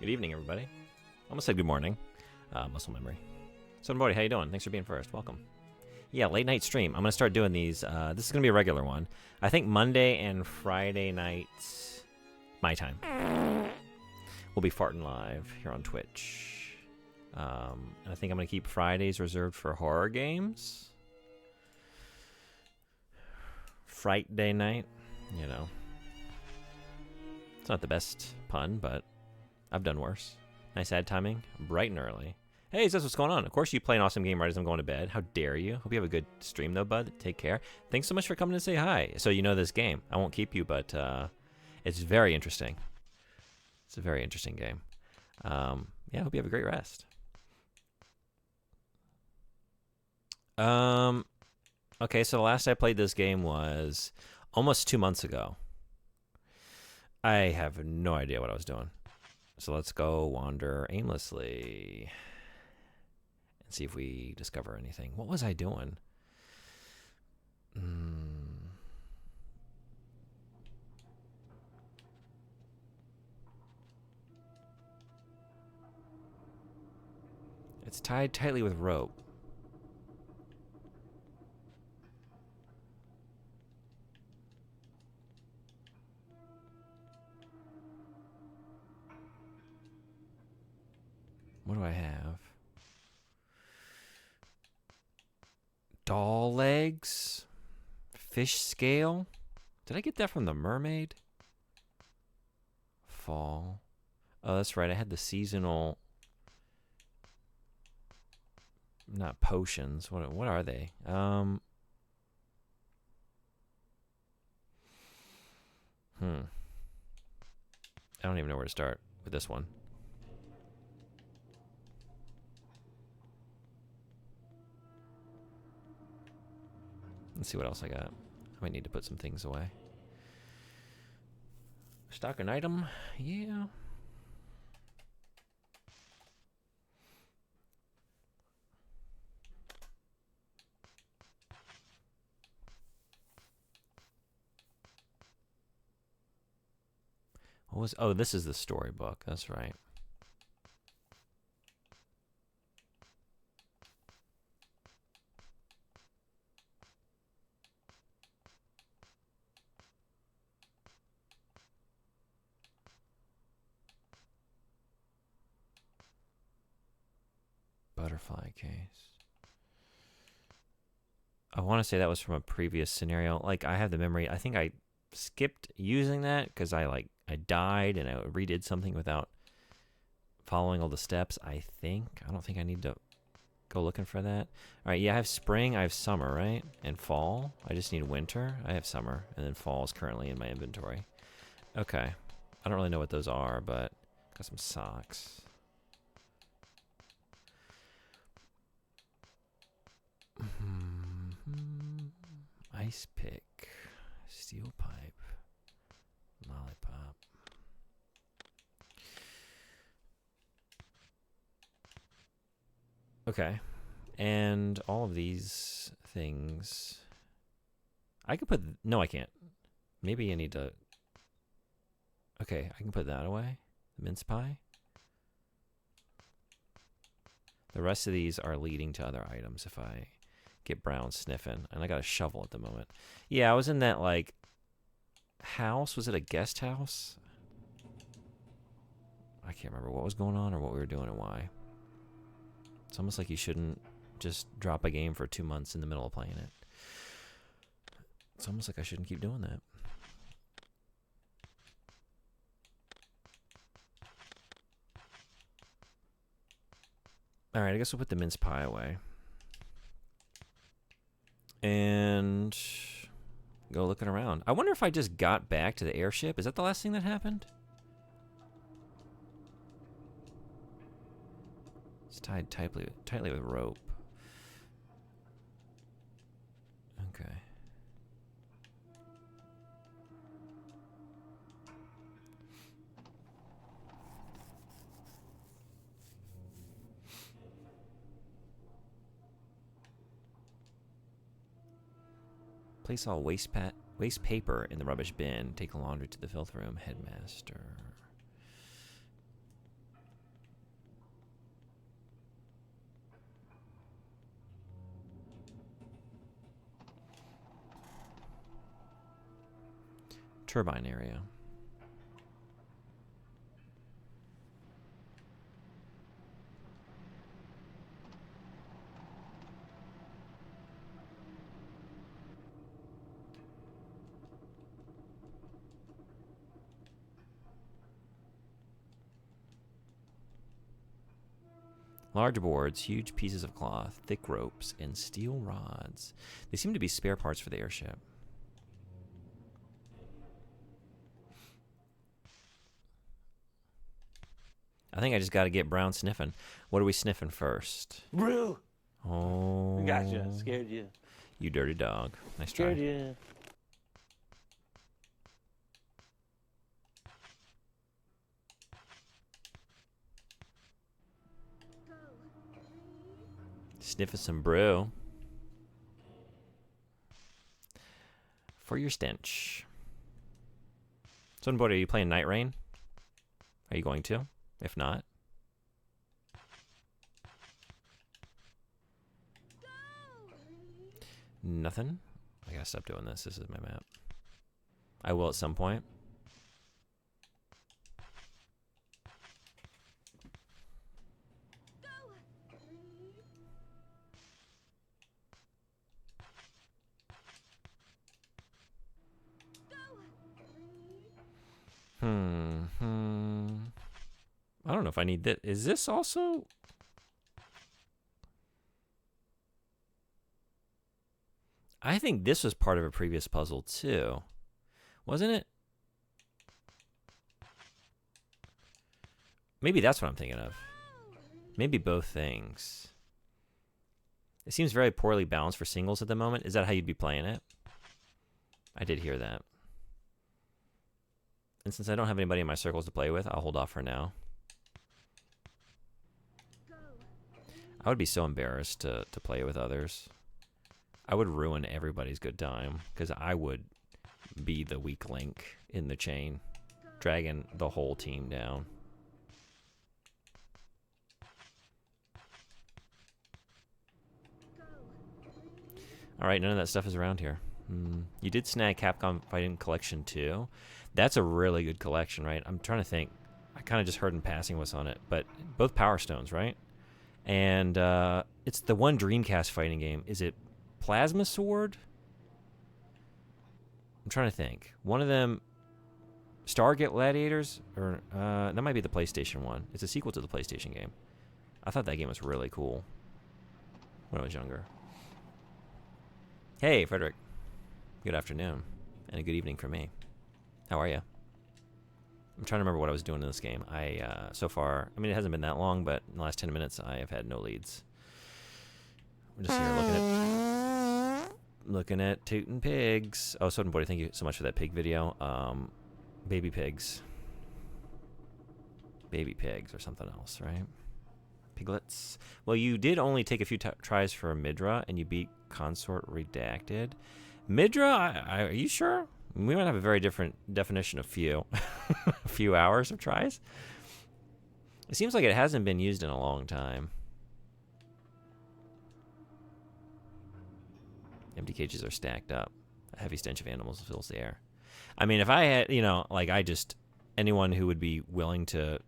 Good evening, everybody. Almost said good morning. Muscle memory. So, Morty, how you doing? Thanks for being first. Welcome. Yeah, late night stream. I'm gonna start doing these. This is gonna be a regular one. I think Monday and Friday nights, my time, we'll be farting live here on Twitch. And I think I'm gonna keep Fridays reserved for horror games. Fright Day night, you know. It's not the best pun, but I've done worse. Nice ad timing, bright and early. Hey, is this what's going on? Of course you play an awesome game right as I'm going to bed. How dare you? Hope you have a good stream though, bud. Take care. Thanks so much for coming to say hi. So you know this game. I won't keep you, but it's very interesting. It's a very interesting game. Yeah, I hope you have a great rest. Okay, so the last I played this game was almost 2 months ago. I have no idea what I was doing. So let's go wander aimlessly and see if we discover anything. What was I doing? It's tied tightly with rope. What do I have? Doll legs? Fish scale? Did I get that from the mermaid? Fall. Oh, that's right. I had the seasonal... Not potions. What are they? I don't even know where to start with this one. Let's see what else I got. I might need to put some things away. Stock an item? Yeah. What was... Oh, this is the storybook. That's right. Butterfly case. I want to say that was from a previous scenario. Like, I have the memory. I think I skipped using that because I died and I redid something without following all the steps, I think. I don't think I need to go looking for that. All right, yeah, I have spring, I have summer, right? And fall. I just need winter. I have summer, and then fall is currently in my inventory. Okay. I don't really know what those are, but got some socks. Ice pick, steel pipe, lollipop. Okay, and all of these things, I could put, no I can't. Maybe I need to, okay, I can put that away, the mince pie. The rest of these are leading to other items if I get Brown sniffing. And I got a shovel at the moment. Yeah, I was in that, like, house. Was it a guest house? I can't remember what was going on or what we were doing and why. It's almost like you shouldn't just drop a game for 2 months in the middle of playing it. It's almost like I shouldn't keep doing that. All right, I guess we'll put the mince pie away. And go looking around. I wonder if I just got back to the airship. Is that the last thing that happened? It's tied tightly with rope. Okay. Place all waste paper in the rubbish bin. Take the laundry to the filth room. Headmaster. Turbine area. Large boards, huge pieces of cloth, thick ropes, and steel rods. They seem to be spare parts for the airship. I think I just got to get Brown sniffing. What are we sniffing first? Brew. Oh. Gotcha. Scared you. You dirty dog. Nice try. Scared you. Sniffing some brew. For your stench. So, boy, are you playing Night Rain? Are you going to? If not. Nothing. I gotta stop doing this. This is my map. I will at some point. I don't know if I need that. Is this also? I think this was part of a previous puzzle too. Wasn't it? Maybe that's what I'm thinking of. Maybe both things. It seems very poorly balanced for singles at the moment. Is that how you'd be playing it? I did hear that. And since I don't have anybody in my circles to play with, I'll hold off for now. I would be so embarrassed to play with others. I would ruin everybody's good time because I would be the weak link in the chain, dragging the whole team down. All right, none of that stuff is around here. You did snag Capcom Fighting Collection 2. That's a really good collection, right? I'm trying to think. I kind of just heard in passing what's on it, but both Power Stones, right? And it's the one Dreamcast fighting game. Is it Plasma Sword? I'm trying to think. One of them, Stargate Gladiators, or that might be the PlayStation one. It's a sequel to the PlayStation game. I thought that game was really cool when I was younger. Hey, Frederick. Good afternoon, and a good evening for me. How are you? I'm trying to remember what I was doing in this game. So far, I mean, it hasn't been that long, but in the last 10 minutes, I have had no leads. I'm just here looking at Tootin' Pigs. Oh, Soden Boy, thank you so much for that pig video. Baby pigs. Baby pigs or something else, right? Piglets. Well, you did only take a few tries for Midra, and you beat Consort Redacted. Midra, are you sure? We might have a very different definition of few. A few hours of tries. It seems like it hasn't been used in a long time. Empty cages are stacked up. A heavy stench of animals fills the air. I mean, if I had, anyone who would be willing to,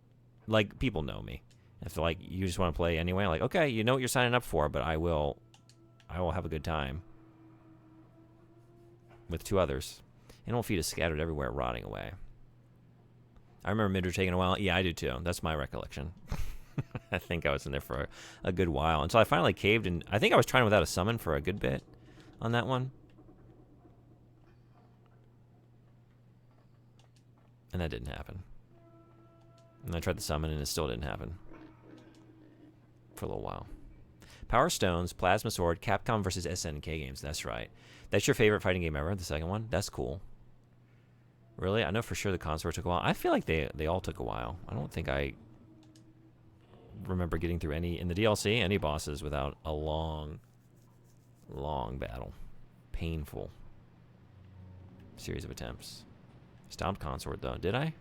like, people know me. If, like, you just want to play anyway, like, okay, you know what you're signing up for, but I will have a good time with two others. Animal feet is scattered everywhere, rotting away. I remember Midra taking a while. Yeah, I do too. That's my recollection. I think I was in there for a good while until I finally caved, and I think I was trying without a summon for a good bit on that one. And that didn't happen. And I tried the summon, and it still didn't happen. For a little while. Power Stones, Plasma Sword, Capcom vs. SNK games. That's right. That's your favorite fighting game ever, the second one? That's cool. Really? I know for sure the Consort took a while. I feel like they all took a while. I don't think I remember getting through in the DLC, any bosses without a long battle. Painful series of attempts. Stomped Consort, though. Did I?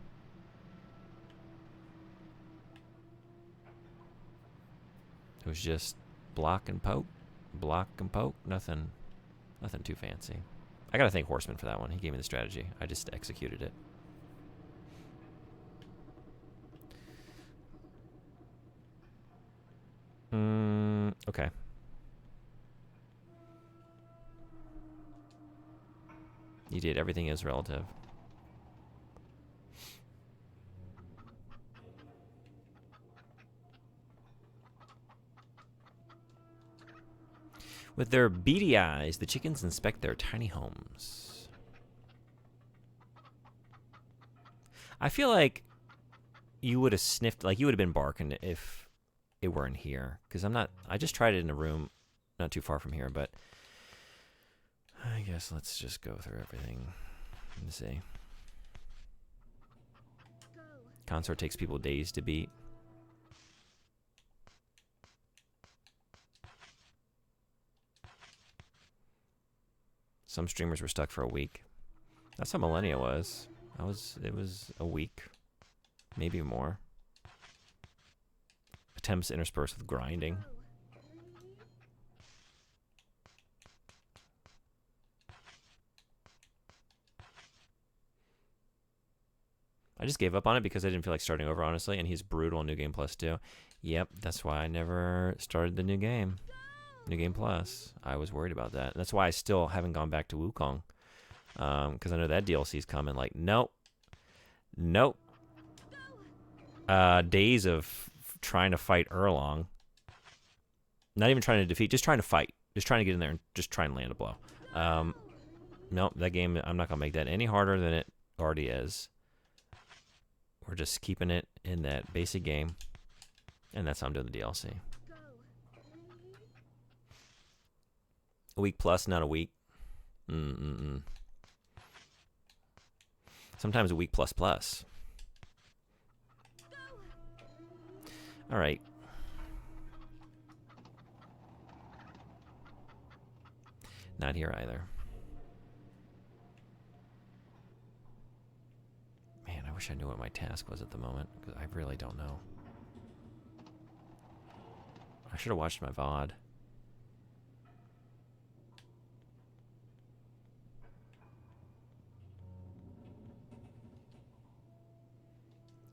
It was just block and poke. Block and poke. Nothing too fancy. I gotta thank Horseman for that one. He gave me the strategy. I just executed it. Okay. You did. Everything is relative. With their beady eyes, the chickens inspect their tiny homes. I feel like you would have sniffed, like you would have been barking if it weren't here. Because I just tried it in a room not too far from here, but I guess let's just go through everything and see. Consort takes people days to beat. Some streamers were stuck for a week. That's how Millennia was. It was a week, maybe more. Attempts interspersed with grinding. I just gave up on it because I didn't feel like starting over, honestly, and he's brutal in New Game Plus too. Yep, that's why I never started the new game. New Game Plus. I was worried about that. And that's why I still haven't gone back to Wukong. Because I know that DLC's coming. Like, nope. Nope. Days of trying to fight Erlong. Not even trying to defeat, just trying to fight. Just trying to get in there and just try and land a blow. Nope, that game, I'm not going to make that any harder than it already is. We're just keeping it in that basic game. And that's how I'm doing the DLC. A week plus, not a week. Sometimes a week plus plus. All right. Not here either. Man, I wish I knew what my task was at the moment, because I really don't know. I should have watched my VOD.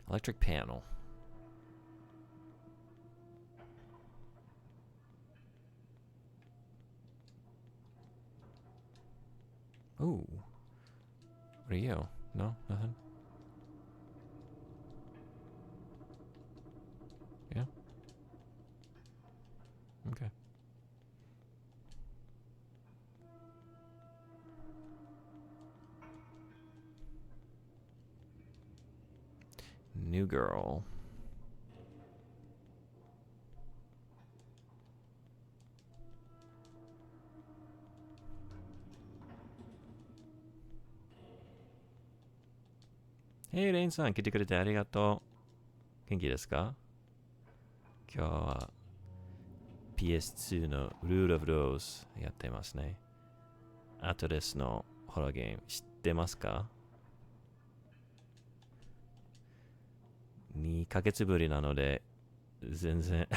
Electric panel. Ooh. What are you? No? Nothing? Yeah? Okay. New girl. Hey, レインさん、来てくれてありがとう。元気ですか？今日は PS2 の Rule of Rose やってますね。アトレスのホラーゲーム知ってますか？2ヶ月ぶりなので全然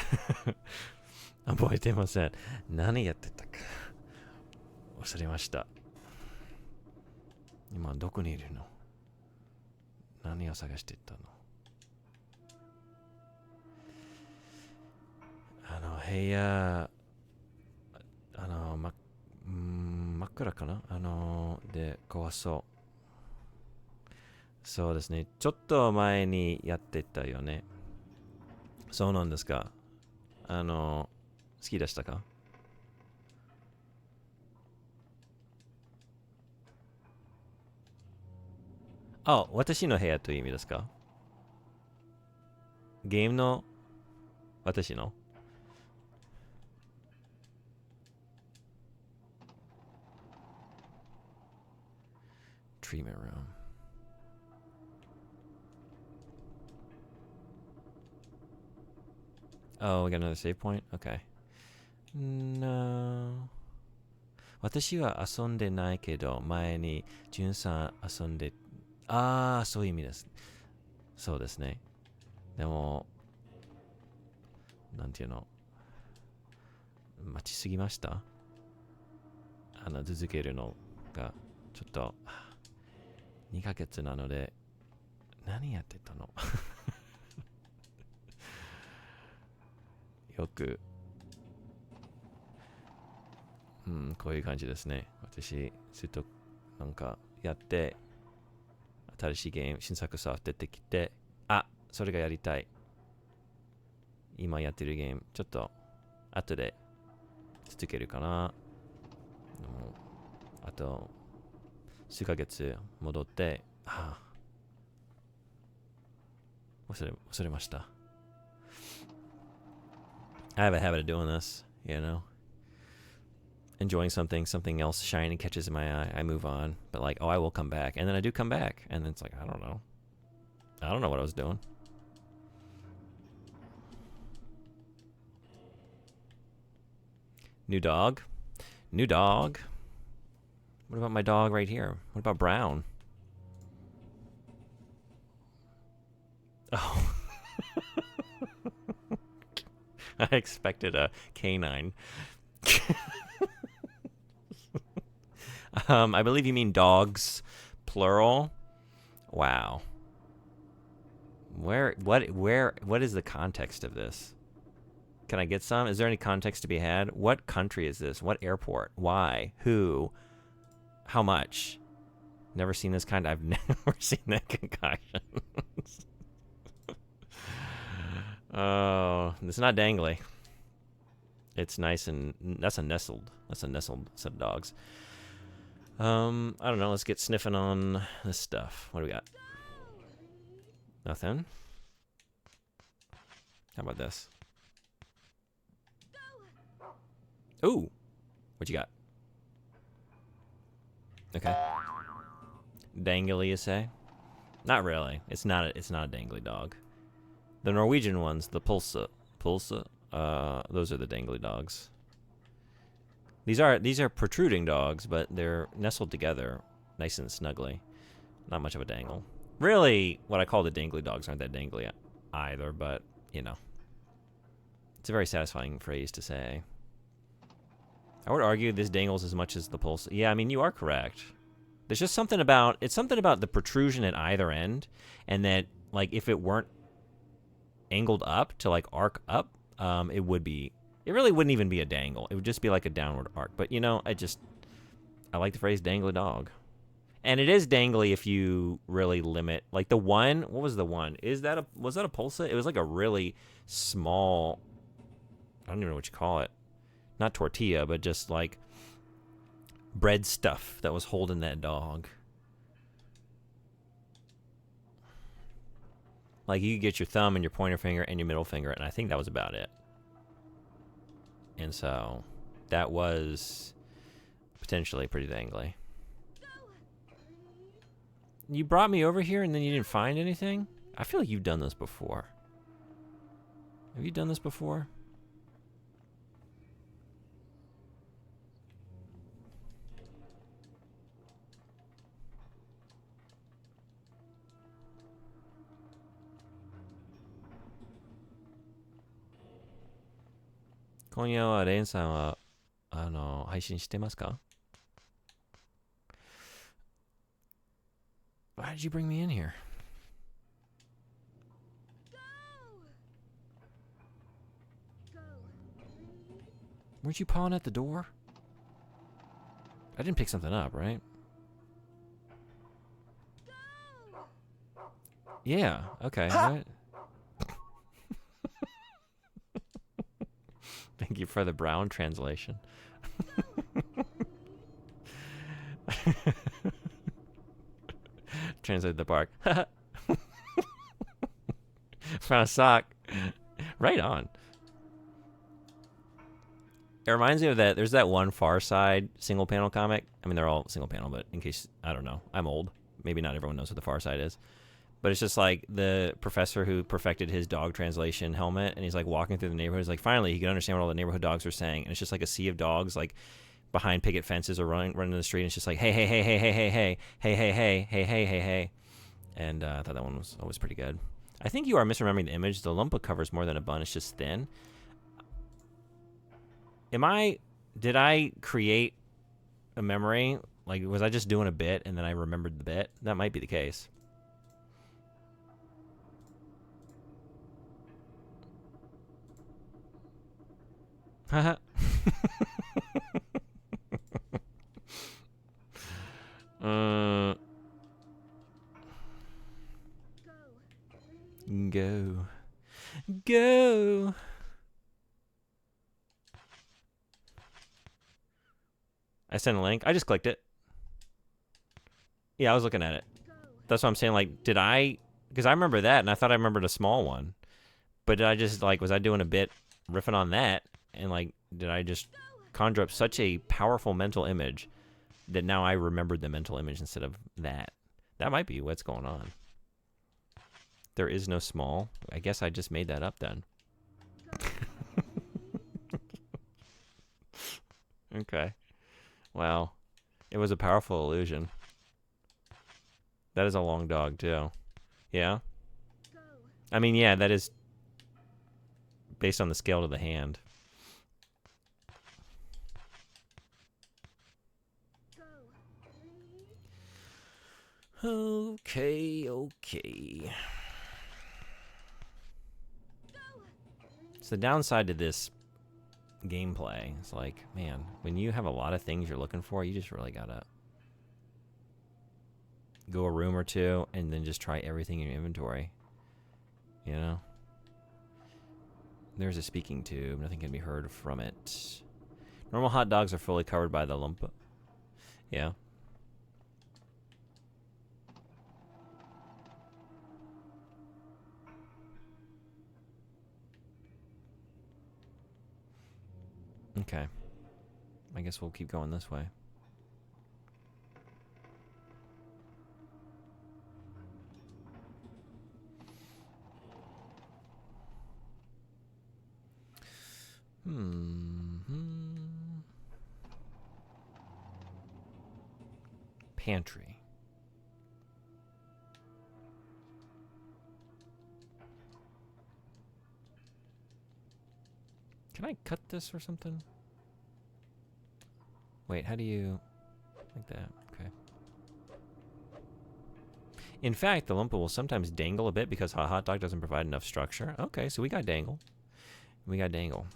覚えてません。何やってたか忘れました。今どこにいるの？何を探してたの？部屋真っ暗かな？で怖そう。そうですね。ちょっと前にやってたよね。そうなんですか。好きでしたか？あ、私の部屋という意味ですか？ゲームの私のtreatment room. Oh, we got another save point? Okay. No. 私は遊んでないけど、前にジュンさん遊んで、ああ、そういう意味です。そうですね。でも、なんていうの、待ちすぎました？続けるのが。ちょっと2ヶ月なので何やってたのよくこういう感じですね。私ずっとなんかやって新しいゲーム新作さ出てきて、あ、それがやりたい。今やってるゲームちょっと後で続けるかな。あと数ヶ月戻って、忘れました。I have a habit of doing this, you know. Enjoying something else shiny catches my eye, I move on. But like, oh, I will come back. And then I do come back. And then it's like, I don't know what I was doing. New dog. What about my dog right here? What about Brown? Oh. I expected a canine. I believe you mean dogs, plural. Wow. What is the context of this? Can I get some? Is there any context to be had? What country is this? What airport? Why? Who? How much? Never seen this kind. I've never seen that concoction. Oh, it's not dangly. It's nice and that's a nestled set of dogs. I don't know. Let's get sniffing on this stuff. What do we got? Nothing. How about this? Ooh, what you got? Okay. Dangly, you say? Not really. It's not a dangly dog. The Norwegian ones, the Pulsa, those are the dangly dogs. These are protruding dogs, but they're nestled together, nice and snugly. Not much of a dangle. Really, what I call the dangly dogs aren't that dangly either, but you know, it's a very satisfying phrase to say. I would argue this dangles as much as the Pulsa. Yeah, I mean you are correct. There's just something about the protrusion at either end, and that like if it weren't angled up to like arc up, it really wouldn't even be a dangle. It would just be like a downward arc. But you know, I like the phrase dangly dog. And it is dangly if you really limit, like the one, what was the one? Was that a Pulsa? It was like a really small, I don't even know what you call it. Not tortilla, but just like bread stuff that was holding that dog. Like you could get your thumb and your pointer finger and your middle finger, and I think that was about it. And so that was potentially pretty dangly. You brought me over here and then you didn't find anything? I feel like you've done this before. Have you done this before? Why did you bring me in here? Weren't you pawing at the door? I didn't pick something up, right? Yeah, okay. What? Thank you for the Brown translation. Translate the bark. Found a sock. Right on. It reminds me of that. There's that one Far Side single panel comic. I mean, they're all single panel, but in case, I don't know. I'm old. Maybe not everyone knows what the Far Side is. But it's just like the professor who perfected his dog translation helmet, and he's like walking through the neighborhood. He's like, finally, he can understand what all the neighborhood dogs are saying. And it's just like a sea of dogs, like behind picket fences or running in the street. And it's just like, hey, hey, hey, hey, hey, hey, hey, hey, hey, hey, hey, hey, hey, hey. And I thought that one was always pretty good. I think you are misremembering the image. The lumpa covers more than a bun. It's just thin. Did I create a memory Like, was I just doing a bit and then I remembered the bit? That might be the case. Haha. uh, go. Go. I sent a link. I just clicked it. Yeah, I was looking at it. That's what I'm saying. Like, did I... Because I remember that, and I thought I remembered a small one. But did I just, like, was I doing a bit riffing on that? And, like, did I just conjure up such a powerful mental image that now I remembered the mental image instead of that? That might be what's going on. There is no small. I guess I just made that up then. Okay. Wow. It was a powerful illusion. That is a long dog, too. Yeah? I mean, yeah, that is based on the scale to the hand. Okay, okay. So the downside to this gameplay is like, man, when you have a lot of things you're looking for, you just really gotta go a room or two and then just try everything in your inventory. You know? There's a speaking tube. Nothing can be heard from it. Normal hot dogs are fully covered by the lump. Yeah. Okay. I guess we'll keep going this way. Pantry. Can I cut this or something? Wait, how do you... Like that, okay. In fact, the Lumpa will sometimes dangle a bit because a hot dog doesn't provide enough structure. Okay, so we got dangle. We got dangle.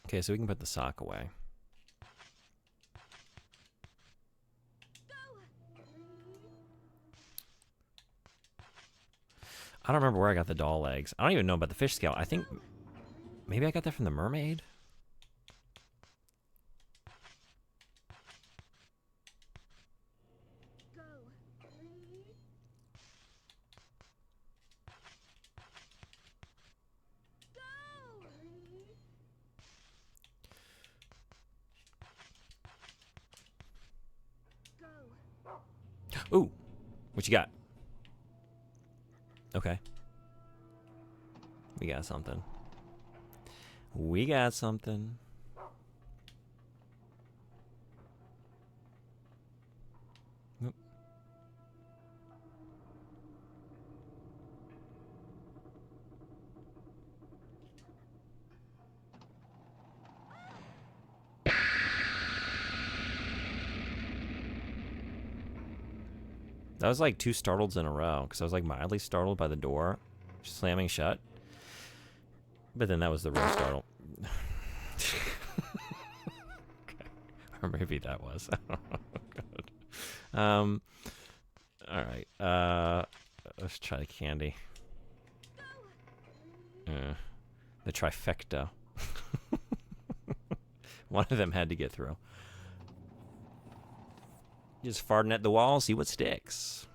Okay, so we can put the sock away. I don't remember where I got the doll legs. I don't even know about the fish scale. I think maybe I got that from the mermaid. Ooh, what you got? Okay. We got something. We got something. Oop. That was like 2 startles in a row, because I was like mildly startled by the door slamming shut. But then that was the real startle. Okay. Or maybe that was. God. Alright. Let's try the candy. The trifecta. One of them had to get through. Just farting at the wall, see what sticks.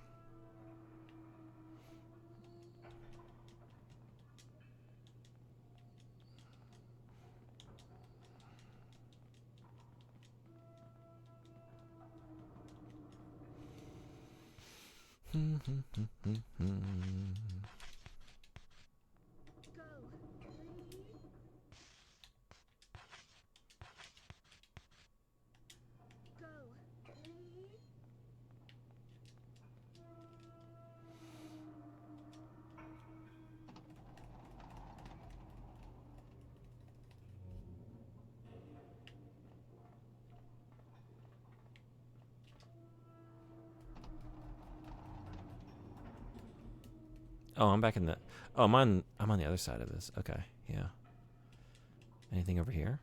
Oh, I'm back in the. Oh, I'm on the other side of this. Okay, yeah. Anything over here?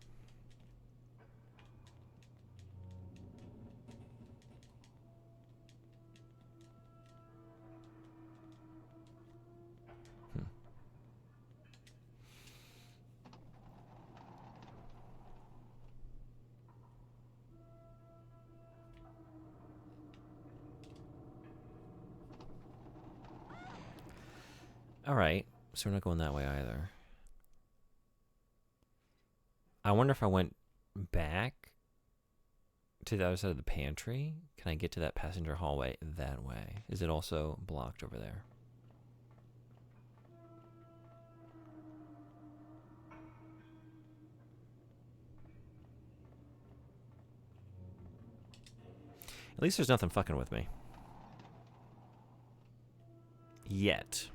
Hmm. All right, so we're not going that way either. I wonder if I went back to the other side of the pantry. Can I get to that passenger hallway that way? Is it also blocked over there? At least there's nothing fucking with me. Yet.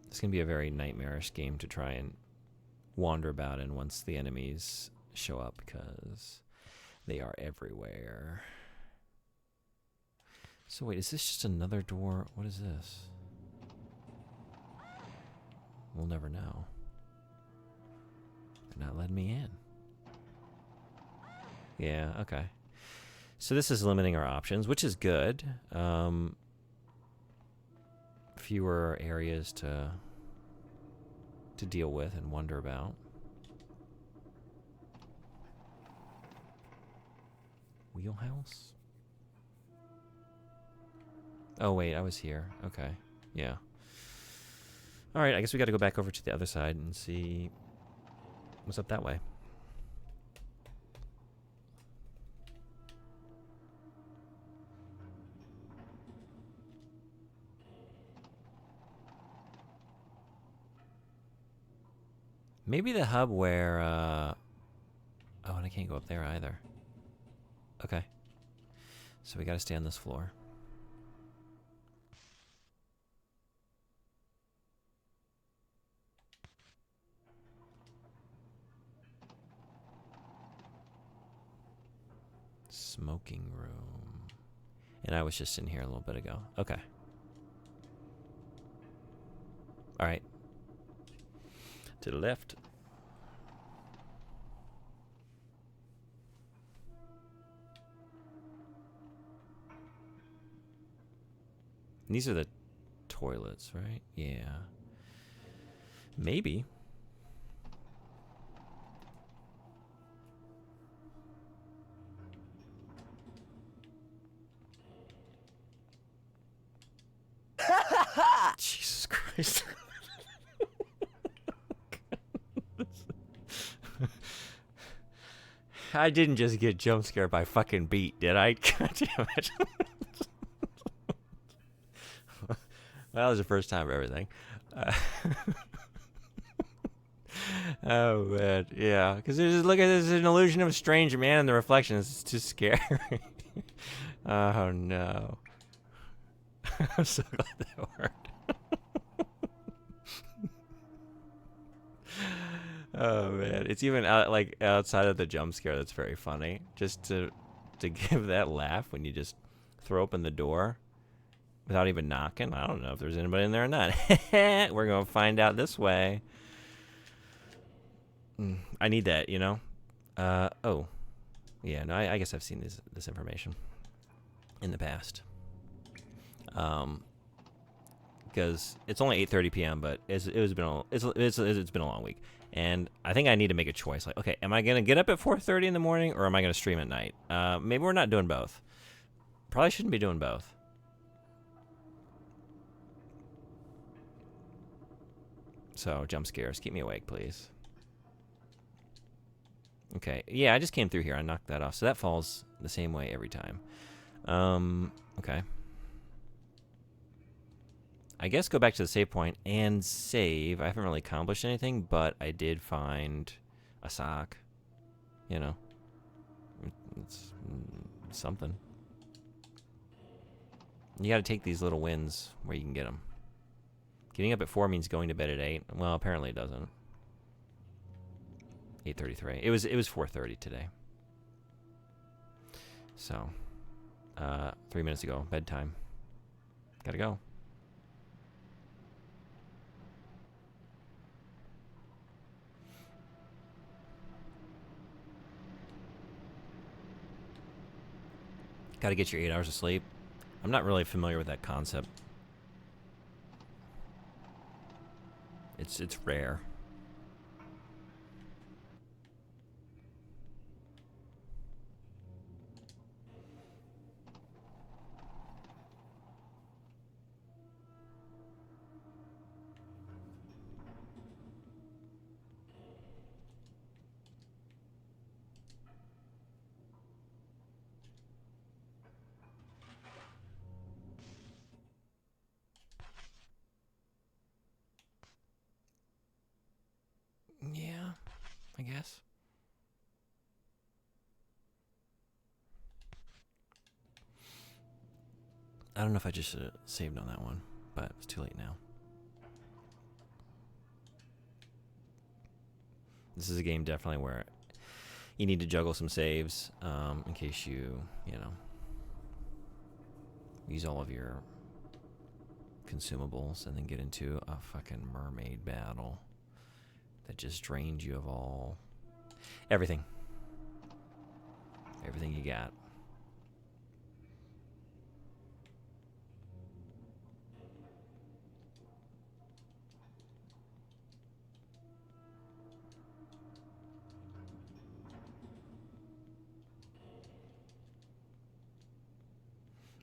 It's going to be a very nightmarish game to try and wander about in once the enemies show up, because they are everywhere. So wait, is this just another door? What is this? We'll never know. They're not letting me in. Yeah, okay. So this is limiting our options, which is good. Fewer areas to deal with and wonder about. Wheelhouse? Oh wait, I was here. Okay. Yeah. Alright, I guess we gotta go back over to the other side and see what's up that way. Maybe the hub where, oh, and I can't go up there either. Okay. So we gotta stay on this floor. Smoking room. And I was just in here a little bit ago. Okay. Alright. To the left. And these are the toilets, right? Yeah. Maybe. Jesus Christ. I didn't just get jump scared by fucking beat, did I? God damn it. Well, that was the first time for everything. Oh man, yeah. Because look at this, an illusion of a strange man in the reflection. It's too scary. Oh no. I'm so glad that worked. Oh man, it's even like outside of the jump scare. That's very funny. Just to give that laugh when you just throw open the door without even knocking. I don't know if there's anybody in there or not. We're gonna find out this way. I need that, you know. Oh, yeah. No, I guess I've seen this information in the past. Because it's only 8:30 p.m., but it's been a long week, and I think I need to make a choice. Like, okay, am I gonna get up at 4:30 in the morning, or am I gonna stream at night? Maybe we're not doing both. Probably shouldn't be doing both. So jump scares, keep me awake, please. Okay, yeah, I just came through here. I knocked that off, so that falls the same way every time. Okay. I guess go back to the save point and save. I haven't really accomplished anything, but I did find a sock. You know, it's something. You got to take these little wins where you can get them. Getting up at 4 means going to bed at 8. Well, apparently it doesn't. 8:33. It was 4:30 today. So, 3 minutes ago, bedtime. Gotta go. Gotta get your 8 hours of sleep. I'm not really familiar with that concept. It's rare. Yeah, I guess. I don't know if I just saved on that one, but it's too late now. This is a game definitely where you need to juggle some saves in case you know, use all of your consumables and then get into a fucking mermaid battle that just drains you of everything you got.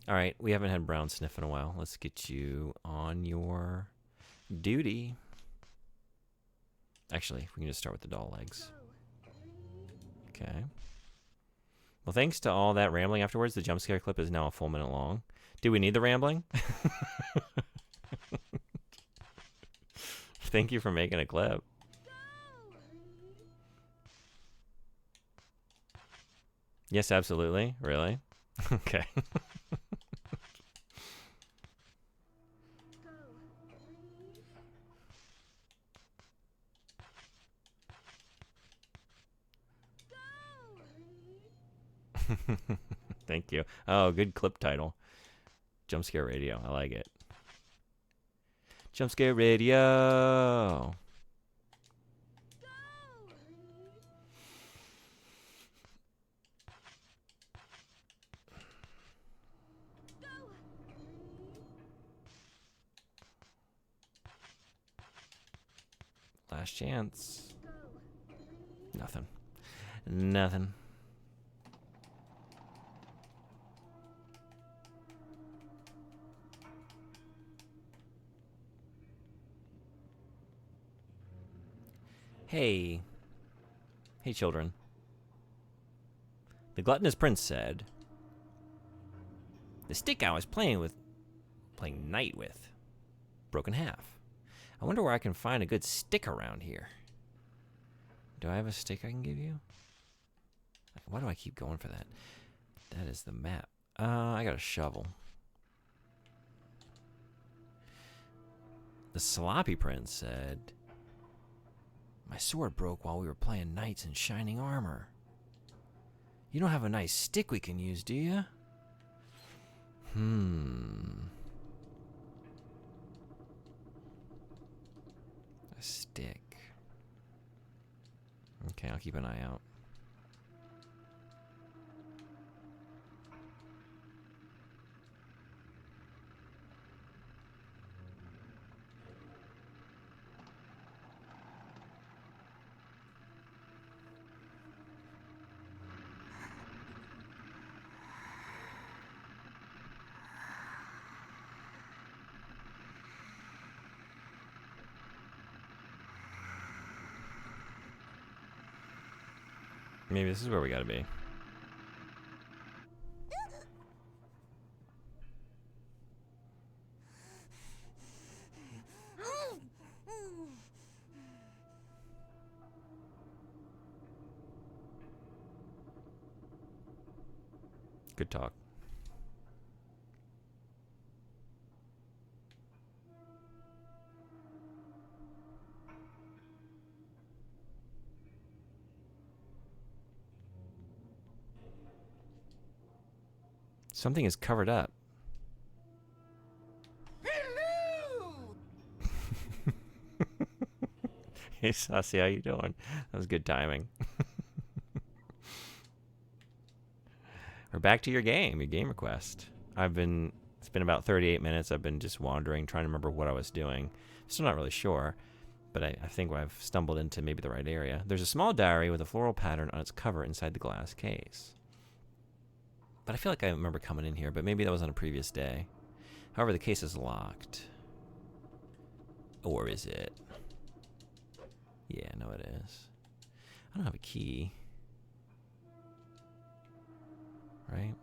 All right, we haven't had Brown Sniff in a while. Let's get you on your duty. Actually, we can just start with the doll legs. Okay. Well, thanks to all that rambling afterwards, the jump scare clip is now a full minute long. Do we need the rambling? Thank you for making a clip. Yes, absolutely. Really? Okay. Thank you. Oh, good clip title. Jump Scare Radio. I like it. Jump Scare Radio. Last chance. Nothing. Nothing. Hey. Hey, children. The gluttonous prince said, "The stick I was playing night with, broke in half. I wonder where I can find a good stick around here. Do I have a stick I can give you? Why do I keep going for that? That is the map. I got a shovel. The sloppy prince said, my sword broke while we were playing knights in shining armor. You don't have a nice stick we can use, do you? A stick. Okay, I'll keep an eye out. Maybe this is where we gotta be. Good talk. Something is covered up. Hey, Saucy, how you doing? That was good timing. We're back to your game request. It's been about 38 minutes. I've been just wandering, trying to remember what I was doing. Still not really sure, but I think I've stumbled into maybe the right area. There's a small diary with a floral pattern on its cover inside the glass case. But I feel like I remember coming in here, but maybe that was on a previous day. However, the case is locked. Or is it? Yeah, no, it is. I don't have a key. Right?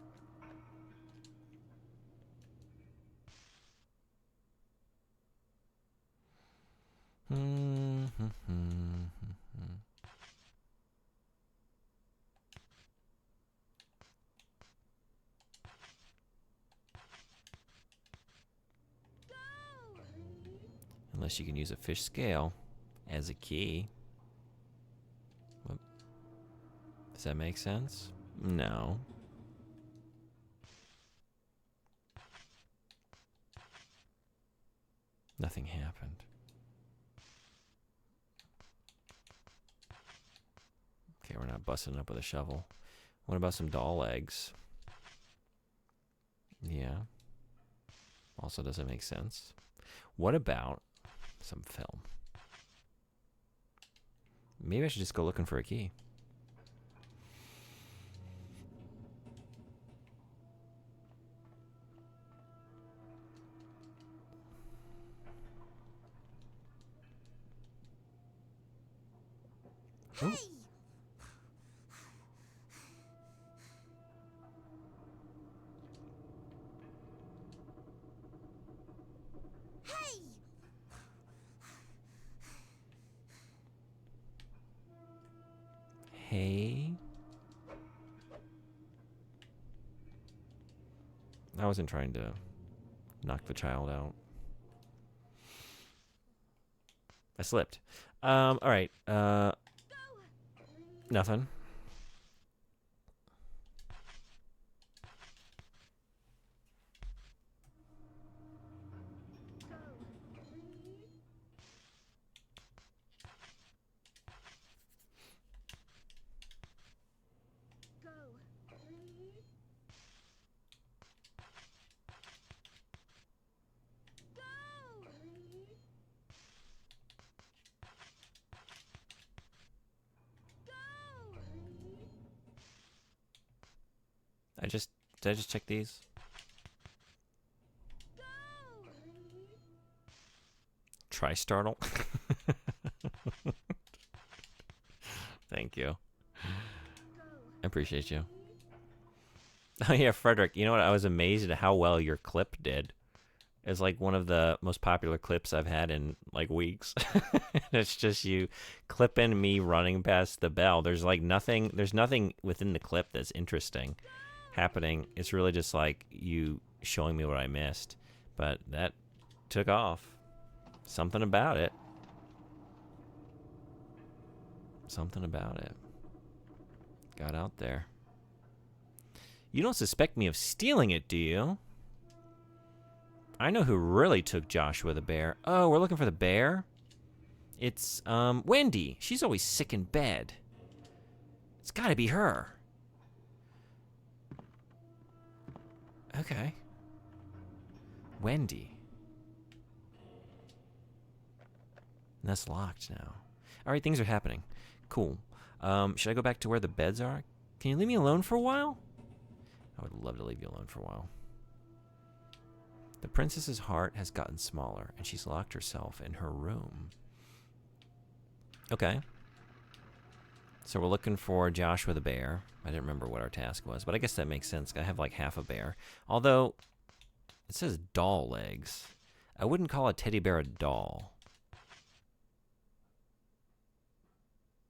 Unless you can use a fish scale as a key. What? Does that make sense? No. Nothing happened. Okay, we're not busting up with a shovel. What about some doll eggs? Yeah. Also doesn't make sense. What about some film? Maybe I should just go looking for a key. Hey! Hey. I wasn't trying to knock the child out. I slipped. All right. Nothing. Did I just check these? Try startle. Thank you. I appreciate you. Oh yeah, Frederick, you know what? I was amazed at how well your clip did. It's like one of the most popular clips I've had in like weeks. It's just you clipping me running past the bell. There's nothing within the clip that's interesting happening. It's really just like you showing me what I missed. But that took off. Something about it. Something about it. Got out there. You don't suspect me of stealing it, do you? I know who really took Joshua the bear. Oh, we're looking for the bear? It's, Wendy. She's always sick in bed. It's gotta be her. Okay. Wendy. And that's locked now. Alright, things are happening. Cool. Should I go back to where the beds are? Can you leave me alone for a while? I would love to leave you alone for a while. The princess's heart has gotten smaller, and she's locked herself in her room. Okay. So we're looking for Joshua the bear. I didn't remember what our task was, but I guess that makes sense. I have like half a bear. Although, it says doll legs. I wouldn't call a teddy bear a doll.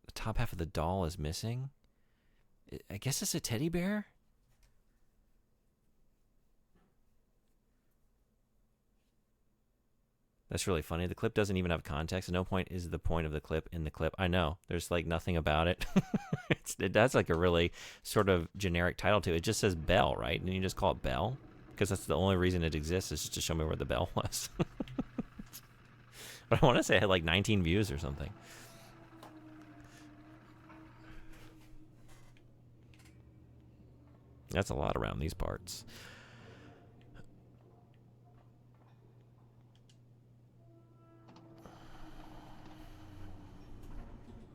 The top half of the doll is missing. I guess it's a teddy bear? That's really funny. The clip doesn't even have context. At no point is the point of the clip in the clip. I know. There's like nothing about it. It has like a really sort of generic title to it. It just says bell, right? And you just call it bell? Because that's the only reason it exists, is just to show me where the bell was. But I want to say it had like 19 views or something. That's a lot around these parts.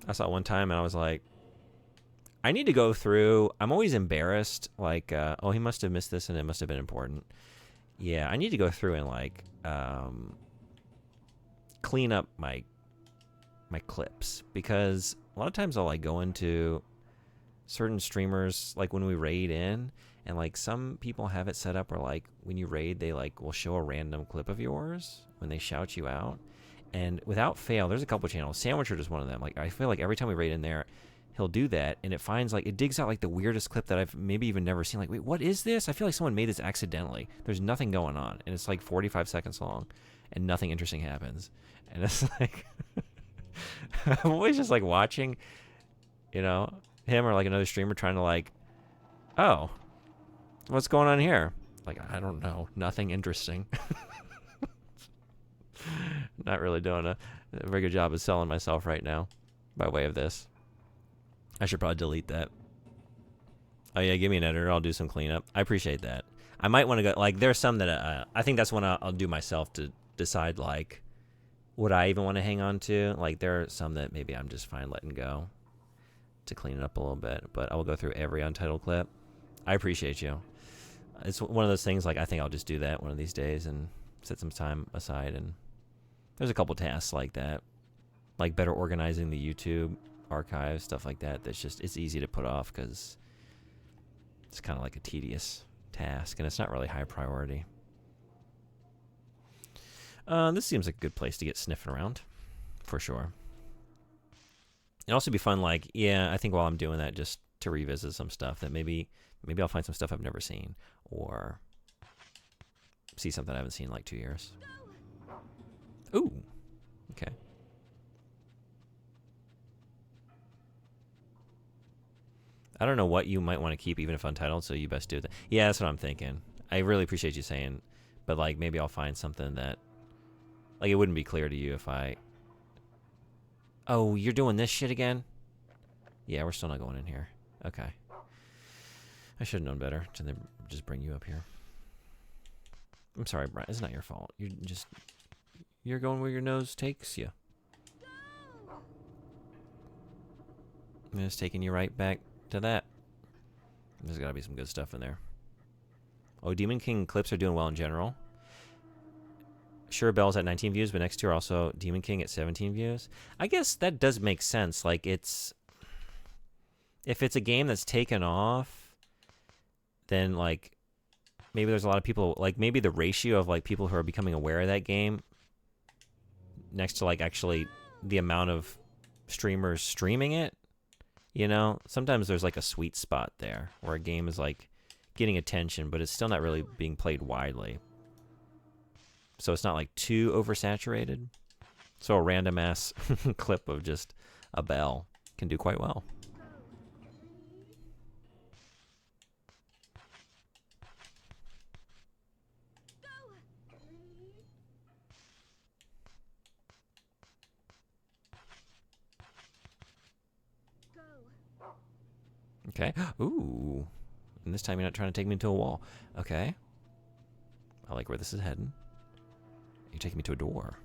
I saw it one time and I was like, I need to go through. I'm always embarrassed. Like, oh, he must have missed this and it must have been important. Yeah, I need to go through and like clean up my clips, because a lot of times I'll like go into certain streamers, like when we raid in, and like some people have it set up where like when you raid, they like will show a random clip of yours when they shout you out. And without fail, there's a couple channels. Sandwicher is one of them. Like I feel like every time we raid in there, he'll do that, and it finds like it digs out like the weirdest clip that I've maybe even never seen. Like, wait, what is this? I feel like someone made this accidentally. There's nothing going on, and it's like 45 seconds long, and nothing interesting happens. And it's like I'm always just like watching, you know, him or like another streamer trying to like, oh, what's going on here? Like, I don't know, nothing interesting. Not really doing a very good job of selling myself right now by way of this. I should probably delete that. Oh yeah, give me an editor. I'll do some cleanup. I appreciate that. I might want to go, like, there's some that I think that's one I'll do myself to decide, like, would I even want to hang on to? Like, there are some that maybe I'm just fine letting go to clean it up a little bit, but I will go through every Untitled clip. I appreciate you. It's one of those things, like, I think I'll just do that one of these days and set some time aside. And there's a couple tasks like that, like better organizing the YouTube archive, stuff like that. That's just, it's easy to put off because it's kind of like a tedious task, and it's not really high priority. This seems like a good place to get sniffing around, for sure. It'd also be fun, like, yeah, I think while I'm doing that, just to revisit some stuff that maybe I'll find some stuff I've never seen, or see something I haven't seen in like 2 years. Ooh, okay. I don't know what you might want to keep, even if Untitled, so you best do that. Yeah, that's what I'm thinking. I really appreciate you saying, but like maybe I'll find something that, like, it wouldn't be clear to you if I... Oh, you're doing this shit again? Yeah, we're still not going in here. Okay. I should have known better to just bring you up here. I'm sorry, Brian. It's not your fault. You're going where your nose takes you. And it's taking you right back to that. There's got to be some good stuff in there. Oh, Demon King clips are doing well in general. Sure, Bell's at 19 views, but next two are also Demon King at 17 views. I guess that does make sense. Like, if it's a game that's taken off, then, like, maybe there's a lot of people, like, maybe the ratio of, like, people who are becoming aware of that game next to, like, actually the amount of streamers streaming it, you know? Sometimes there's, like, a sweet spot there where a game is, like, getting attention, but it's still not really being played widely. So it's not like too oversaturated. So a random ass clip of just a bell can do quite well. Okay. Ooh. And this time you're not trying to take me into a wall. Okay. I like where this is heading. You're taking me to a door.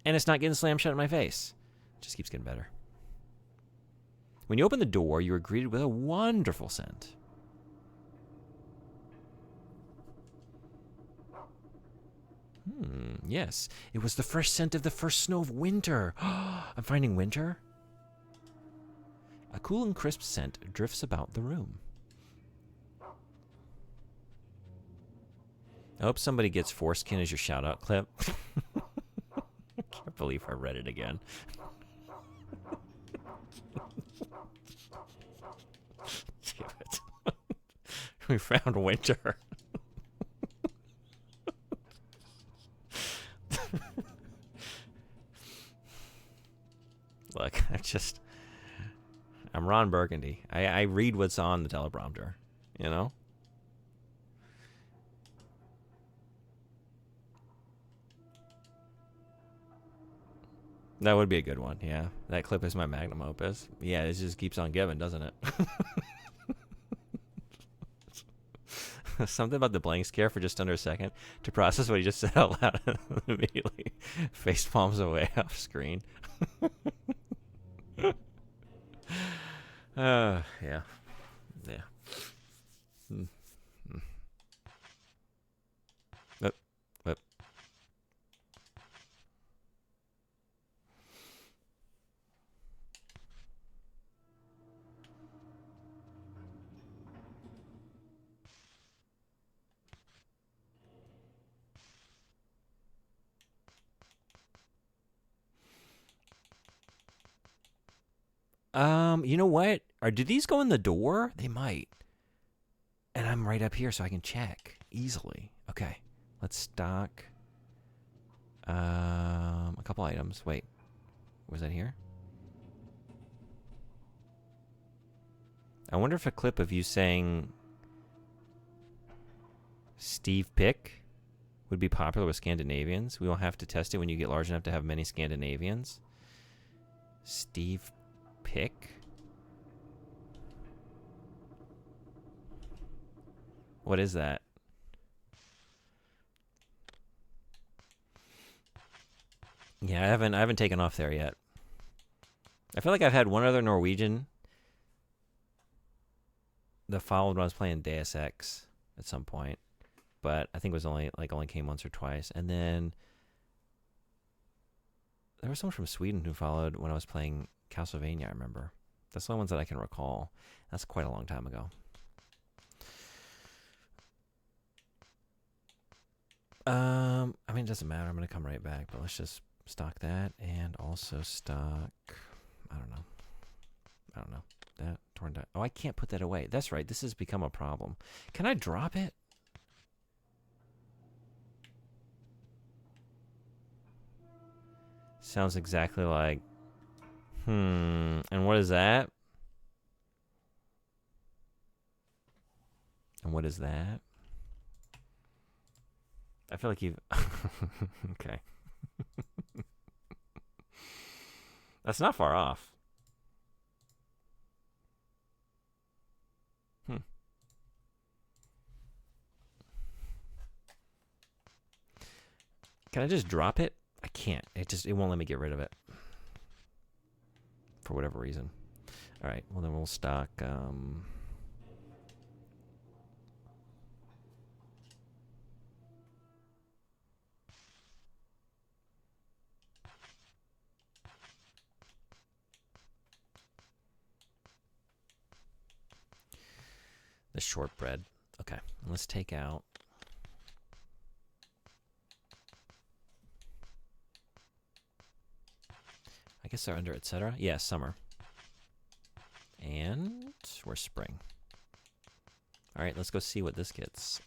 And it's not getting slammed shut in my face. It just keeps getting better. When you open the door, you are greeted with a wonderful scent. Yes. It was the fresh scent of the first snow of winter. I'm finding winter. A cool and crisp scent drifts about the room. I hope somebody gets Foreskin as your shout-out clip. I can't believe I read it again. Damn it. We found winter. Look, I'm Ron Burgundy. I read what's on the teleprompter, you know? That would be a good one. Yeah, that clip is my magnum opus. Yeah, it just keeps on giving, doesn't it? Something about the blank scare for just under a second to process what he just said out loud and immediately face palms away off screen. Yeah. Yeah. Mm. Mm. Yep. Yep. You know what? Do these go in the door? They might. And I'm right up here, so I can check easily. Okay, let's stock a couple items. Wait, was that here? I wonder if a clip of you saying Steve Pick would be popular with Scandinavians. We will have to test it when you get large enough to have many Scandinavians. Steve Pick? What is that? Yeah, I haven't taken off there yet. I feel like I've had one other Norwegian that followed when I was playing Deus Ex at some point, but I think it was only came once or twice. And then there was someone from Sweden who followed when I was playing Castlevania. I remember. That's the only ones that I can recall. That's quite a long time ago. I mean, it doesn't matter. I'm gonna come right back, but let's just stock that and also stock. I don't know. That torn down. Oh, I can't put that away. That's right. This has become a problem. Can I drop it? Sounds exactly like. And what is that? And what is that? I feel like you've. Okay. That's not far off. Can I just drop it? I can't. It won't let me get rid of it. For whatever reason. Alright, well then we'll stock the shortbread. Okay, let's take out. I guess they're under etc. Yeah, summer. And we're spring. Alright, let's go see what this gets.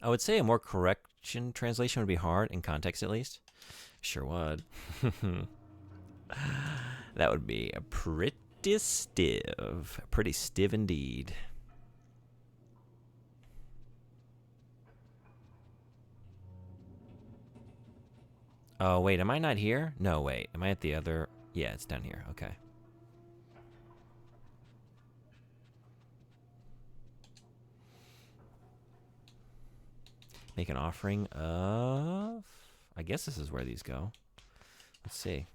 I would say a more correction translation would be hard, in context at least. Sure would. That would be a pretty stiff. Pretty stiff indeed. Oh, wait, am I not here? No, wait. Am I at the other? Yeah, it's down here. Okay. Make an offering of... I guess this is where these go. Let's see.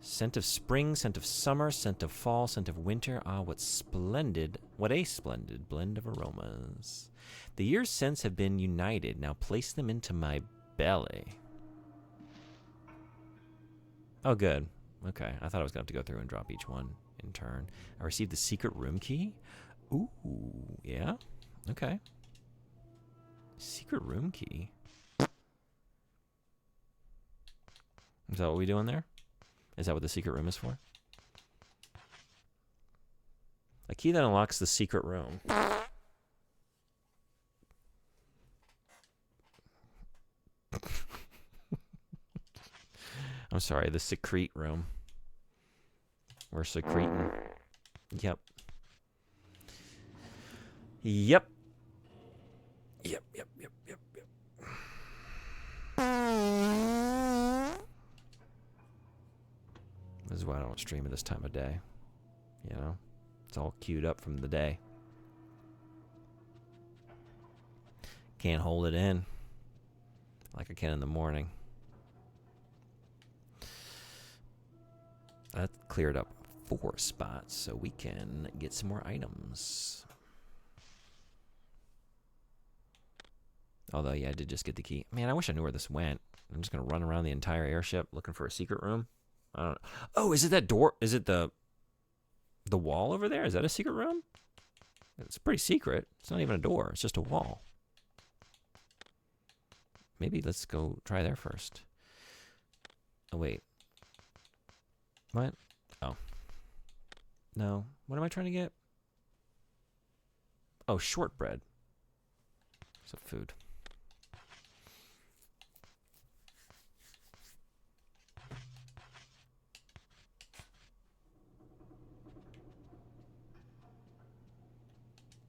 Scent of spring, scent of summer, scent of fall, scent of winter. Ah, what a splendid blend of aromas. The years since have been united. Now place them into my belly. Oh, good. Okay, I thought I was going to have to go through and drop each one in turn. I received the secret room key. Ooh, yeah. Okay. Secret room key. Is that what we doing there? Is that what the secret room is for? A key that unlocks the secret room. I'm sorry, the secrete room. We're secreting. Yep. Yep. Yep. stream at this time of day. You know, it's all queued up from the day. Can't hold it in like I can in the morning. That cleared up 4 spots, so we can get some more items. Although, yeah, I did just get the key. Man, I wish I knew where this went. I'm just going to run around the entire airship looking for a secret room. I don't know. Oh, is it that door? Is it the wall over there? Is that a secret room? It's pretty secret. It's not even a door. It's just a wall. Maybe let's go try there first. Oh, wait. What? Oh. No. What am I trying to get? Oh, shortbread. So food.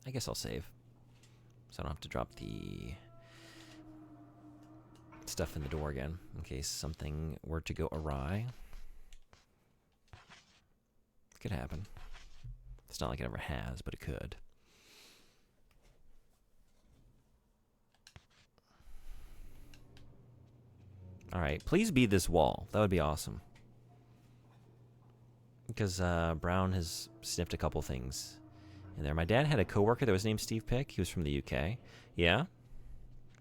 I guess I'll save. So I don't have to drop the stuff in the door again in case something were to go awry. It could happen. It's not like it ever has, but it could. Alright, please be this wall. That would be awesome. Because Brown has sniffed a couple things in there. My dad had a coworker that was named Steve Pick. He was from the UK. Yeah?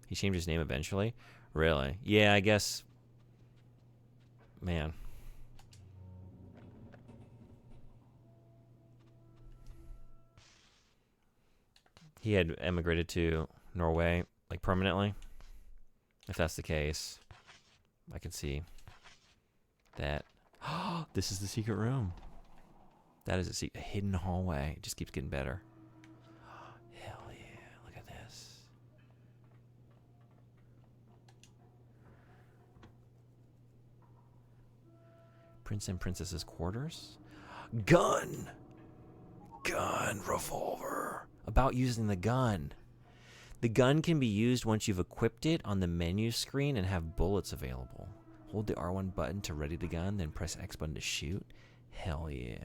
He changed his name eventually? Really? Yeah, I guess. Man. He had emigrated to Norway, like permanently. If that's the case, I can see that. Oh, this is the secret room. That is a hidden hallway. It just keeps getting better. Hell yeah, look at this. Prince and Princess's quarters. Gun! Gun, revolver. About using the gun. The gun can be used once you've equipped it on the menu screen and have bullets available. Hold the R1 button to ready the gun, then press X button to shoot. Hell yeah.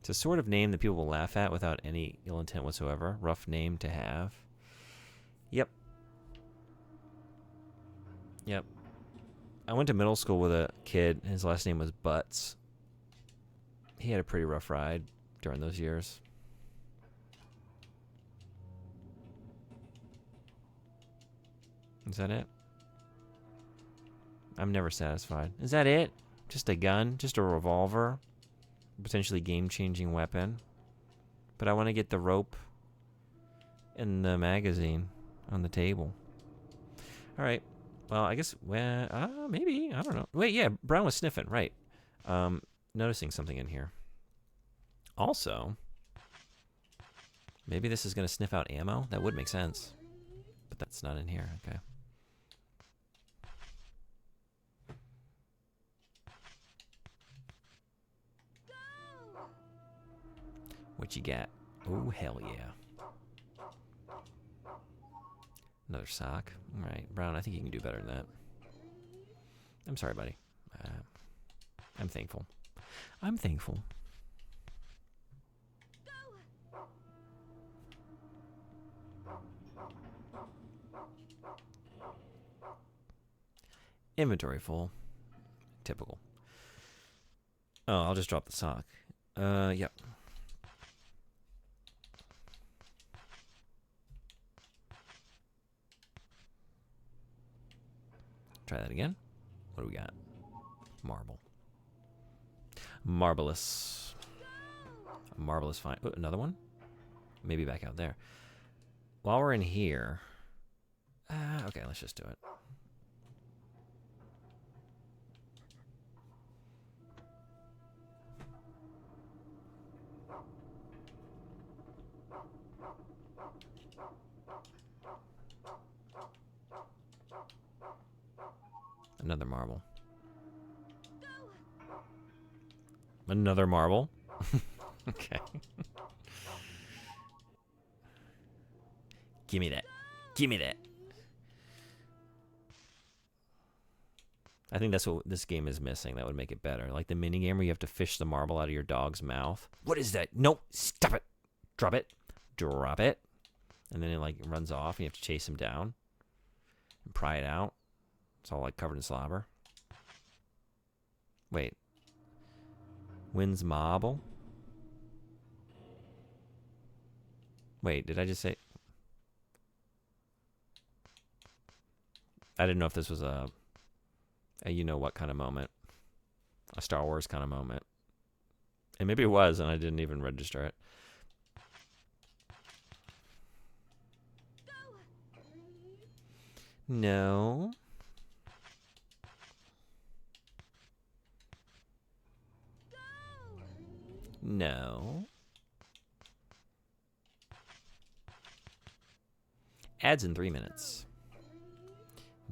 It's a sort of name that people will laugh at without any ill intent whatsoever. Rough name to have. Yep. Yep. I went to middle school with a kid. His last name was Butts. He had a pretty rough ride during those years. Is that it? I'm never satisfied. Is that it? Just a gun? Just a revolver? Potentially game-changing weapon? But I want to get the rope and the magazine on the table. Alright. Well, I guess, well, maybe. I don't know. Wait, yeah, Brown was sniffing. Right. Noticing something in here. Also, maybe this is going to sniff out ammo? That would make sense. But that's not in here. Okay. What you got? Oh, hell yeah. Another sock. All right, Brown, I think you can do better than that. I'm sorry, buddy. I'm thankful. I'm thankful. Inventory full. Typical. Oh, I'll just drop the sock. Yep. Try that again. What do we got? Marble. Marvelous. A marvelous find. Ooh, another one? Maybe back out there. While we're in here... okay, let's just do it. Another marble. Another marble. Okay. Give me that. Give me that. I think that's what this game is missing. That would make it better. Like the mini game where you have to fish the marble out of your dog's mouth. What is that? Nope. Stop it. Drop it. Drop it. And then it like runs off and you have to chase him down and pry it out. It's all like covered in slobber. Wait. Wins marble? Wait, did I just say... I didn't know if this was a you know what kind of moment. A Star Wars kind of moment. And maybe it was, and I didn't even register it. No. No. Ads in 3 minutes.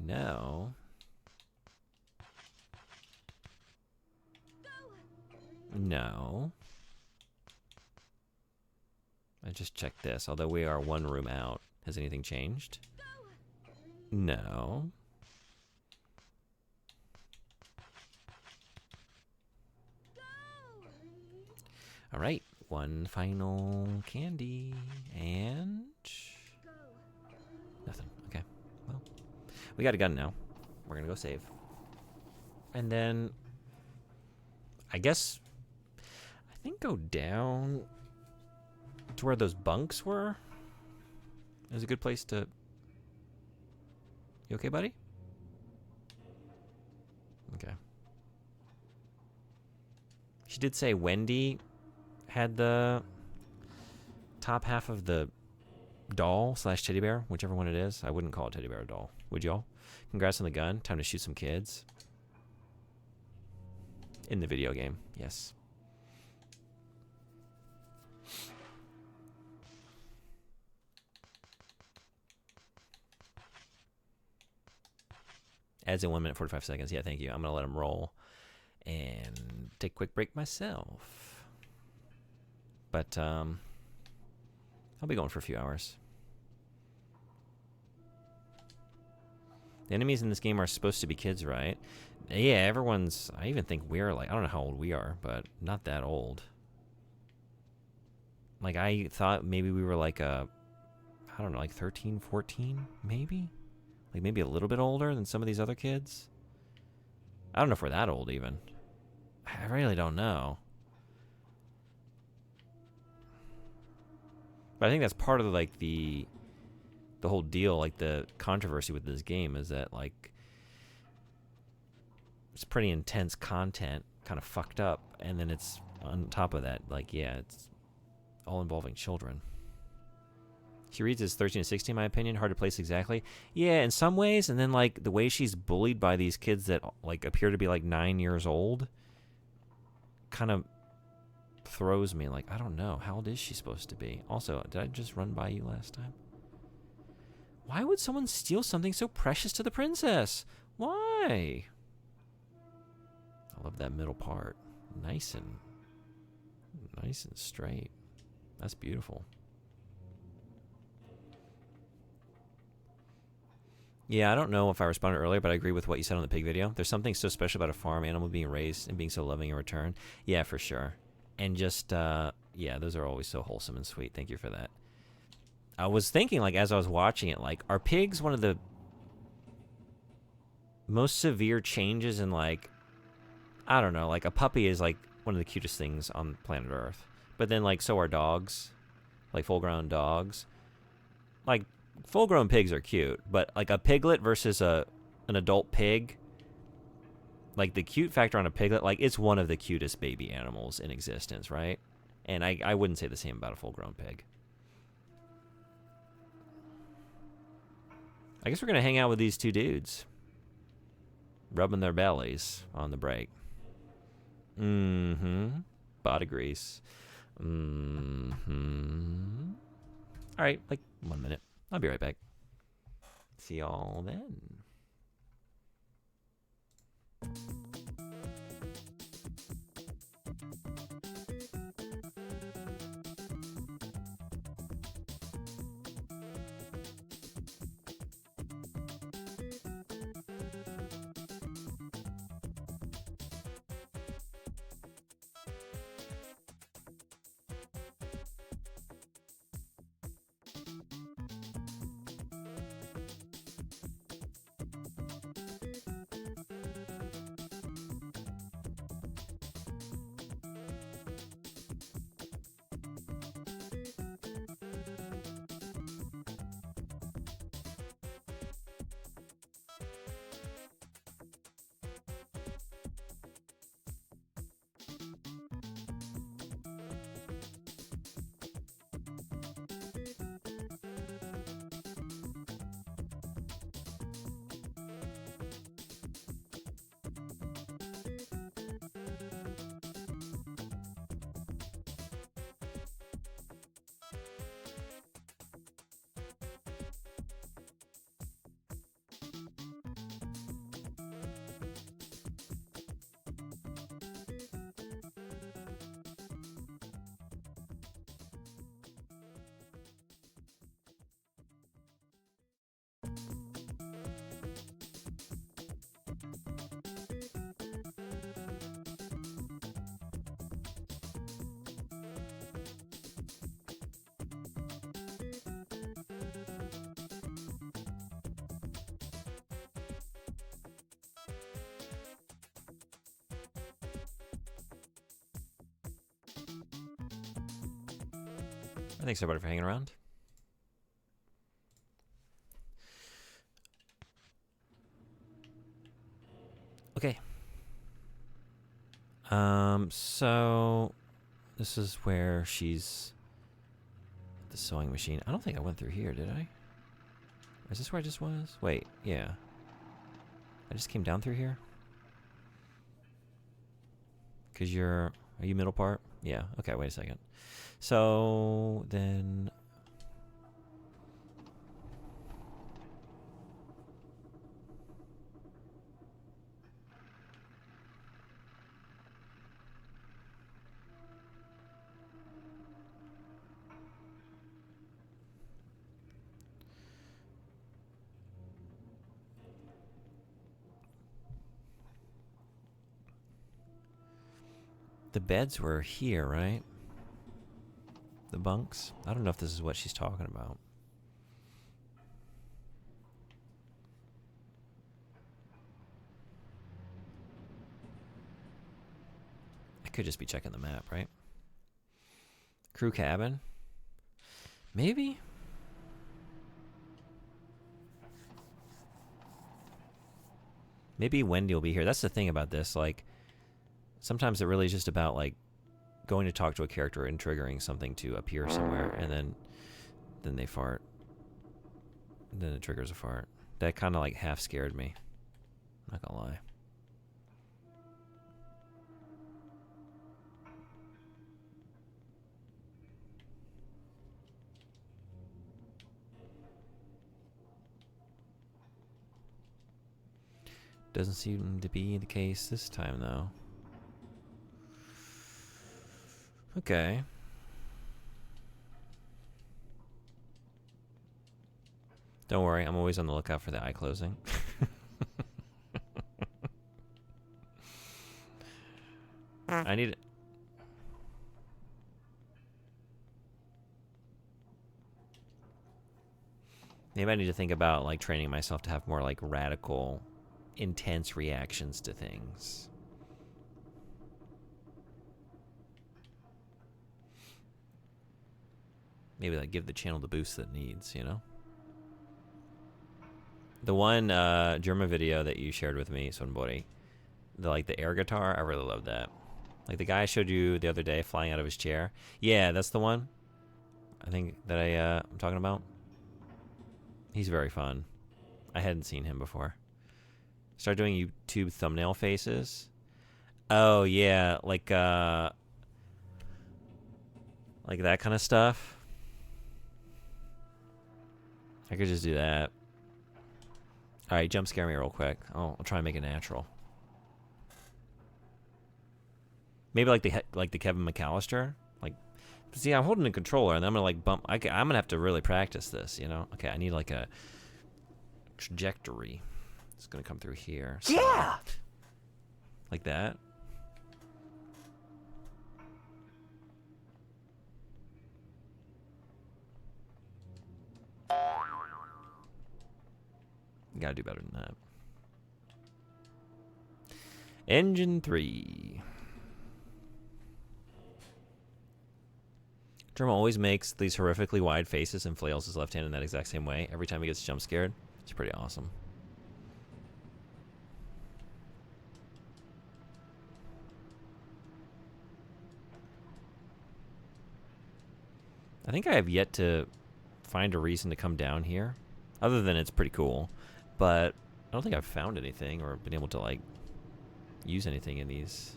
No. No. I just checked this. Although we are one room out. Has anything changed? No. All right. One final candy. And... nothing. Okay. Well, we got a gun now. We're going to go save. And then... I guess... I think go down to where those bunks were. Is a good place to... You okay, buddy? Okay. She did say Wendy had the top half of the doll / teddy bear, whichever one it is. I wouldn't call it teddy bear or doll. Would y'all? Congrats on the gun. Time to shoot some kids. In the video game, yes. Adds in 1 minute 45 seconds. Yeah, thank you. I'm gonna let him roll and take a quick break myself. But I'll be going for a few hours. The enemies in this game are supposed to be kids, right? Yeah, everyone's... I even think we're like... I don't know how old we are, but not that old. Like, I thought maybe we were like I don't know, like 13, 14, maybe? Like, maybe a little bit older than some of these other kids? I don't know if we're that old, even. I really don't know. But I think that's part of, like, the whole deal, like, the controversy with this game is that, like... it's pretty intense content, kind of fucked up, and then it's on top of that, like, yeah, it's all involving children. She reads as 13 to 16, in my opinion. Hard to place exactly. Yeah, in some ways, and then, like, the way she's bullied by these kids that, like, appear to be, like, 9 years old kind of throws me. Like, I don't know. How old is she supposed to be? Also, did I just run by you last time? Why would someone steal something so precious to the princess? Why? I love that middle part. Nice and straight. That's beautiful. Yeah, I don't know if I responded earlier, but I agree with what you said on the pig video. There's something so special about a farm animal being raised and being so loving in return. Yeah, for sure. And just, yeah, those are always so wholesome and sweet. Thank you for that. I was thinking, like, as I was watching it, like, are pigs one of the most severe changes in, like, I don't know, like, a puppy is, like, one of the cutest things on planet Earth. But then, like, so are dogs. Like, full-grown dogs. Like, full-grown pigs are cute, but, like, a piglet versus an adult pig, like, the cute factor on a piglet, like, it's one of the cutest baby animals in existence, right? And I wouldn't say the same about a full-grown pig. I guess we're going to hang out with these two dudes. Rubbing their bellies on the break. Mm-hmm. Body grease. Mm-hmm. All right, like 1 minute. I'll be right back. See y'all then. Thanks everybody for hanging around. Okay. So this is where she's the sewing machine. I don't think I went through here, did I? Is this where I just was? Wait, yeah. I just came down through here? Cause are you middle part? Yeah, okay, wait a second. So then the beds were here, right? The bunks? I don't know if this is what she's talking about. I could just be checking the map, right? Crew cabin? Maybe? Maybe Wendy will be here. That's the thing about this. Like, sometimes it really is just about, like, going to talk to a character and triggering something to appear somewhere, and then they fart. And then it triggers a fart. That kind of, like, half scared me. Not gonna lie. Doesn't seem to be the case this time, though. Okay. Don't worry, I'm always on the lookout for the eye closing. I need... Maybe I need to think about, like, training myself to have more, like, radical, intense reactions to things. Maybe, like, give the channel the boost that it needs, you know? The one German video that you shared with me, Sonbori, the air guitar, I really love that. Like the guy I showed you the other day flying out of his chair. Yeah, that's the one. I think that I'm talking about. He's very fun. I hadn't seen him before. Start doing YouTube thumbnail faces. Oh yeah, like that kind of stuff. I could just do that. All right, jump scare me real quick. I'll try and make it natural. Maybe like the Kevin McAllister. Like, see, I'm holding the controller, and I'm gonna like bump. I'm gonna have to really practice this, you know. Okay, I need like a trajectory. It's gonna come through here. So, yeah. Like that. You gotta do better than that. Engine 3. Germa always makes these horrifically wide faces and flails his left hand in that exact same way every time he gets jump scared. It's pretty awesome. I think I have yet to find a reason to come down here, other than it's pretty cool, but I don't think I've found anything or been able to like use anything in these.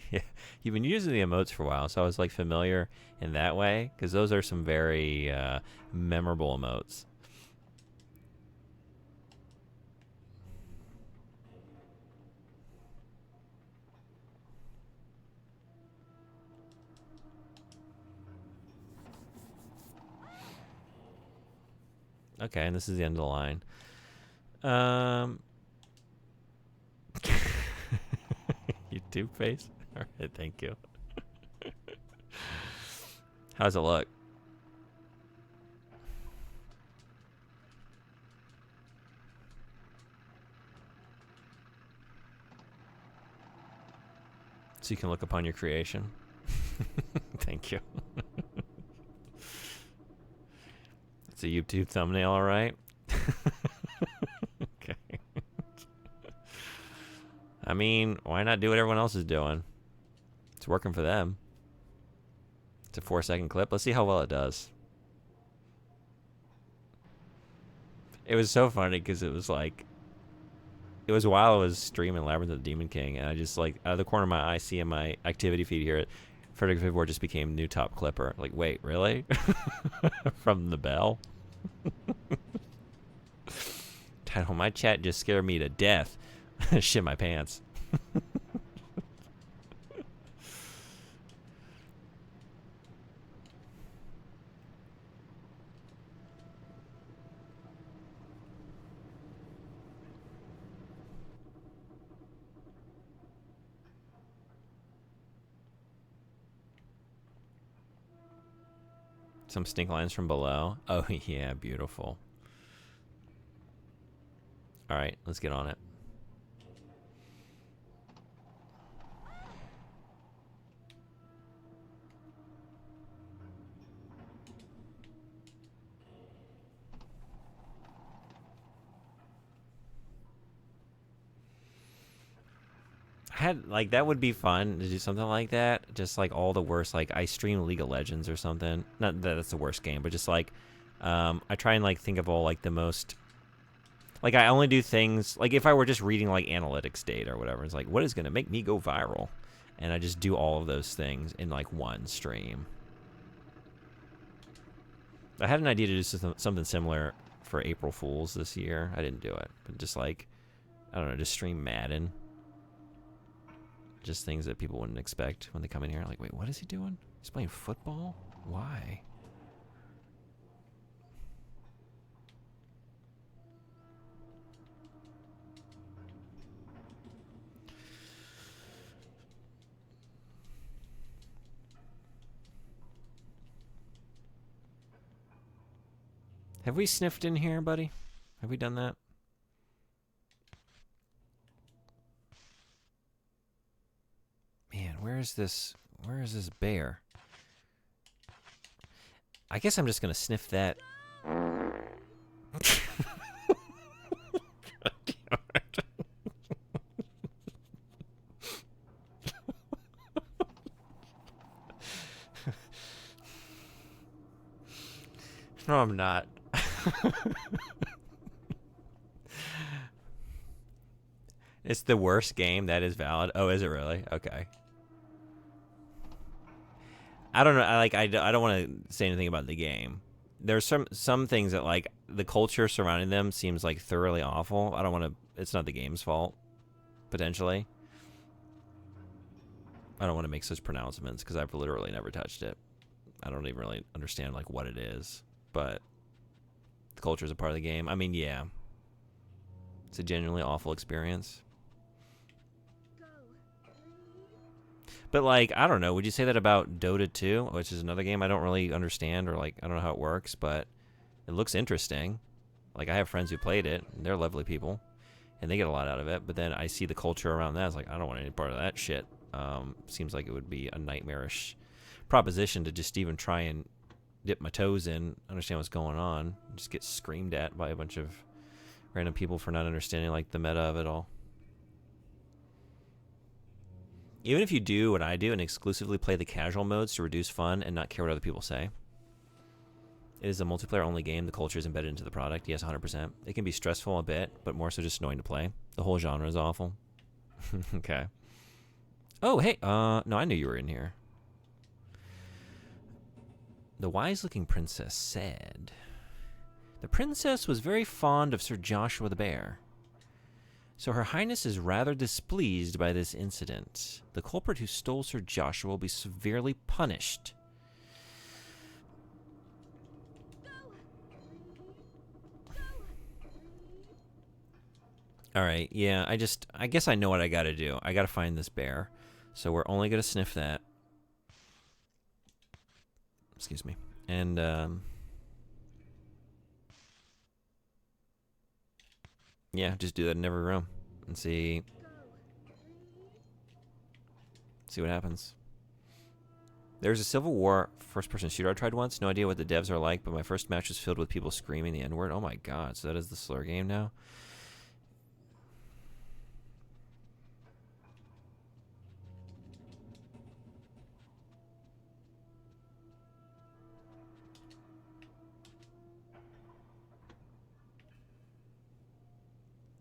Yeah, you've been using the emotes for a while, so I was like familiar in that way, because those are some very memorable emotes. Okay, and this is the end of the line. YouTube face? Alright, thank you. How's it look? So you can look upon your creation. Thank you. It's a YouTube thumbnail, all right? Okay. I mean, why not do what everyone else is doing? It's working for them. It's a 4-second clip. Let's see how well it does. It was so funny because it was like, it was while I was streaming Labyrinth of the Demon King, and I just like out of the corner of my eye see in my activity feed here, Frederick Vivor just became new top clipper. Like, wait, really? From the bell? Title, my chat just scared me to death. Shit my pants. Some stink lines from below. Oh, yeah, beautiful. All right, let's get on it. Like, that would be fun to do something like that. Just like all the worst, like I stream League of Legends or something. Not that that's the worst game, but just like I try and like think of all like the most, like I only do things like if I were just reading like analytics data or whatever. It's like, what is gonna make me go viral? And I just do all of those things in like one stream. I had an idea to do something similar for April Fools this year. I didn't do it, but just like, I don't know, just stream Madden. Just things that people wouldn't expect when they come in here. Like, wait, what is he doing? He's playing football? Why? Have we sniffed in here, buddy? Have we done that? Man, where is this bear? I guess I'm just gonna sniff that. No, I'm not. It's the worst game. That is valid. Oh, is it really? Okay. I don't know. I don't want to say anything about the game. There's some things that like the culture surrounding them seems like thoroughly awful. I don't want to. It's not the game's fault. Potentially. I don't want to make such pronouncements because I've literally never touched it. I don't even really understand like what it is, but the culture is a part of the game. I mean, yeah, it's a genuinely awful experience. But like, I don't know. Would you say that about Dota 2, which is another game I don't really understand, or like I don't know how it works, but it looks interesting. Like I have friends who played it, and they're lovely people, and they get a lot out of it. But then I see the culture around that. It's like I don't want any part of that shit. Seems like it would be a nightmarish proposition to just even try and dip my toes in, understand what's going on, just get screamed at by a bunch of random people for not understanding like the meta of it all. Even if you do what I do and exclusively play the casual modes to reduce fun and not care what other people say, it is a multiplayer-only game. The culture is embedded into the product. Yes, 100%. It can be stressful a bit, but more so just annoying to play. The whole genre is awful. Okay. Oh, hey. No, I knew you were in here. The wise-looking princess said, the princess was very fond of Sir Joshua the Bear. So Her Highness is rather displeased by this incident. The culprit who stole Sir Joshua will be severely punished. Alright, yeah, I guess I know what I gotta do. I gotta find this bear. So we're only gonna sniff that. Excuse me. And, yeah, just do that in every room and see what happens. There's a Civil War first-person shooter I tried once. No idea what the devs are like, but my first match was filled with people screaming the N-word. Oh my god, so that is the slur game now?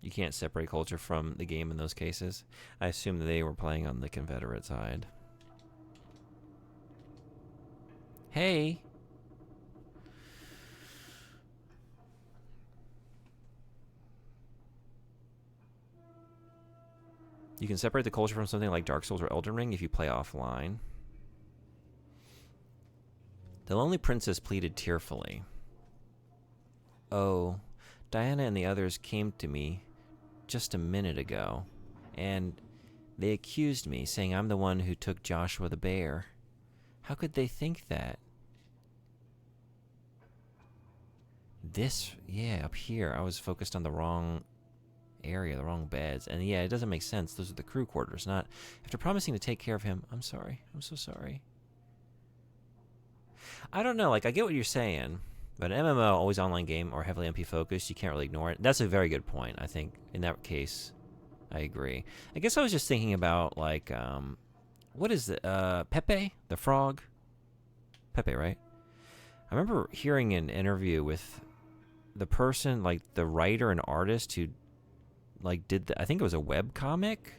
You can't separate culture from the game in those cases. I assume they were playing on the Confederate side. Hey! You can separate the culture from something like Dark Souls or Elden Ring if you play offline. The Lonely Princess pleaded tearfully. Oh, Diana and the others came to me just a minute ago, and they accused me, saying I'm the one who took Joshua the bear. How could they think that? Yeah, up here, I was focused on the wrong area, the wrong beds. And yeah, it doesn't make sense. Those are the crew quarters, not... After promising to take care of him, I'm sorry. I'm so sorry. I don't know, like, I get what you're saying, but an MMO, always online game, or heavily MP focused, you can't really ignore it. That's a very good point. I think, in that case, I agree. I guess I was just thinking about, like, what is it? Pepe? The frog? Pepe, right? I remember hearing an interview with the person, like, the writer and artist who, like, did I think it was a web comic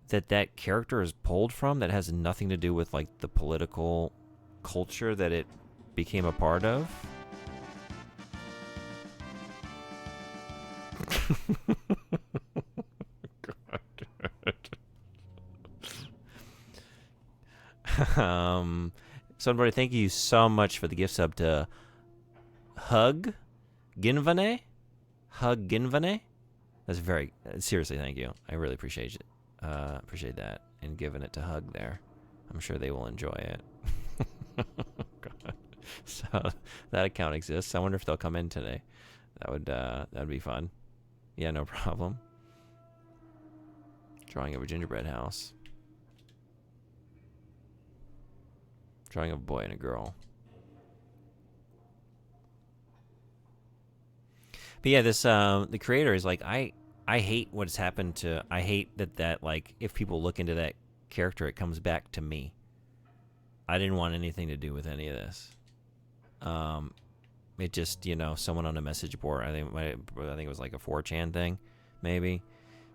that character is pulled from that has nothing to do with, like, the political culture that it became a part of. So everybody, thank you so much for the gift sub to Hug Ginvane. Hug Ginvane. That's very seriously, thank you. I really appreciate it. Appreciate that, and giving it to Hug there. I'm sure they will enjoy it. God. So that account exists. I wonder if they'll come in today. That'd be fun. Yeah, no problem. Drawing of a gingerbread house. Drawing of a boy and a girl. But yeah, this the creator is like, I hate what's happened to... I hate that like, if people look into that character, it comes back to me. I didn't want anything to do with any of this. It just, someone on a message board, I think it was like a 4chan thing, maybe.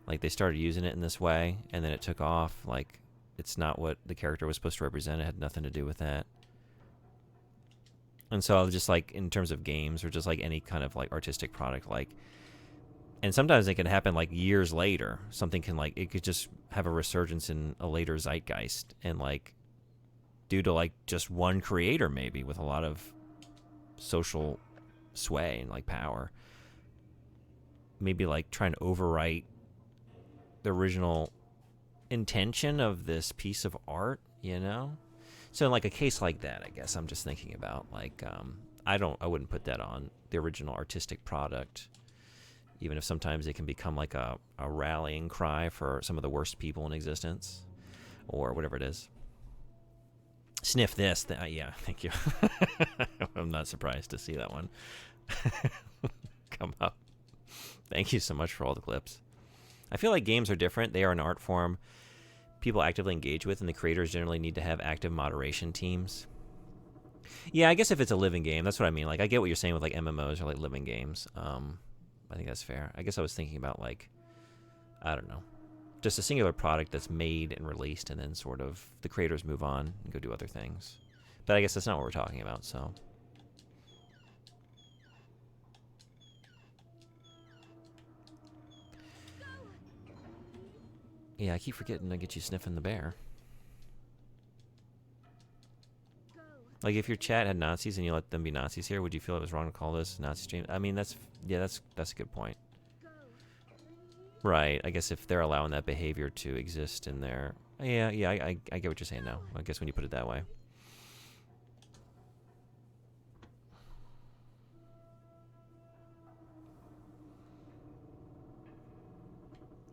Like, they started using it in this way, and then it took off. Like, it's not what the character was supposed to represent. It had nothing to do with that. And so I was just like, in terms of games, or just like any kind of like artistic product, like, and sometimes it can happen like years later. Something can, like, it could just have a resurgence in a later zeitgeist, and like, due to like just one creator, maybe with a lot of social sway and like power, maybe like trying to overwrite the original intention of this piece of art, So in like a case like that, I guess I'm just thinking about, like, I wouldn't put that on the original artistic product, even if sometimes it can become like a rallying cry for some of the worst people in existence, or whatever it is. Sniff this. Yeah, thank you. I'm not surprised to see that one come up. Thank you so much for all the clips. I feel like games are different. They are an art form people actively engage with, and the creators generally need to have active moderation teams. Yeah, I guess if it's a living game, that's what I mean. Like, I get what you're saying with like MMOs or like living games. I think that's fair. I guess I was thinking about, like, I don't know, just a singular product that's made and released, and then sort of the creators move on and go do other things. But I guess that's not what we're talking about, so. Yeah, I keep forgetting to get you sniffing the bear. Like, if your chat had Nazis and you let them be Nazis here, would you feel it was wrong to call this Nazi stream? I mean, that's a good point. Right. I guess if they're allowing that behavior to exist in there. Yeah, I get what you're saying now. I guess when you put it that way.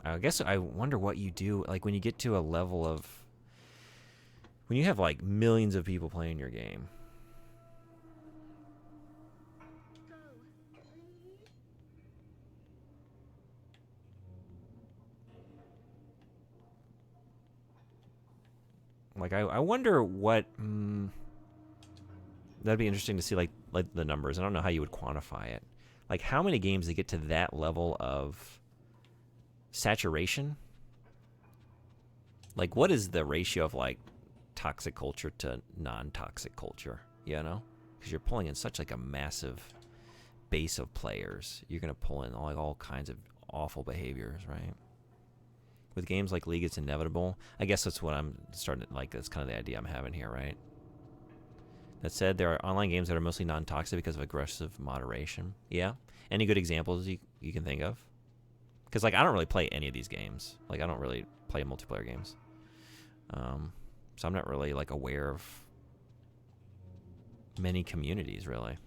I guess I wonder what you do, like, when you get to a level of when you have like millions of people playing your game. Like I wonder what that'd be interesting to see like the numbers. I don't know how you would quantify it. Like how many games that get to that level of saturation? Like what is the ratio of like toxic culture to non-toxic culture, you know? Because you're pulling in such like a massive base of players. You're going to pull in like all kinds of awful behaviors, right? With games like League, it's inevitable. I guess that's what I'm starting to like. That's kind of the idea I'm having here, right? That said, there are online games that are mostly non-toxic because of aggressive moderation. Yeah. Any good examples you can think of? Because like I don't really play any of these games. Like I don't really play multiplayer games. So I'm not really like aware of many communities really.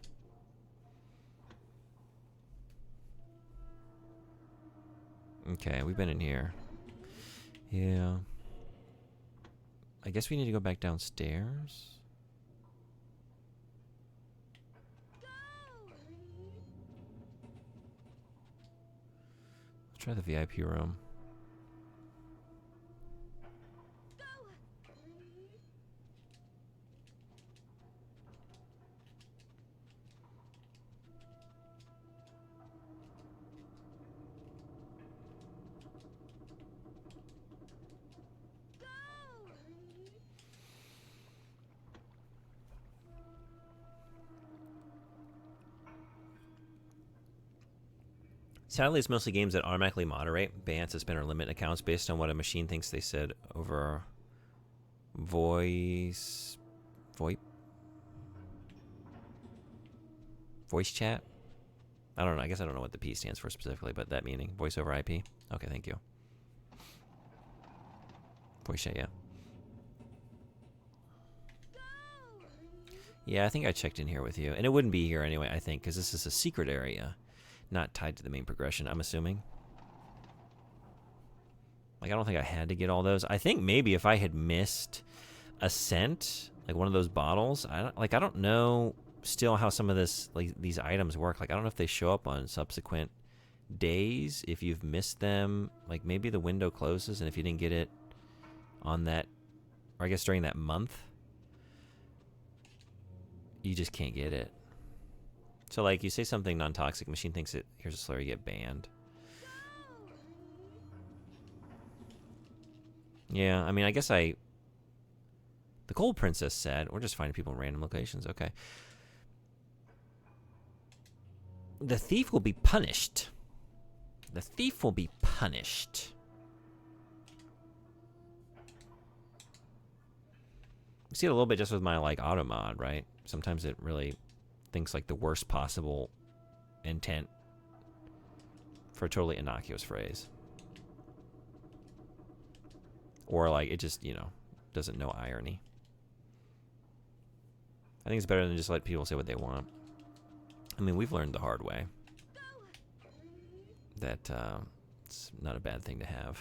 Okay, we've been in here. Yeah. I guess we need to go back downstairs. Let's try the VIP room. Sadly, it's mostly games that automatically moderate, ban, suspend, or limit accounts based on what a machine thinks they said over voice chat. I don't know. I guess I don't know what the P stands for specifically, but that meaning voice over IP. Okay, thank you. Voice chat, yeah. Yeah, I think I checked in here with you, and it wouldn't be here anyway. I think because this is a secret area. Not tied to the main progression, I'm assuming. Like, I don't think I had to get all those. I think maybe if I had missed a scent, like one of those bottles, I don't know still how some of this, like, these items work. Like, I don't know if they show up on subsequent days. If you've missed them, like, maybe the window closes, and if you didn't get it on that, or I guess during that month, you just can't get it. So, like, you say something non-toxic, machine thinks it, here's a slur, you get banned. Yeah, I mean, I guess the Gold Princess said, we're just finding people in random locations, okay. The thief will be punished. The thief will be punished. You see it a little bit just with my, like, auto mod, right? Sometimes it really thinks like the worst possible intent for a totally innocuous phrase. Or like it just, you know, doesn't know irony. I think it's better than just let people say what they want. I mean, we've learned the hard way that it's not a bad thing to have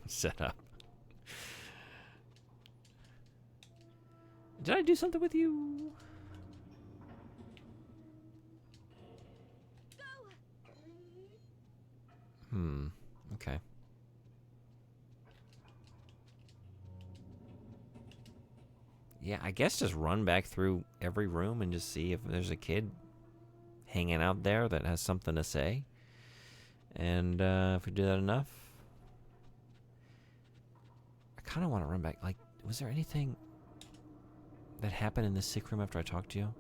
set up. Did I do something with you? Okay. Yeah, I guess just run back through every room and just see if there's a kid hanging out there that has something to say. And if we do that enough, I kind of want to run back. Like, was there anything that happened in this sick room after I talked to you?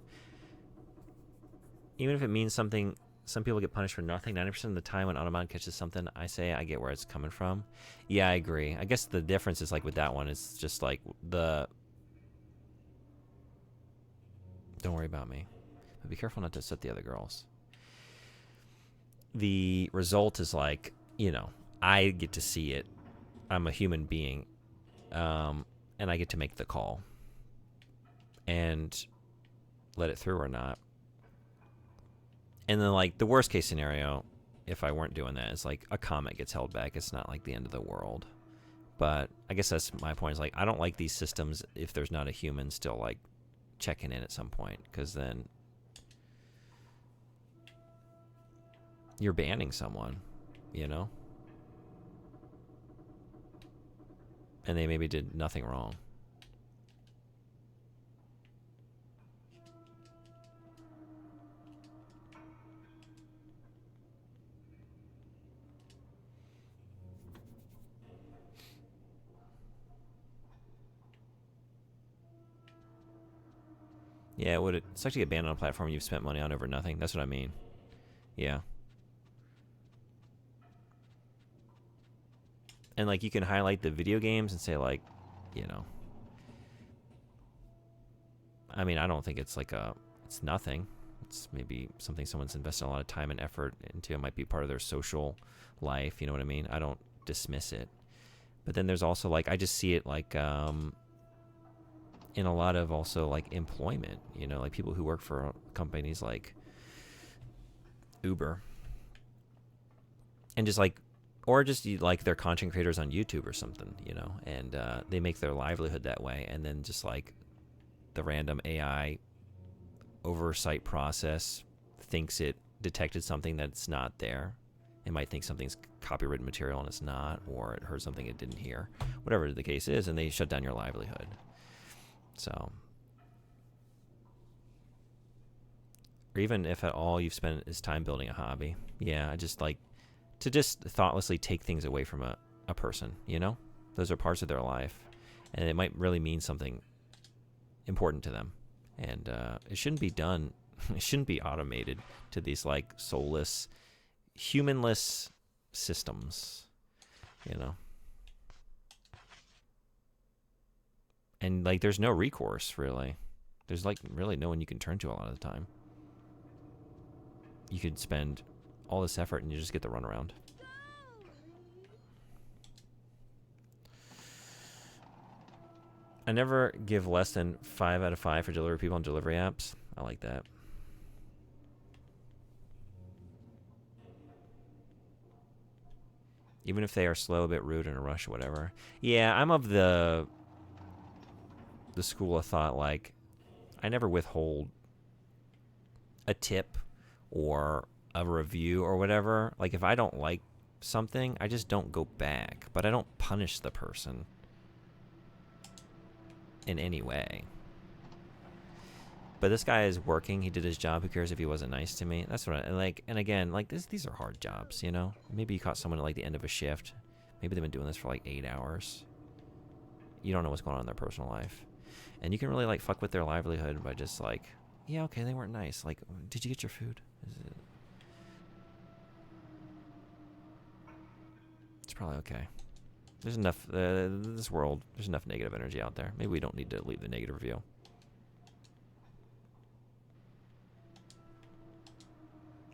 Even if it means something, some people get punished for nothing. 90% of the time when Automod catches something, I say I get where it's coming from. Yeah, I agree. I guess the difference is like with that one, it's just like the... Don't worry about me. But be careful not to set the other girls. The result is like, you know, I get to see it. I'm a human being. And I get to make the call. And let it through or not. And then, like, the worst case scenario, if I weren't doing that, is like a comment gets held back. It's not like the end of the world. But I guess that's my point. Is like I don't like these systems if there's not a human still like checking in at some point, because then you're banning someone, you know, and they maybe did nothing wrong. Yeah, it would suck to get banned on a platform you've spent money on over nothing. That's what I mean. Yeah. And like you can highlight the video games and say like, you know, I mean, I don't think it's like it's nothing. It's maybe something someone's invested a lot of time and effort into. It might be part of their social life. You know what I mean? I don't dismiss it. But then there's also like, I just see it like in a lot of also like employment, you know, like people who work for companies like Uber and just like, or just like they're content creators on YouTube or something, you know, and they make their livelihood that way. And then just like the random AI oversight process thinks it detected something that's not there. It might think something's copyrighted material and it's not, or it heard something it didn't hear, whatever the case is, and they shut down your livelihood. So, or even if at all you've spent is time building a hobby, yeah, I just like to just thoughtlessly take things away from a person, you know? Those are parts of their life, and it might really mean something important to them. And it shouldn't be done, it shouldn't be automated to these like soulless, humanless systems, you know? And like there's no recourse, really. There's like really no one you can turn to a lot of the time. You could spend all this effort and you just get the runaround. I never give less than 5 out of 5 for delivery people on delivery apps. I like that. Even if they are slow, a bit rude, in a rush, or whatever. Yeah, I'm of the school of thought, like, I never withhold a tip or a review or whatever. Like, if I don't like something, I just don't go back. But I don't punish the person in any way. But this guy is working. He did his job. Who cares if he wasn't nice to me? That's what I like. And again, like these are hard jobs, you know? Maybe you caught someone at like the end of a shift. Maybe they've been doing this for like 8 hours. You don't know what's going on in their personal life. And you can really like fuck with their livelihood by just like, yeah, okay, they weren't nice. Like, did you get your food? It's probably okay. There's enough, this world, there's enough negative energy out there. Maybe we don't need to leave the negative review.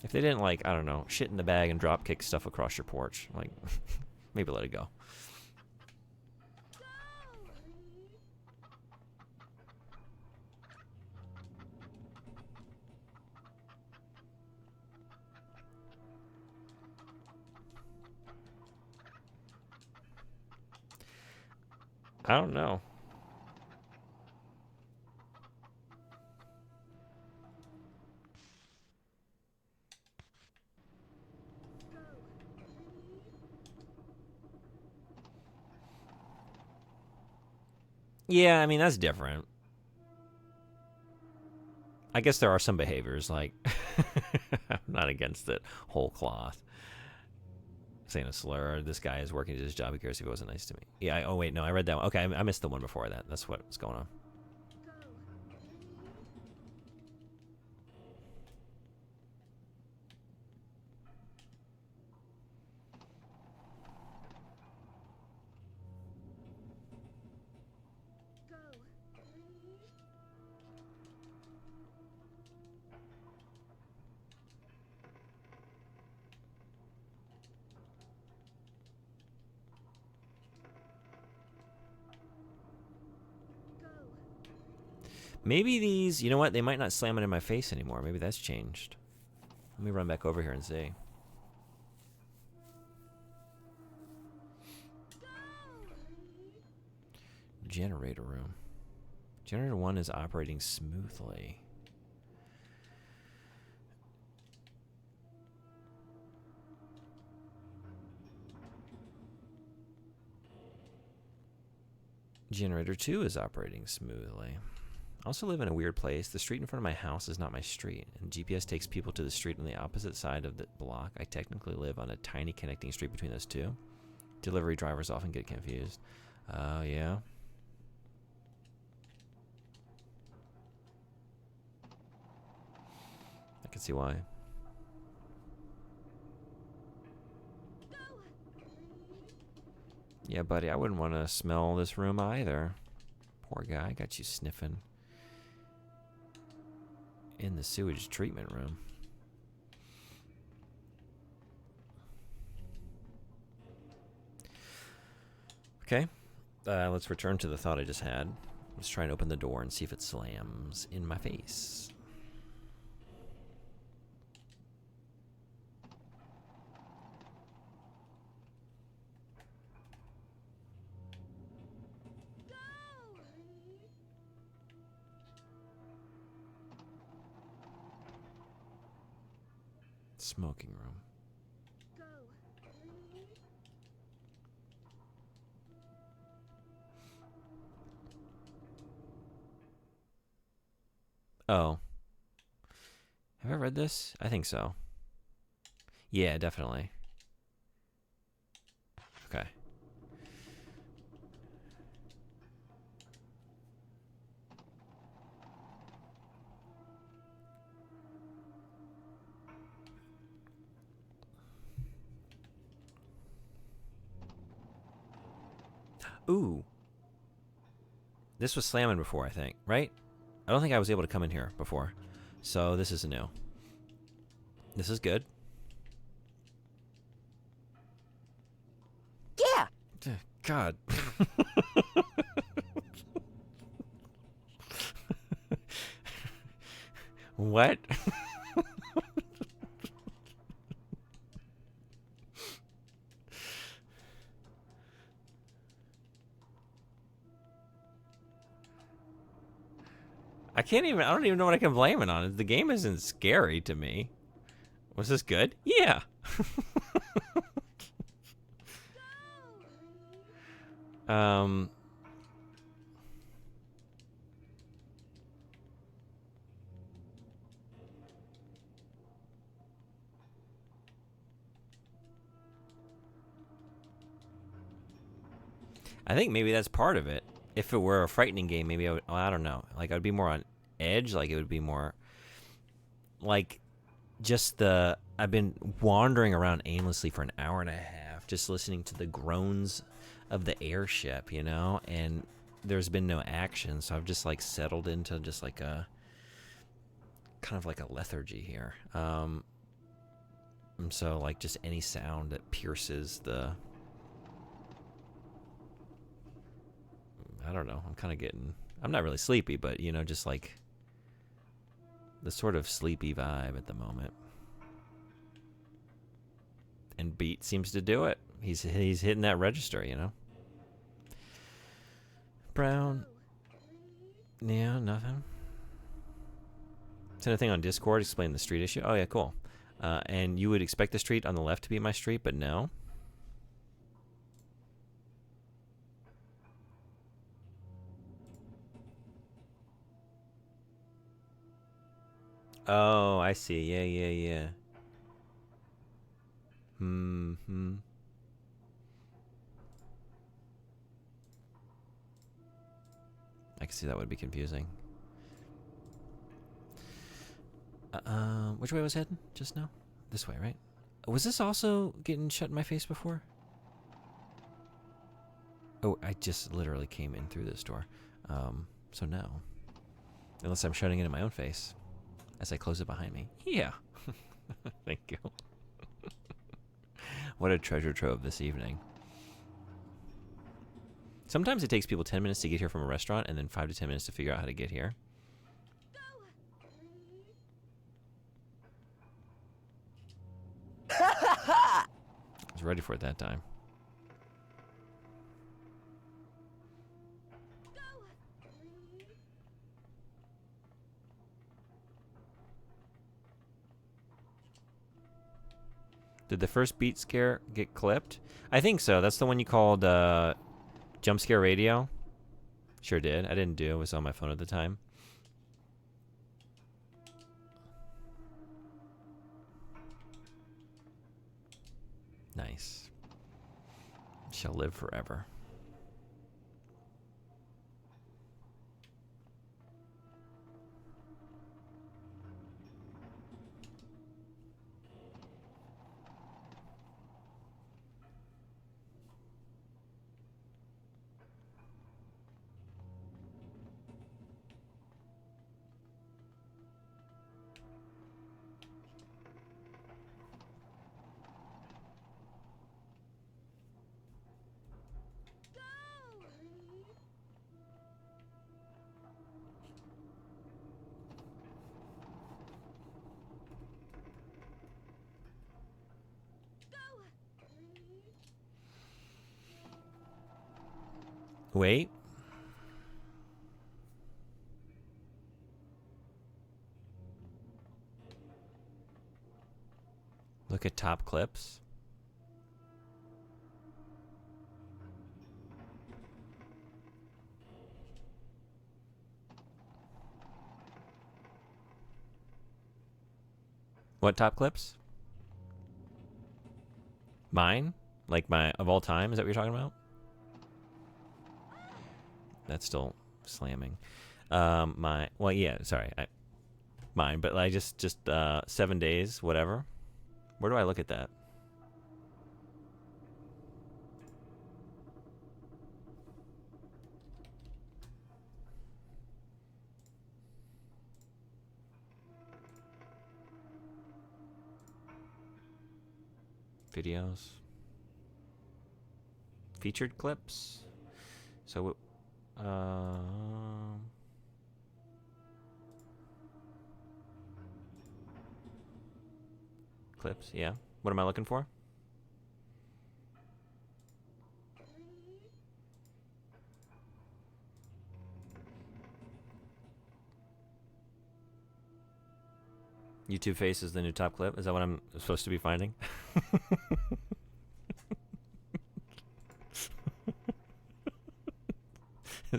If they didn't like, I don't know, shit in the bag and drop kick stuff across your porch, like, maybe let it go. I don't know. Yeah, I mean, that's different. I guess there are some behaviors, like, I'm not against it whole cloth. Saying a slur, this guy is working to his job, who cares if he wasn't nice to me? Yeah, oh wait, no, I read that one. Okay, I missed the one before that. That's what's going on. Maybe these, you know what? They might not slam it in my face anymore. Maybe that's changed. Let me run back over here and see. Generator room. Generator 1 is operating smoothly. Generator 2 is operating smoothly. I also live in a weird place. The street in front of my house is not my street, and GPS takes people to the street on the opposite side of the block. I technically live on a tiny connecting street between those two. Delivery drivers often get confused. Oh, yeah. I can see why. Yeah, buddy, I wouldn't want to smell this room either. Poor guy, got you sniffing in the sewage treatment room. Okay, let's return to the thought I just had. Let's try and open the door and see if it slams in my face. Smoking room. Oh. Have I read this? I think so. Yeah, definitely. Okay. Ooh. This was slamming before, I think, right? I don't think I was able to come in here before. So this is new. This is good. Yeah. God. What? I don't even know what I can blame it on. The game isn't scary to me. Was this good? Yeah. I think maybe that's part of it. If it were a frightening game, maybe I don't know. Like, I'd be more on edge. Like, it would be more like just I've been wandering around aimlessly for an hour and a half, just listening to the groans of the airship, you know, and there's been no action. So I've just like settled into just like a kind of like a lethargy here. And so like just any sound that pierces I don't know. I'm not really sleepy, but, you know, just like the sort of sleepy vibe at the moment. And Beat seems to do it. He's hitting that register, you know. Brown. Yeah, nothing. Send a thing on Discord, explain the street issue. Oh, yeah, cool. And you would expect the street on the left to be my street, but no. Oh, I see. Yeah. Hmm. I can see that would be confusing. Which way was I heading just now? This way, right? Was this also getting shut in my face before? Oh, I just literally came in through this door. So no. Unless I'm shutting it in my own face as I close it behind me. Yeah. Thank you. What a treasure trove this evening. Sometimes it takes people 10 minutes to get here from a restaurant and then 5 to 10 minutes to figure out how to get here. I was ready for it that time. Did the first beat scare get clipped? I think so. That's the one you called Jump Scare Radio. Sure did. I didn't do it. It was on my phone at the time. Nice. Shall live forever. Wait. Look at top clips. What top clips? Mine? Like my of all time? Is that what you're talking about? That's still slamming. Well, yeah, sorry. Mine, but I just 7 days, whatever. Where do I look at that? Videos. Featured clips. So, clips, yeah. What am I looking for? YouTube face is the new top clip. Is that what I'm supposed to be finding?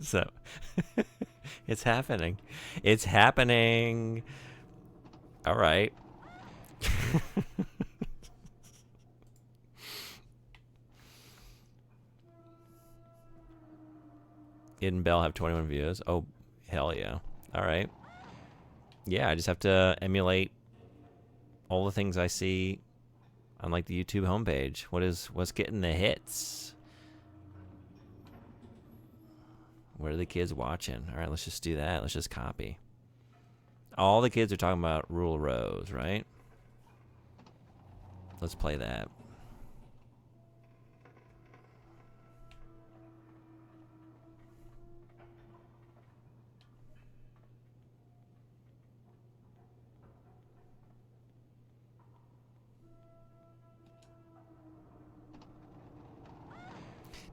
So, it's happening. It's happening. All right. Id Bell have 21 views. Oh, hell yeah. All right. Yeah, I just have to emulate all the things I see on like the YouTube homepage. What's getting the hits? What are the kids watching? All right, let's just do that. Let's just copy. All the kids are talking about Rule Rose, right? Let's play that.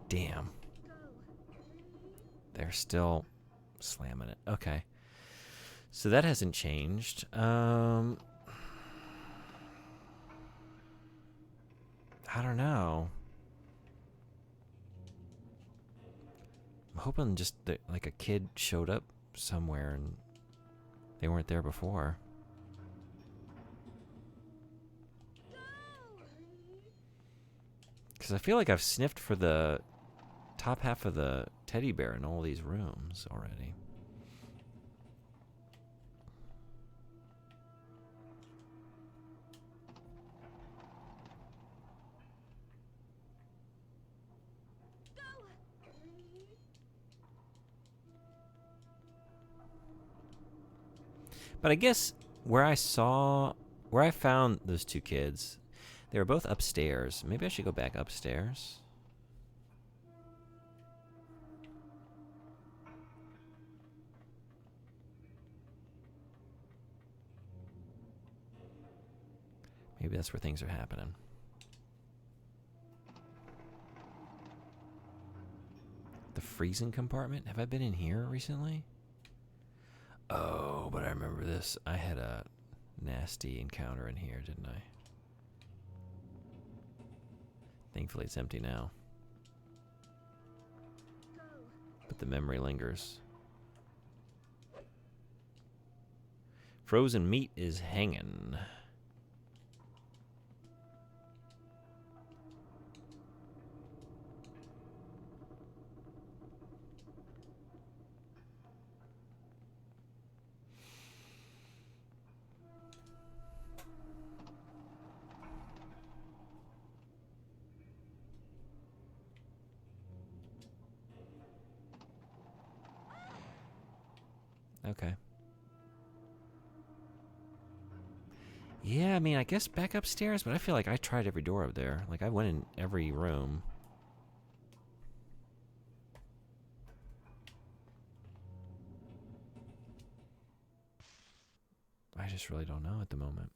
Damn. They're still slamming it. Okay. So that hasn't changed. I don't know. I'm hoping just that like a kid showed up somewhere and they weren't there before. Because I feel like I've sniffed for the top half of the teddy bear in all these rooms already. But I guess where I found those two kids, they were both upstairs. Maybe I should go back upstairs. Maybe that's where things are happening. The freezing compartment? Have I been in here recently? Oh, but I remember this. I had a nasty encounter in here, didn't I? Thankfully, it's empty now. But the memory lingers. Frozen meat is hanging. Okay. Yeah, I mean, I guess back upstairs, but I feel like I tried every door up there. Like, I went in every room. I just really don't know at the moment.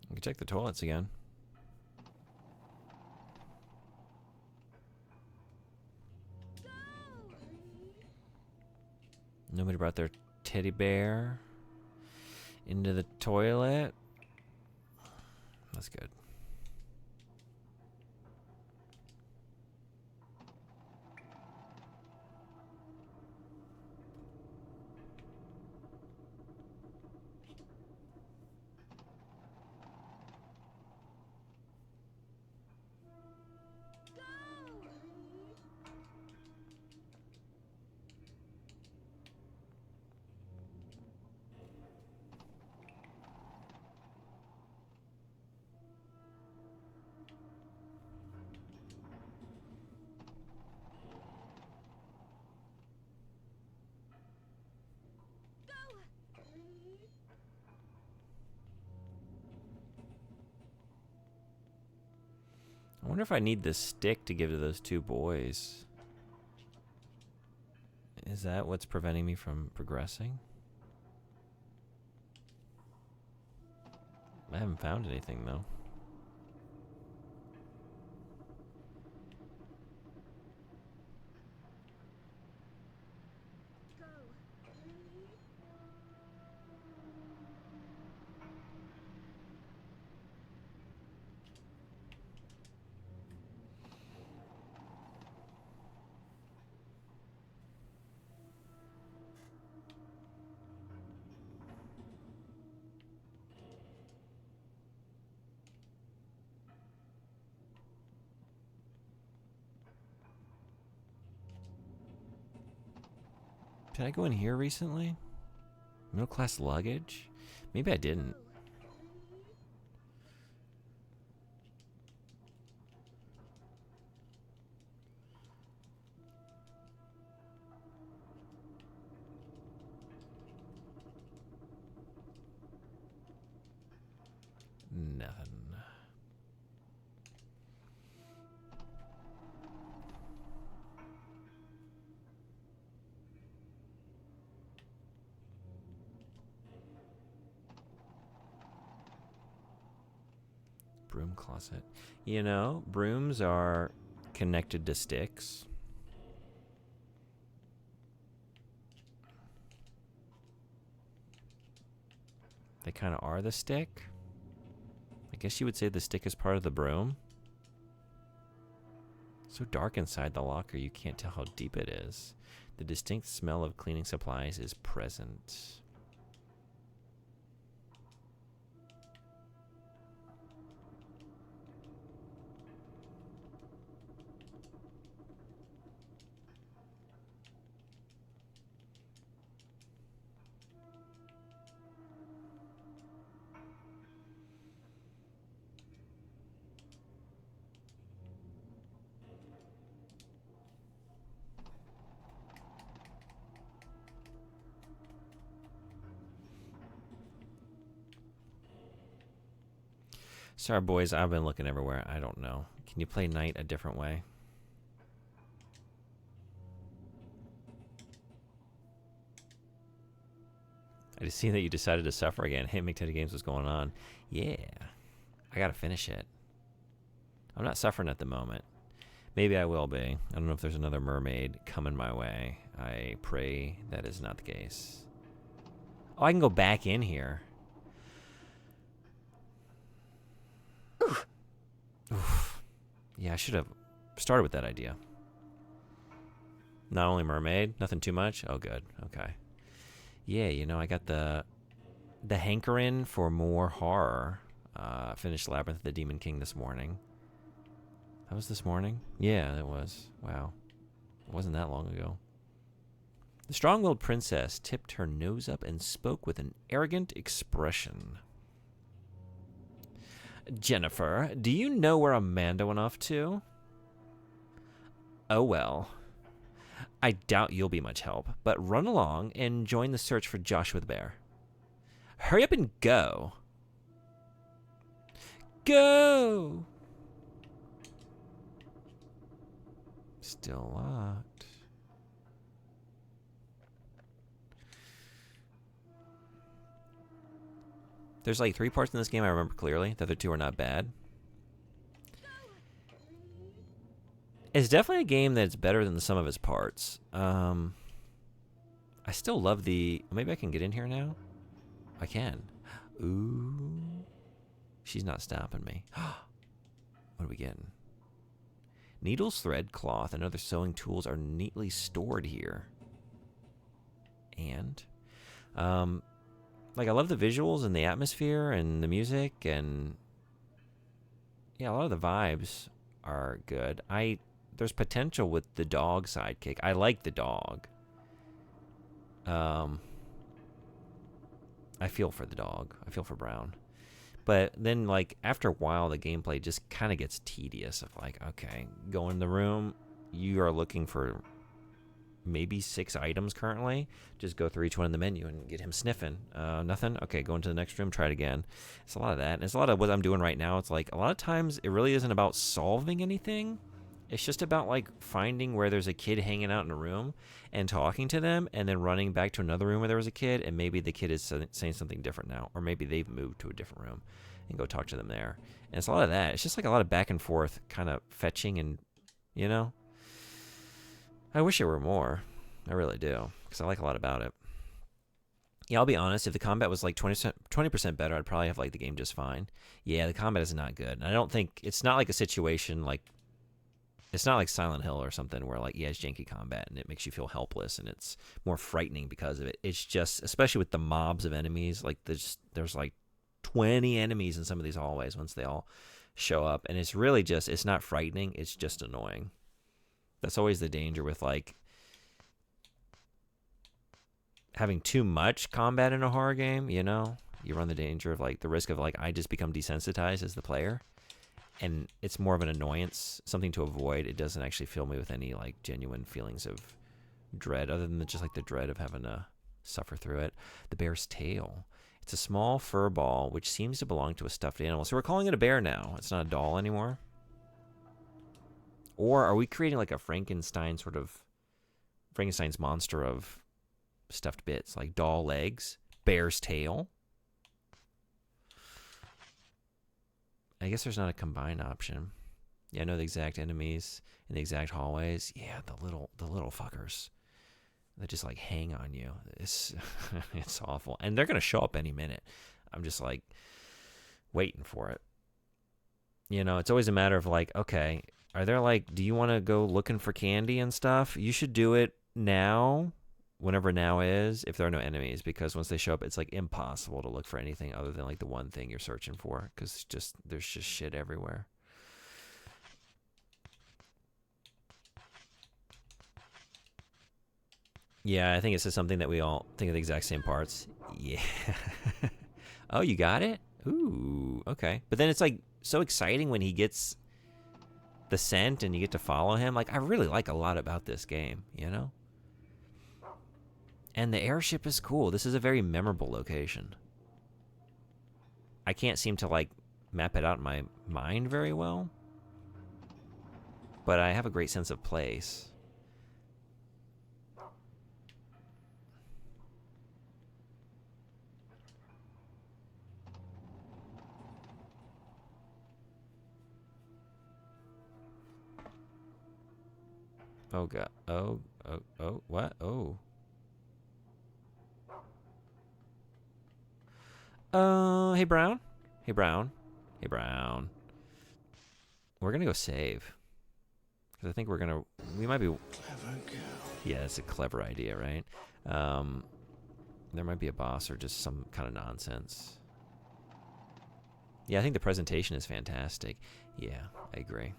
We can check the toilets again. Nobody brought their teddy bear into the toilet. That's good. I wonder if I need this stick to give to those two boys. Is that what's preventing me from progressing? I haven't found anything, though. Did I go in here recently? Middle class luggage? Maybe I didn't. Nothing. Broom closet. You know, brooms are connected to sticks. They kind of are the stick. I guess you would say the stick is part of the broom. So dark inside the locker, you can't tell how deep it is. The distinct smell of cleaning supplies is present. Sorry, boys. I've been looking everywhere. I don't know. Can you play Knight a different way? I just seen that you decided to suffer again. Hey, McTeddy Games, what's going on? Yeah. I gotta finish it. I'm not suffering at the moment. Maybe I will be. I don't know if there's another mermaid coming my way. I pray that is not the case. Oh, I can go back in here. Oof. Yeah, I should have started with that idea. Not only mermaid, nothing too much. Oh, good. Okay. Yeah, you know, I got the hankering for more horror. Finished Labyrinth of the Demon King this morning. That was this morning? Yeah, that was. Wow. It wasn't that long ago. The strong-willed princess tipped her nose up and spoke with an arrogant expression. Jennifer, do you know where Amanda went off to? Oh, well. I doubt you'll be much help, but run along and join the search for Joshua the Bear. Hurry up and go. Go! Still locked. There's like 3 parts in this game I remember clearly. The other 2 are not bad. It's definitely a game that's better than the sum of its parts. I still love the... Maybe I can get in here now? I can. Ooh. She's not stopping me. What are we getting? Needles, thread, cloth, and other sewing tools are neatly stored here. And... like, I love the visuals and the atmosphere and the music and... Yeah, a lot of the vibes are good. There's potential with the dog sidekick. I like the dog. I feel for the dog. I feel for Brown. But then, like, after a while, the gameplay just kind of gets tedious of, like, okay, go in the room. You are looking for maybe 6 items currently. Just go through each one in the menu and get him sniffing. Nothing? Okay, go into the next room, try it again. It's a lot of that. And it's a lot of what I'm doing right now. It's like, a lot of times, it really isn't about solving anything. It's just about, like, finding where there's a kid hanging out in a room and talking to them and then running back to another room where there was a kid and maybe the kid is saying something different now. Or maybe they've moved to a different room and go talk to them there. And it's a lot of that. It's just, like, a lot of back and forth kind of fetching and, you know. I wish there were more. I really do. Because I like a lot about it. Yeah, I'll be honest. If the combat was, like, 20% better, I'd probably have liked the game just fine. Yeah, the combat is not good. And I don't think... It's not like a situation, like... It's not like Silent Hill or something where, like, yeah, it's janky combat and it makes you feel helpless and it's more frightening because of it. It's just, especially with the mobs of enemies, like, there's like 20 enemies in some of these hallways once they all show up. And it's really just, it's not frightening. It's just annoying. That's always the danger with, like, having too much combat in a horror game, you know? You run the danger of, like, the risk of, like, I just become desensitized as the player. And it's more of an annoyance, something to avoid. It doesn't actually fill me with any, like, genuine feelings of dread, other than just, like, the dread of having to suffer through it. The bear's tail. It's a small fur ball, which seems to belong to a stuffed animal. So we're calling it a bear now. It's not a doll anymore. Or are we creating, like, a Frankenstein's monster of stuffed bits, like doll legs, bear's tail? I guess there's not a combine option. Yeah, I know the exact enemies in the exact hallways. Yeah, the little fuckers that just, like, hang on you. It's it's awful, and they're gonna show up any minute. I'm just, like, waiting for it. You know, it's always a matter of, like, okay, are there, like, do you want to go looking for candy and stuff? You should do it now. Whenever now is, if there are no enemies, because once they show up, it's, like, impossible to look for anything other than, like, the one thing you're searching for, because there's just shit everywhere. Yeah, I think it's just something that we all think of the exact same parts. Yeah. Oh, you got it? Ooh, okay. But then it's, like, so exciting when he gets the scent and you get to follow him. Like, I really like a lot about this game, you know? And the airship is cool. This is a very memorable location. I can't seem to, like, map it out in my mind very well. But I have a great sense of place. Oh god. Oh, what? Oh. Hey Brown. Hey Brown. Hey Brown. We're gonna go save. Because I think we might be... Clever girl. Yeah, it's a clever idea, right? There might be a boss or just some kind of nonsense. Yeah, I think the presentation is fantastic. Yeah, I agree.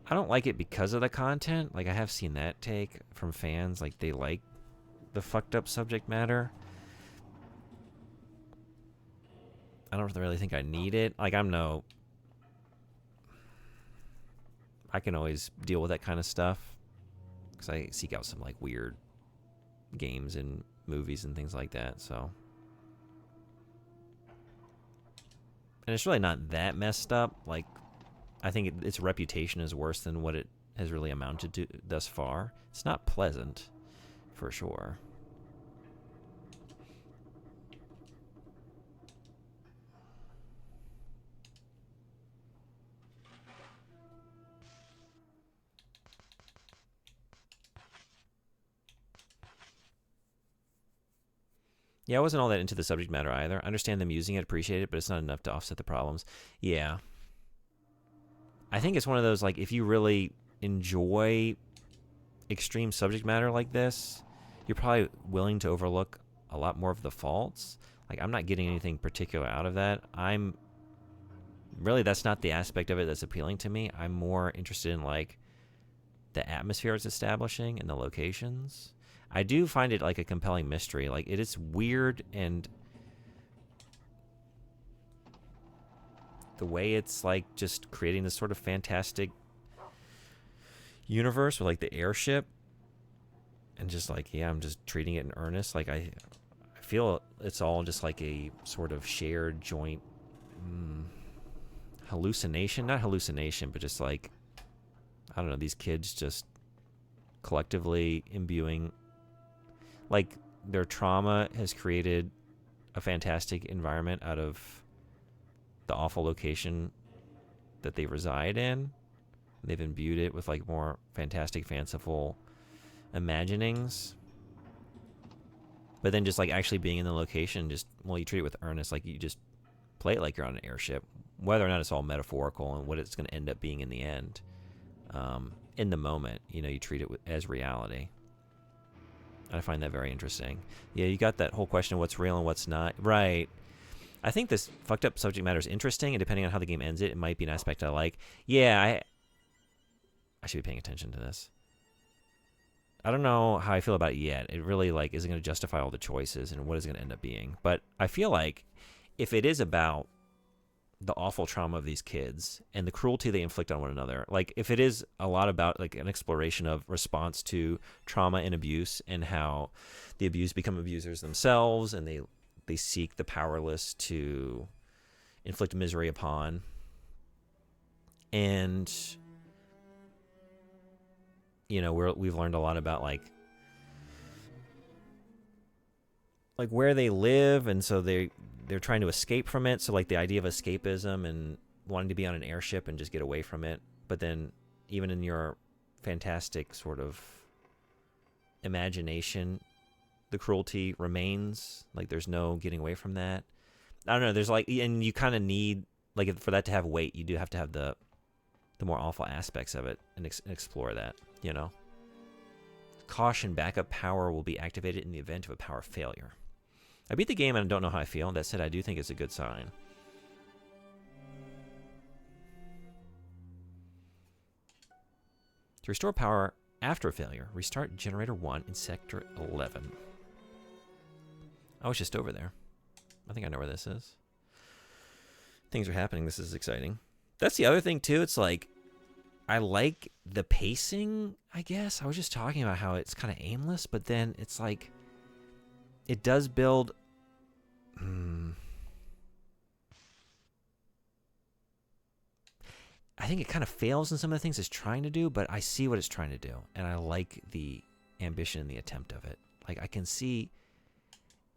I don't like it because of the content. Like, I have seen that take from fans. Like, they like the fucked up subject matter. I don't really think I need it. Like, I can always deal with that kind of stuff. Because I seek out some, like, weird games and movies and things like that, so. And it's really not that messed up. Like, I think its reputation is worse than what it has really amounted to thus far. It's not pleasant, for sure. Yeah, I wasn't all that into the subject matter either. I understand them using it, appreciate it, but it's not enough to offset the problems. Yeah. I think it's one of those, like, if you really enjoy extreme subject matter like this, you're probably willing to overlook a lot more of the faults. Like, I'm not getting anything particular out of that. Really, that's not the aspect of it that's appealing to me. I'm more interested in, like, the atmosphere it's establishing and the locations. I do find it like a compelling mystery. Like, it is weird, and the way it's like just creating this sort of fantastic universe with like the airship, and just like, yeah, I'm just treating it in earnest. Like, I feel it's all just like a sort of shared joint hallucination. Not hallucination, but just like, I don't know, these kids just collectively imbuing, like, their trauma has created a fantastic environment out of the awful location that they reside in. They've imbued it with like more fantastic, fanciful imaginings. But then just like actually being in the location, just, well, you treat it with earnest. Like, you just play it like you're on an airship, whether or not it's all metaphorical and what it's going to end up being in the end. In the moment, you know, you treat it as reality. I find that very interesting. Yeah, you got that whole question of what's real and what's not. Right. I think this fucked up subject matter is interesting, and depending on how the game ends it might be an aspect I like. Yeah, I should be paying attention to this. I don't know how I feel about it yet. It really, like, isn't going to justify all the choices and what is going to end up being. But I feel like if it is about the awful trauma of these kids and the cruelty they inflict on one another, like, if it is a lot about like an exploration of response to trauma and abuse, and how the abused become abusers themselves, and they seek the powerless to inflict misery upon, and, you know, we've learned a lot about like where they live, and so they're trying to escape from it. So like the idea of escapism and wanting to be on an airship and just get away from it. But then even in your fantastic sort of imagination, the cruelty remains. Like, there's no getting away from that. I don't know. There's like, and you kind of need, like, for that to have weight, you do have to have the more awful aspects of it and explore that, you know. Caution, backup power will be activated in the event of a power failure. I beat the game and I don't know how I feel. That said, I do think it's a good sign. To restore power after a failure, restart generator 1 in sector 11. I was just over there. I think I know where this is. Things are happening. This is exciting. That's the other thing too. It's like, I like the pacing, I guess. I was just talking about how it's kind of aimless, but then it's like it does build. I think it kind of fails in some of the things it's trying to do, but I see what it's trying to do, and I like the ambition and the attempt of it. Like I can see,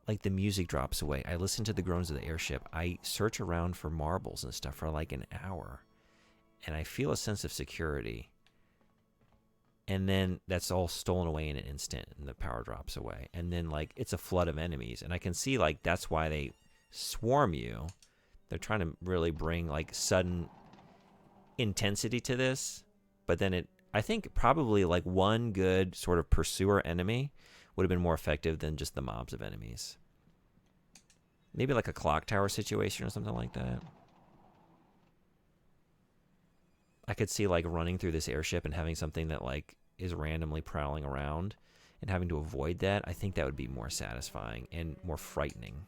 like the music drops away. I listen to the groans of the airship. I search around for marbles and stuff for like an hour, and I feel a sense of security. And then that's all stolen away in an instant, and the power drops away. And then like it's a flood of enemies, and I can see like that's why they swarm you. They're trying to really bring like sudden intensity to this, but then I think probably like one good sort of pursuer enemy would have been more effective than just the mobs of enemies. Maybe like a clock tower situation or something like that. I could see like running through this airship and having something that like is randomly prowling around and having to avoid that. I think that would be more satisfying and more frightening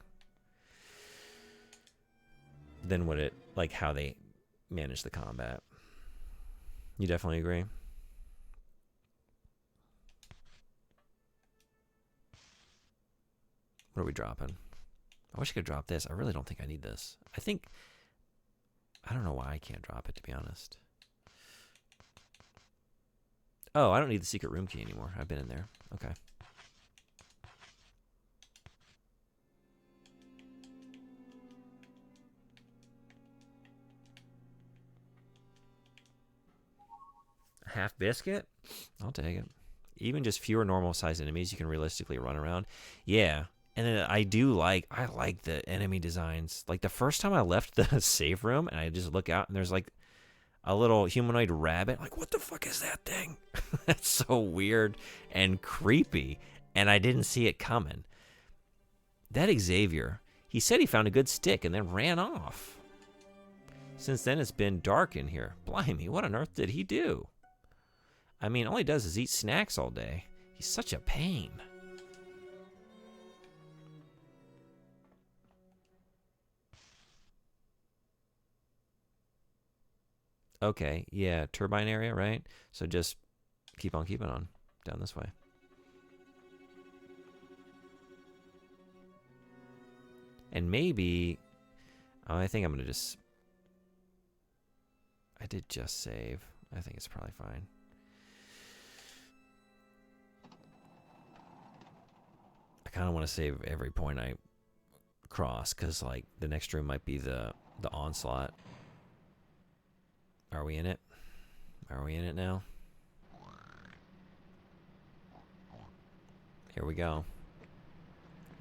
than what it like how they manage the combat. You definitely agree? What are we dropping? I wish I could drop this. I really don't think I need this. I don't know why I can't drop it, to be honest. Oh, I don't need the secret room key anymore. I've been in there. Okay. Half biscuit? I'll take it. Even just fewer normal sized enemies you can realistically run around. Yeah. And then I like the enemy designs. Like the first time I left the save room and I just look out and there's like a little humanoid rabbit. Like, what the fuck is that thing? That's so weird and creepy. And I didn't see it coming. That Xavier, he said he found a good stick and then ran off. Since then, it's been dark in here. Blimey, what on earth did he do? I mean, all he does is eat snacks all day. He's such a pain. Okay, yeah, turbine area, right? So just keep on keeping on down this way. And maybe, I think I'm going to just, I did just save. I think it's probably fine. I kind of want to save every point I cross because like the next room might be the onslaught. Are we in it? Are we in it now? Here we go.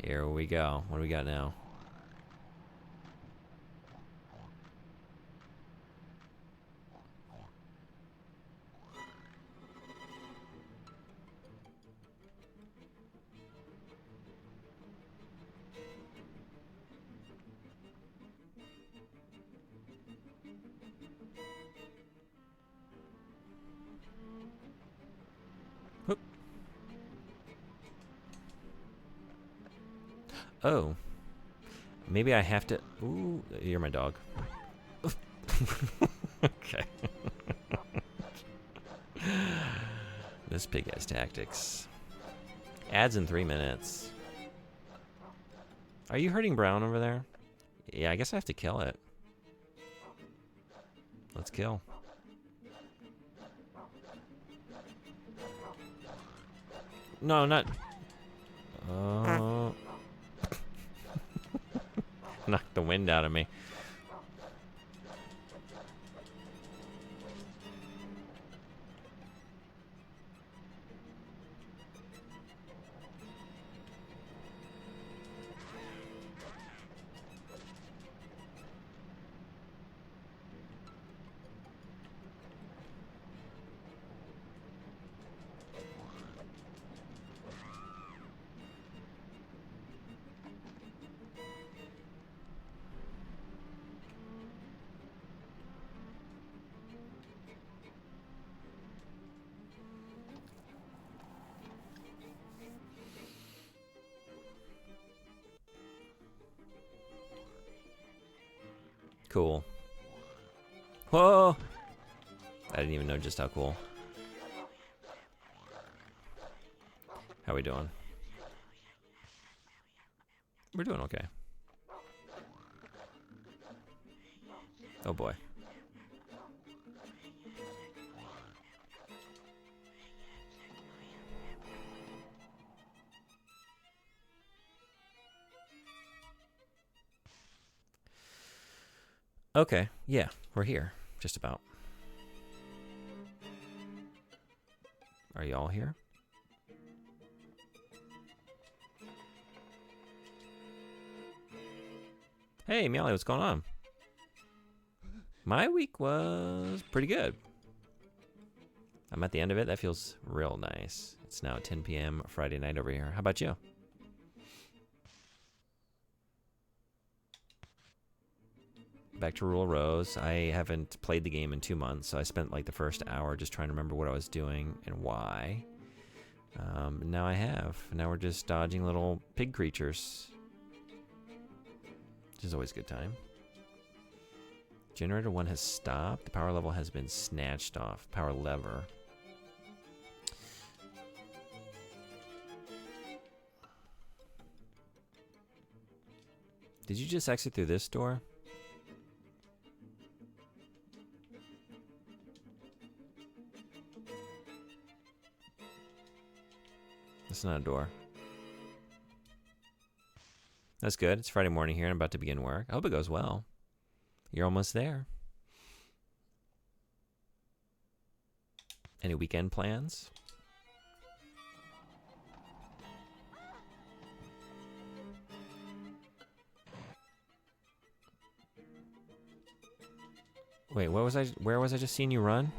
Here we go. What do we got now? Oh. Maybe I have to... Ooh, you're my dog. Okay. This pig has tactics. Ads in 3 minutes. Are you hurting Brown over there? Yeah, I guess I have to kill it. Let's kill. No, not... Knocked the wind out of me. Cool. Whoa! I didn't even know just how cool. How we doing? We're doing okay. Oh boy. Okay, yeah, we're here. Just about. Are y'all here? Hey, Meowly, what's going on? My week was pretty good. I'm at the end of it. That feels real nice. It's now 10 p.m. Friday night over here. How about you? Back to Rule Rose. I haven't played the game in 2 months, so I spent like the first hour just trying to remember what I was doing and why. Now I have. Now we're just dodging little pig creatures. Which is always a good time. Generator 1 has stopped. The power level has been snatched off. Power lever. Did you just exit through this door? It's not a door. That's good. It's Friday morning here and I'm about to begin work. I hope it goes well. You're almost there. Any weekend plans? Wait, where was I just seeing you run?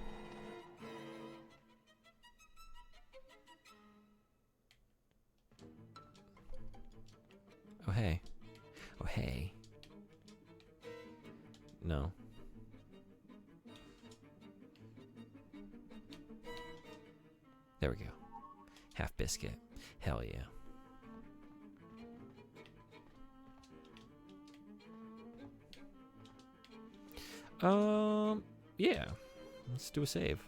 Oh, hey. Oh, hey. No. There we go. Half biscuit. Hell yeah. Yeah. Let's do a save.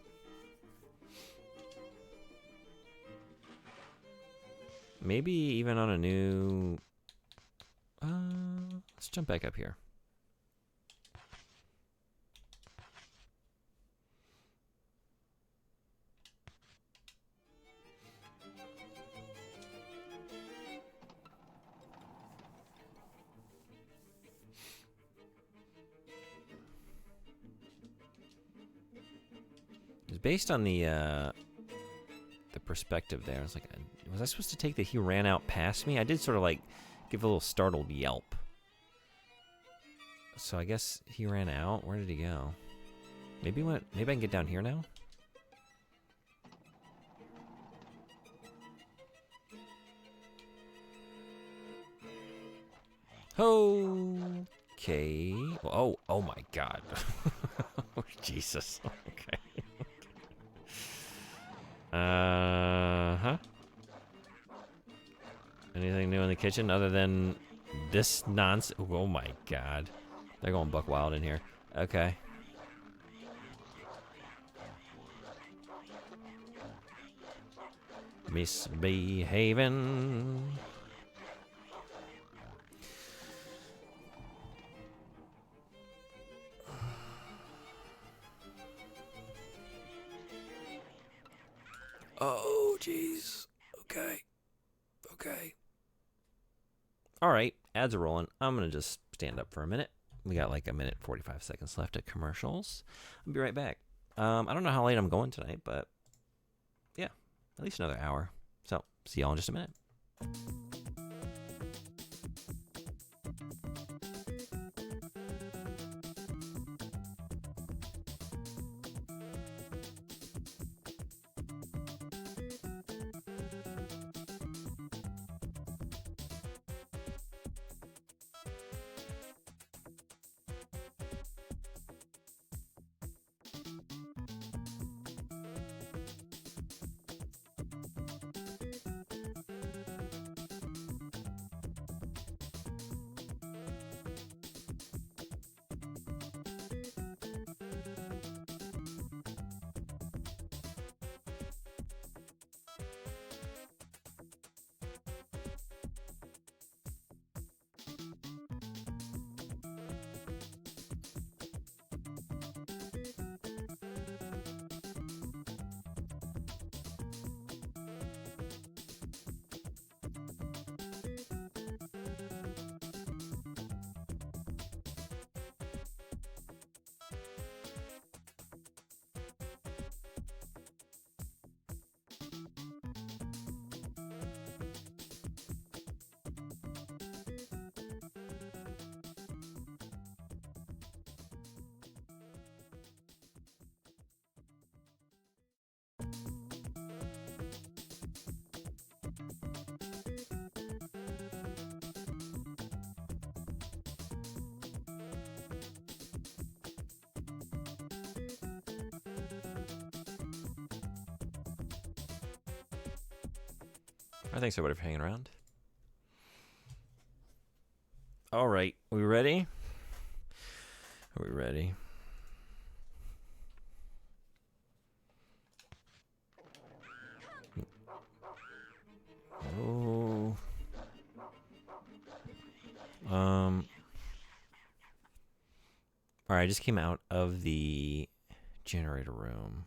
Maybe even on a new... let's jump back up here. It's based on the perspective there. I was like, was I supposed to take that he ran out past me? I did sort of like give a little startled yelp. So I guess he ran out. Where did he go? Maybe I can get down here now? Okay. Oh my God. Oh, Jesus. Okay. Huh? Anything new in the kitchen other than this nonsense? Oh my God. They're going buck wild in here. Okay. Misbehaving. Oh, jeez. Okay. All right, ads are rolling. I'm going to just stand up for a minute. We got like a minute 45 seconds left at commercials. I'll be right back. I don't know how late I'm going tonight, but yeah, at least another hour. So, see y'all in just a minute. Thanks everybody for hanging around. All right, we ready? Are we ready? Oh. All right, I just came out of the generator room.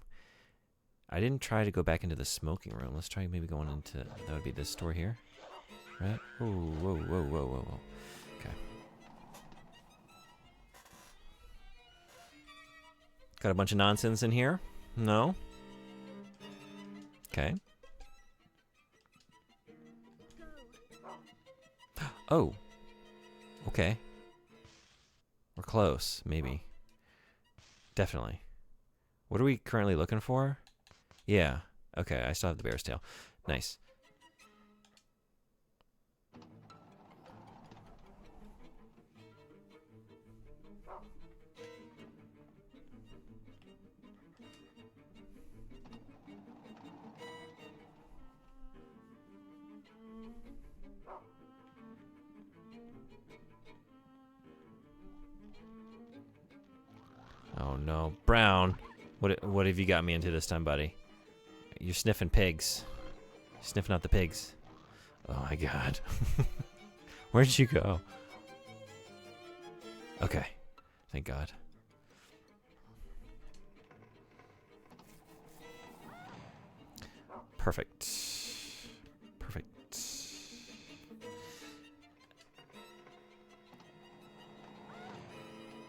I didn't try to go back into the smoking room. Let's try maybe going into, that would be this door here, right? Oh, whoa, whoa, whoa, whoa, whoa. Okay. Got a bunch of nonsense in here? No? Okay. Oh. Okay. We're close, maybe. Definitely. What are we currently looking for? Yeah. Okay, I still have the bear's tail. Nice. Oh no, Brown. What have you got me into this time, buddy? You're sniffing pigs. Sniffing out the pigs. Oh my god. Where'd you go? Okay. Thank God. Perfect. Perfect.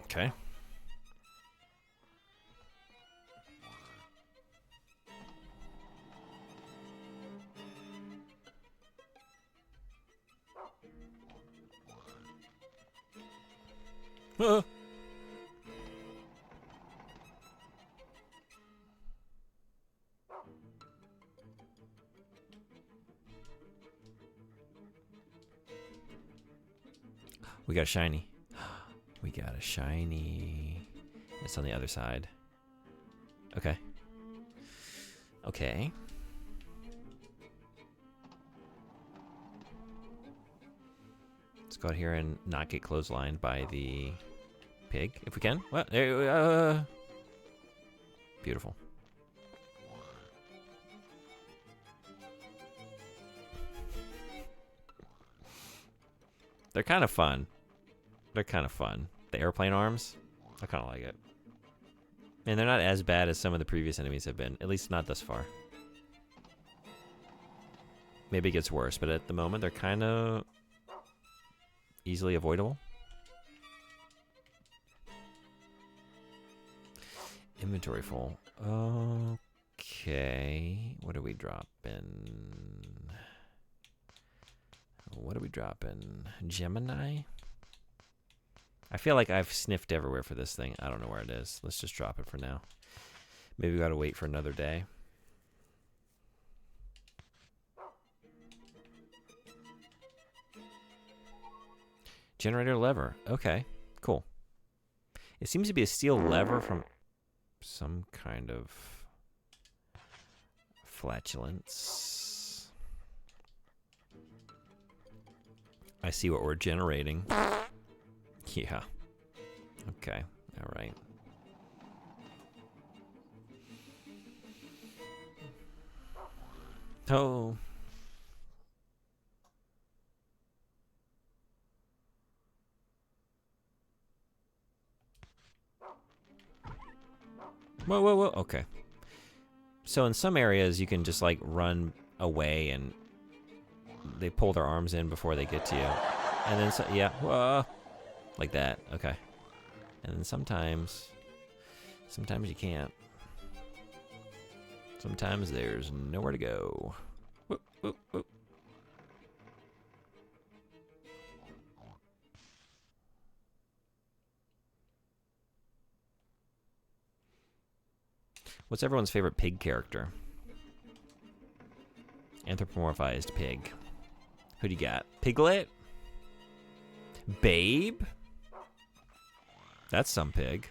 Okay. We got a shiny. We got a shiny. It's on the other side. Okay. Okay. Let's go out here and not get clotheslined by the pig, if we can. What? There. Beautiful. They're kind of fun. They're kind of fun. The airplane arms, I kind of like it. And they're not as bad as some of the previous enemies have been, at least not thus far. Maybe it gets worse, but at the moment they're kind of easily avoidable. Inventory full. Okay. What are we dropping? What are we dropping? Gemini? I feel like I've sniffed everywhere for this thing. I don't know where it is. Let's just drop it for now. Maybe we gotta wait for another day. Generator lever. Okay, cool. It seems to be a steel lever from some kind of flatulence. I see what we're generating. Yeah. Okay. All right. Oh. Whoa, whoa, whoa. Okay. So in some areas, you can just like run away and they pull their arms in before they get to you. And then, yeah, whoa. Like that. Okay. And then sometimes you can't. Sometimes there's nowhere to go. Whoop, whoop, whoop. What's everyone's favorite pig character? Anthropomorphized pig. Who do you got? Piglet? Babe? That's some pig.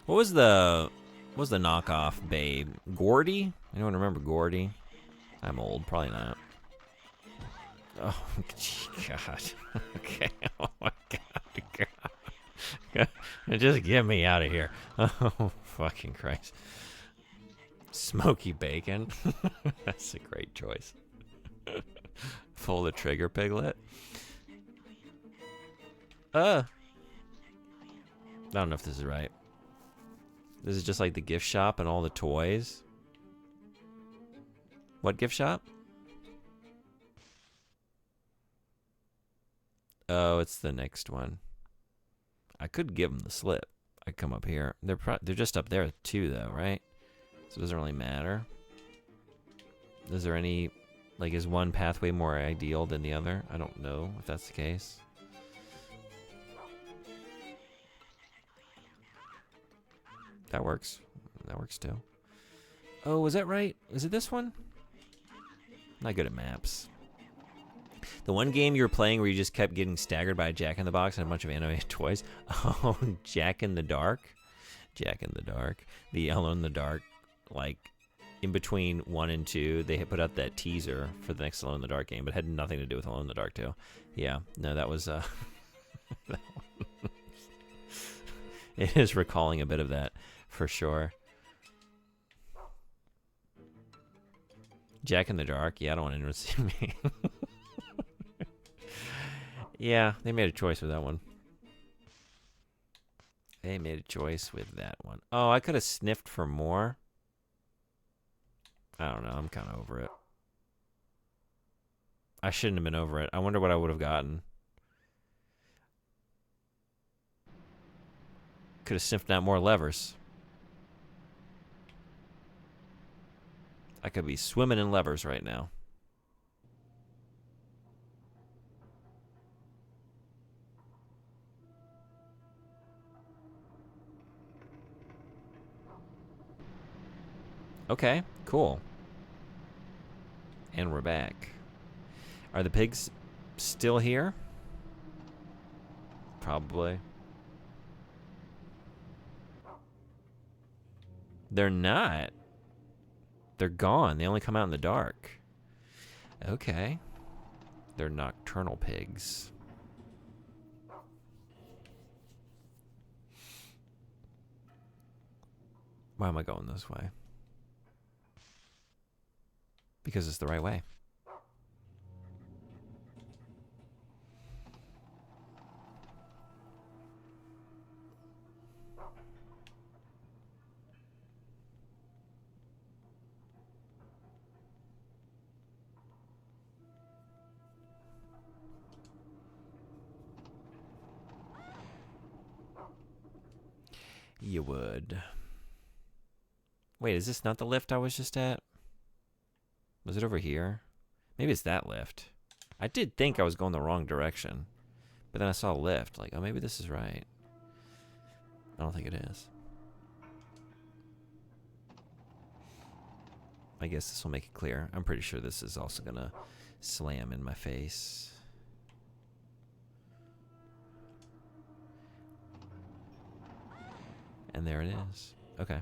What was the knockoff Babe? Gordy? I don't remember Gordy. I'm old, probably not. Oh, God. Okay. Oh, my God. Just get me out of here. Oh, fucking Christ. Smoky bacon. That's a great choice. Pull the trigger, Piglet. I don't know if this is right. This is just like the gift shop and all the toys. What gift shop? Oh, it's the next one. I could give them the slip. I come up here. They're just up there too, though, right? So it doesn't really matter. Is there any, like, is one pathway more ideal than the other? I don't know if that's the case. That works. That works too. Oh, is that right? Is it this one? Not good at maps. The one game you were playing where you just kept getting staggered by a Jack in the Box and a bunch of animated toys. Oh, Jack in the Dark. Jack in the Dark. The Alone in the Dark. Like, in between 1 and 2, they had put out that teaser for the next Alone in the Dark game, but it had nothing to do with Alone in the Dark 2. Yeah, no, that was... that it is recalling a bit of that, for sure. Jack in the Dark. Yeah, I don't want anyone to see me. Yeah, they made a choice with that one. They made a choice with that one. Oh, I could have sniffed for more. I don't know. I'm kind of over it. I shouldn't have been over it. I wonder what I would have gotten. Could have sniffed out more levers. I could be swimming in levers right now. Okay, cool. And we're back. Are the pigs still here? Probably. They're not. They're gone. They only come out in the dark. Okay. They're nocturnal pigs. Why am I going this way? Because it's the right way. You would. Wait, is this not the lift I was just at? Was it over here? Maybe it's that lift. I did think I was going the wrong direction. But then I saw a lift. Like, oh, maybe this is right. I don't think it is. I guess this will make it clear. I'm pretty sure this is also going to slam in my face. And there it is. Okay.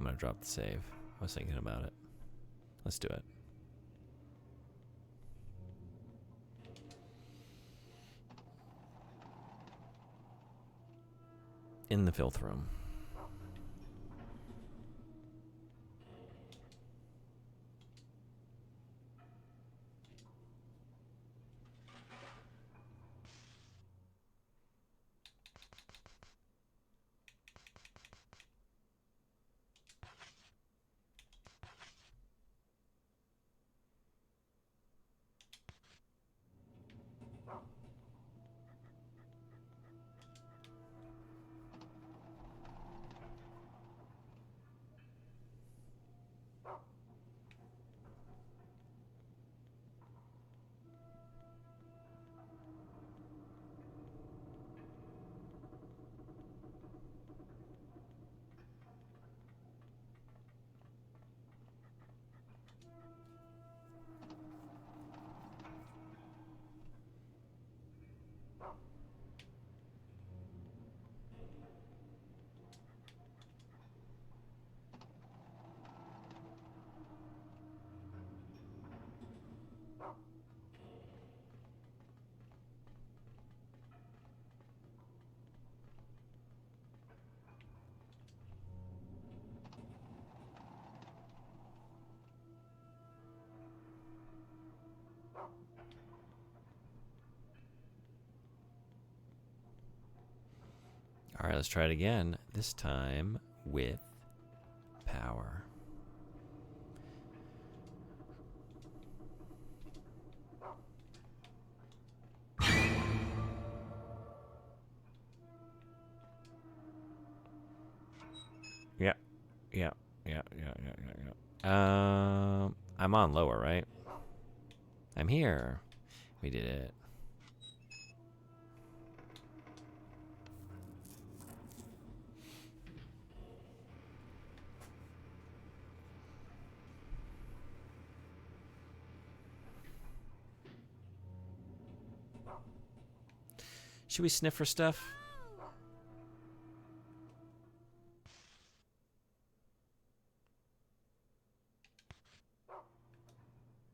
I'm gonna drop the save. I was thinking about it. Let's do it. In the filth room. All right, let's try it again. This time with power. Yeah. I'm on lower, right? I'm here. We did it. Should we sniff for stuff?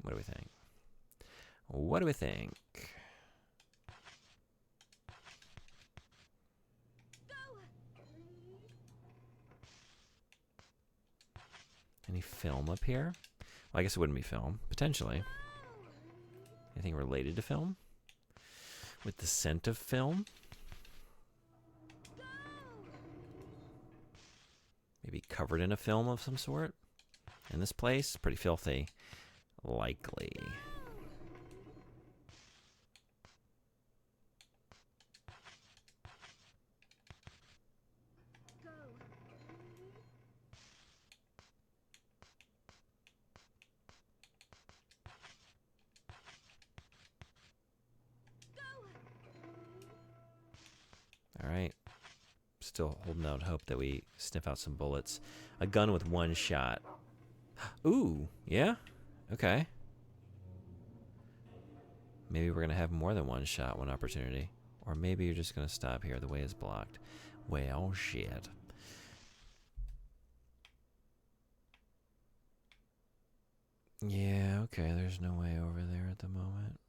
What do we think? What do we think? Any film up here? Well, I guess it wouldn't be film. Potentially. Anything related to film? With the scent of film? Maybe covered in a film of some sort? In this place? Pretty filthy. Likely. All right. Still holding out hope that we sniff out some bullets. A gun with one shot. Ooh, yeah? Okay. Maybe we're going to have more than one shot, one opportunity. Or maybe you're just going to stop here. The way is blocked. Well, shit. Yeah, okay. There's no way over there at the moment.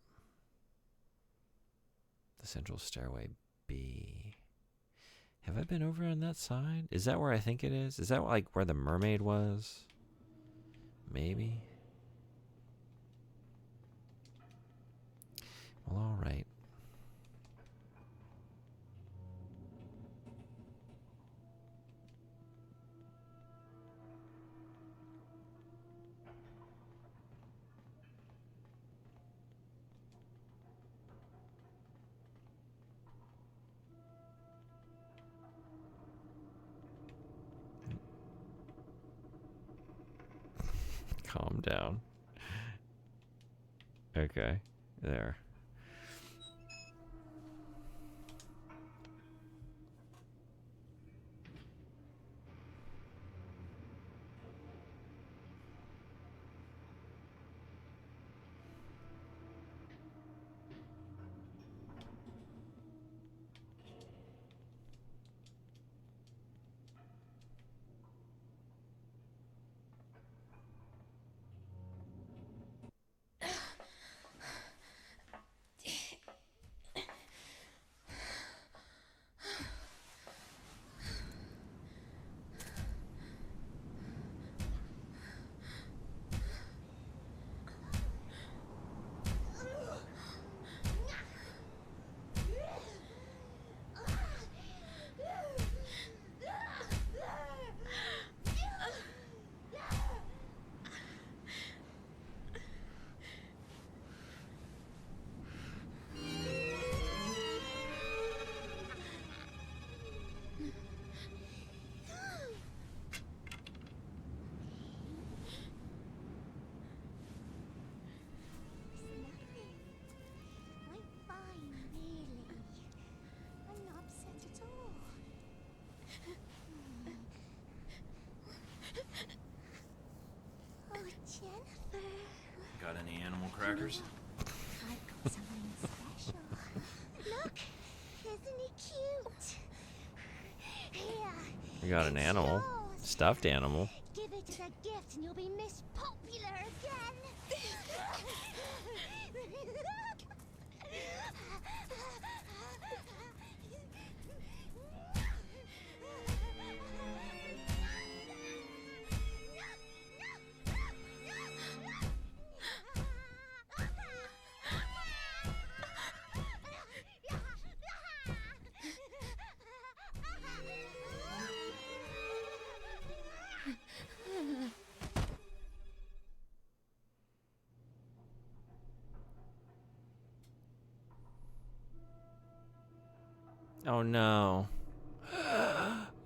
The central stairway B. Have I been over on that side? Is that where I think it is? Is that like where the mermaid was? Maybe. Well, all right. Calm down. Okay, there. Got any animal crackers? I've got something special. Look, isn't he cute? Here. We got an it's animal. yours. Stuffed animal. Give it as a gift and you'll be Miss Popular again. Oh no.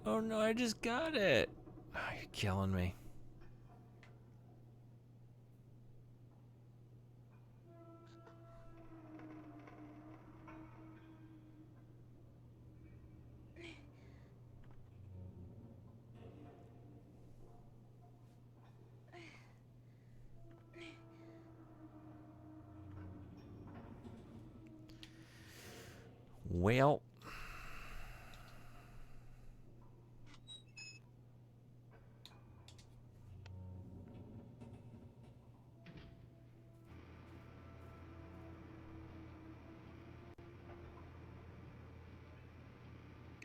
Oh no, I just got it. Oh, you're killing me. Well,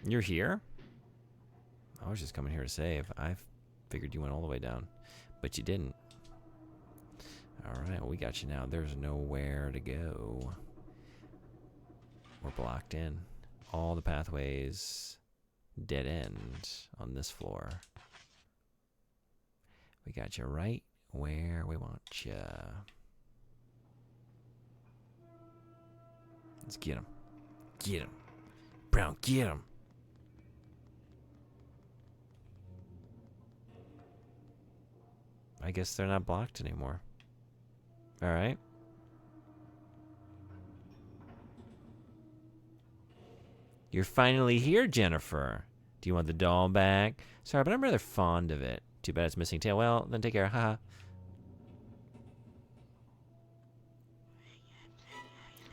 you're here? I was just coming here to save. I figured you went all the way down, but you didn't. All right, we got you now. There's nowhere to go. We're blocked in. All the pathways dead end on this floor. We got you right where we want you. Let's get him. Get him. Brown, get him. I guess they're not blocked anymore. All right. You're finally here, Jennifer. Do you want the doll back? Sorry, but I'm rather fond of it. Too bad it's missing tail. Well, then take care. Haha.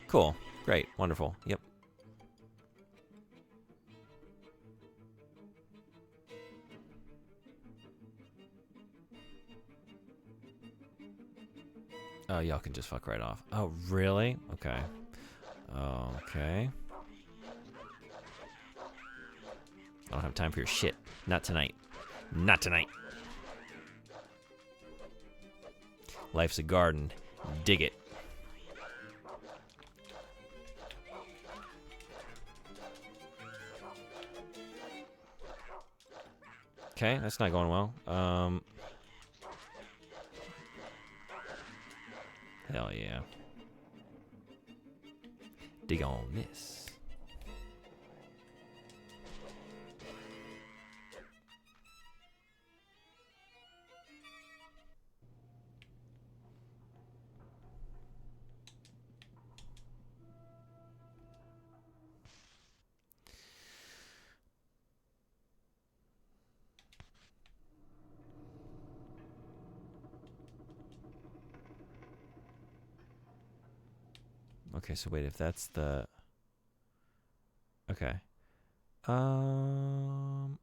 Cool. Great. Wonderful. Yep. Oh, y'all can just fuck right off. Oh, really? Okay. Okay. I don't have time for your shit. Not tonight. Not tonight. Life's a garden. Dig it. Okay, that's not going well. Hell yeah. Dig on this. Okay, so wait, if that's the... Okay. So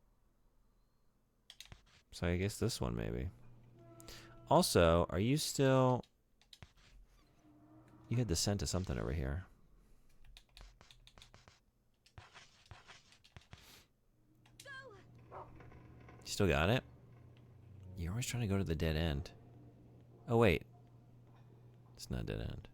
I guess this one maybe. Also, are you still... You had the scent of something over here. You still got it? You're always trying to go to the dead end. Oh, wait. It's not a dead end.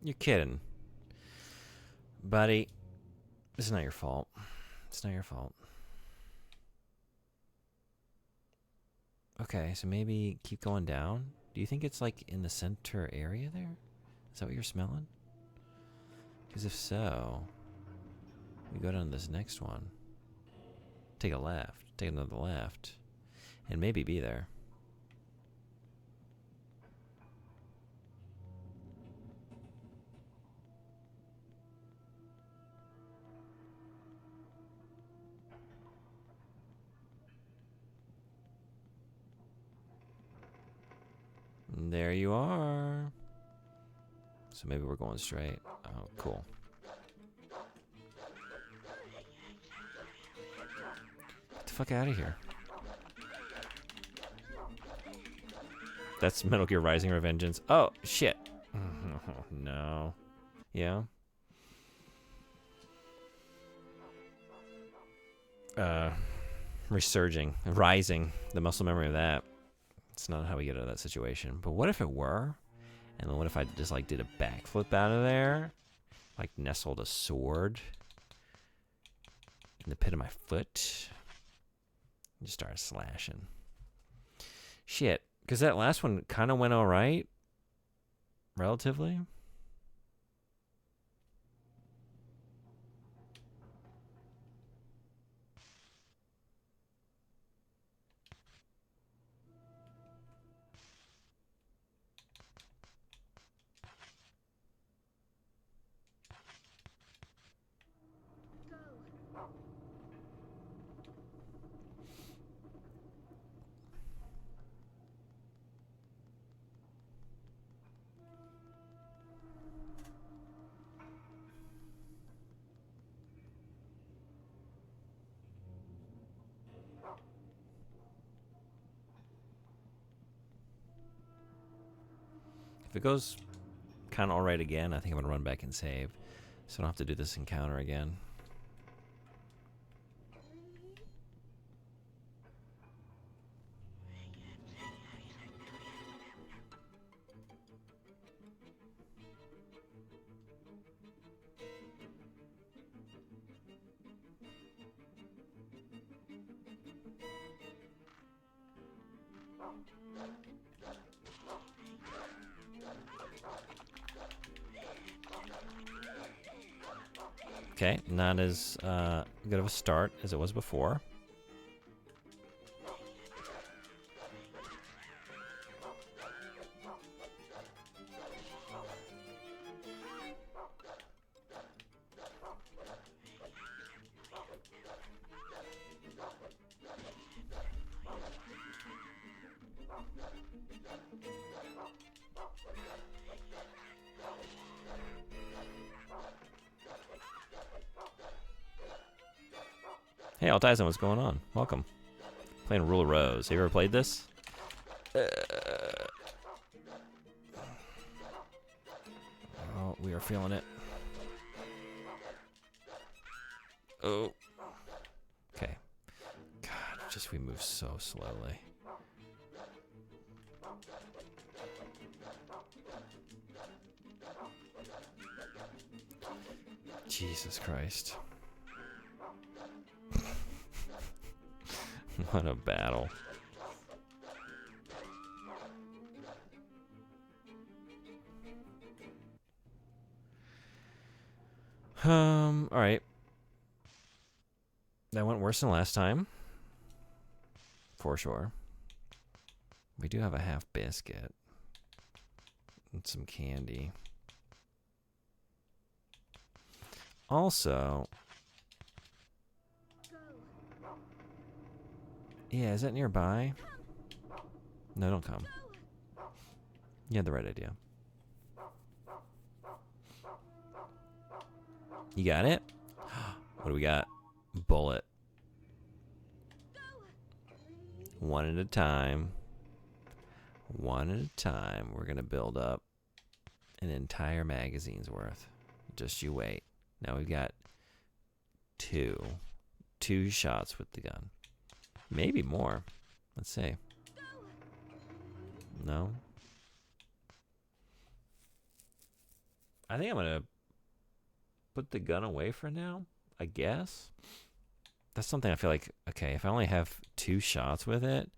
You're kidding. Buddy, it's not your fault. It's not your fault. Okay, so maybe keep going down. Do you think it's like in the center area there? Is that what you're smelling? Because if so, we go down to this next one. Take a left. Take another left. And maybe be there. There you are. So maybe we're going straight. Oh, cool. Get the fuck out of here. That's Metal Gear Rising Revengeance. Oh, shit. Oh, no. Yeah? Resurging. Rising. The muscle memory of that. It's not how we get out of that situation. But what if it were? And then what if I just like did a backflip out of there? Like nestled a sword in the pit of my foot? And just started slashing. Shit. Because that last one kind of went all right. Relatively. If it goes kind of all right again, I think I'm going to run back and save. So I don't have to do this encounter again. Okay, not as good of a start as it was before. Hey, Altizen, what's going on? Welcome. Playing Rule of Rose. Have you ever played this? Oh, we are feeling it. Oh. Okay. God, just we move so slowly. Jesus Christ. What a battle. All right. That went worse than last time. For sure. We do have a half biscuit. And some candy. Also... Yeah, is that nearby? No, don't come. You had the right idea. You got it? What do we got? Bullet. One at a time. One at a time. We're going to build up an entire magazine's worth. Just you wait. Now we've got two shots with the gun. Maybe more. Let's see. No? I think I'm gonna put the gun away for now. I guess that's something I feel like. Okay, if I only have 2 shots with it,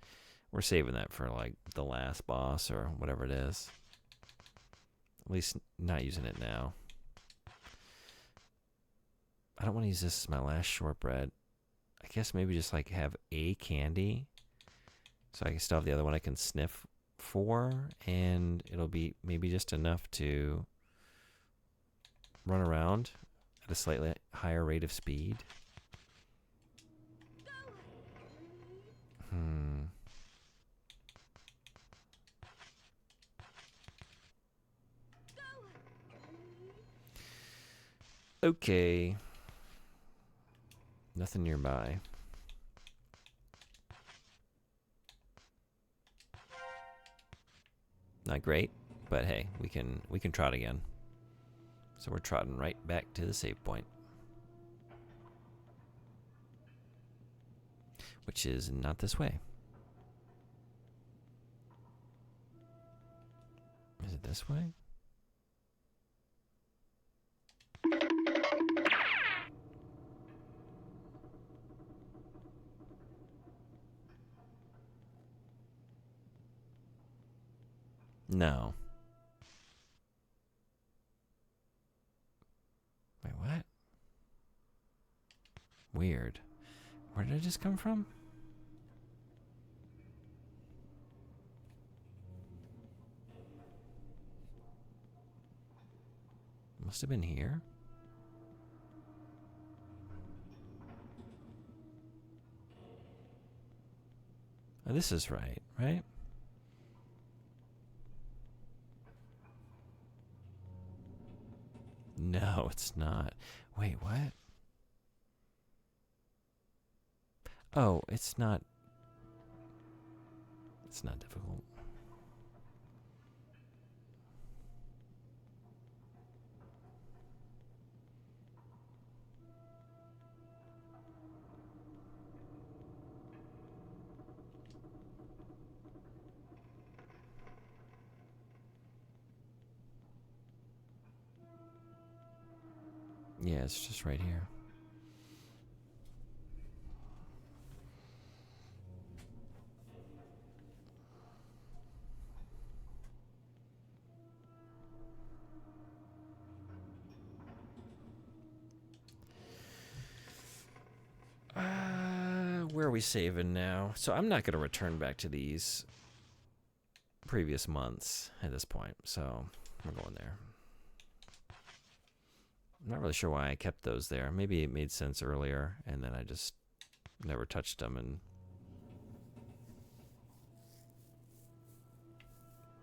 we're saving that for like the last boss or whatever it is. At least not using it now. I don't want to use this as my last shortbread. I guess maybe just like have a candy, so I can still have the other one I can sniff for, and it'll be maybe just enough to run around at a slightly higher rate of speed. Okay. Nothing nearby. Not great, but hey, we can trot again. So we're trotting right back to the save point, which is not this way. Is it this way? No. Wait, what? Weird. Where did I just come from? Must have been here. Oh, this is right, right? No, it's not. Wait, what? Oh, it's not. It's not difficult. Yeah, it's just right here. Where are we saving now? So I'm not going to return back to these previous months at this point. So we're going there. I'm not really sure why I kept those there. Maybe it made sense earlier, and then I just never touched them, and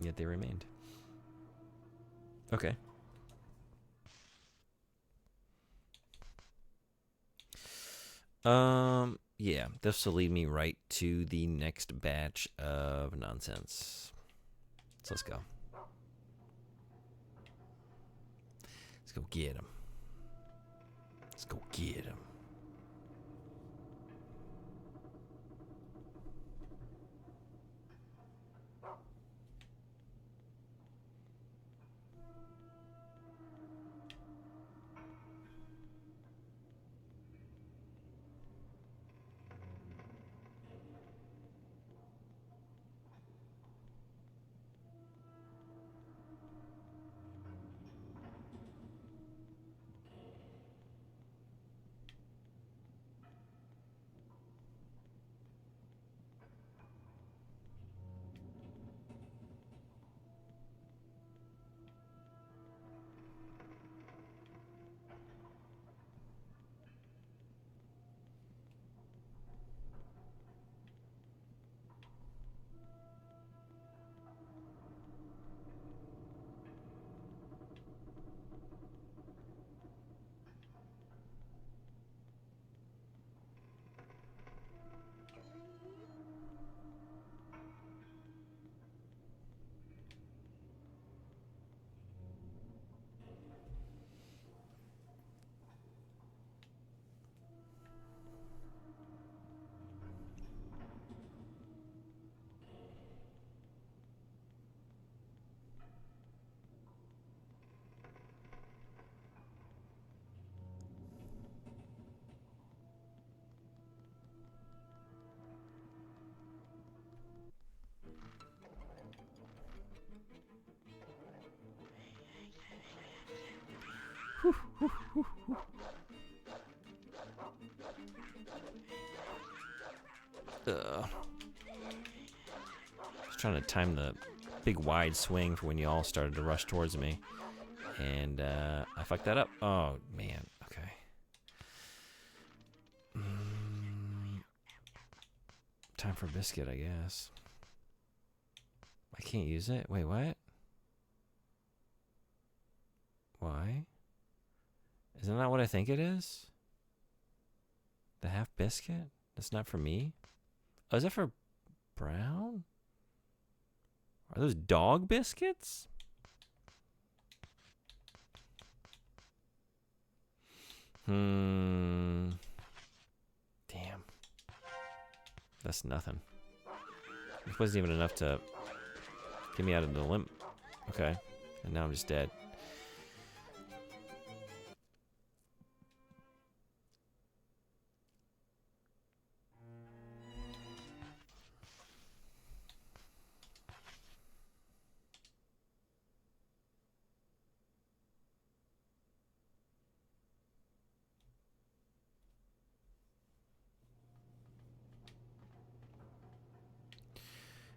yet they remained. Okay. Yeah, this will lead me right to the next batch of nonsense. So let's go. Let's go get him. Let's go get him. Just trying to time the big wide swing for when you all started to rush towards me. And I fucked that up. Oh, man. Okay. Time for biscuit, I guess. I can't use it? Wait, what? Why? Isn't that what I think it is? The half biscuit? That's not for me? Oh, is that for Brown? Are those dog biscuits? Damn. That's nothing. This wasn't even enough to get me out of the limp. Okay. And now I'm just dead.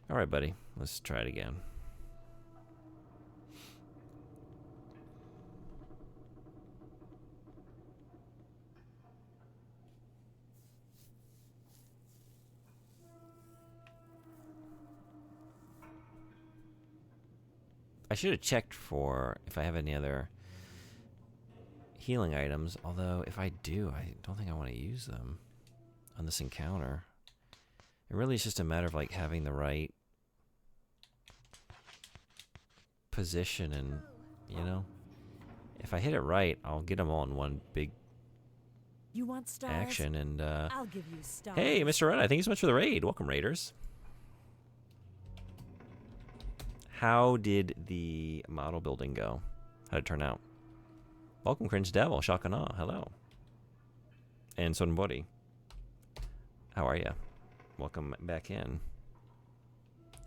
All right, buddy. Let's try it again. I should have checked for if I have any other healing items, although if I do, I don't think I want to use them on this encounter. It really is just a matter of like having the right position, and you know, if I hit it right, I'll get them all in one big action. And I'll give you stars. hey, Mr. Red, thank you so much for the raid. Welcome, Raiders. How did the model building go? How did it turn out? Welcome, Cringe Devil, Shakana, hello. And Sonbori. How are you? Welcome back in.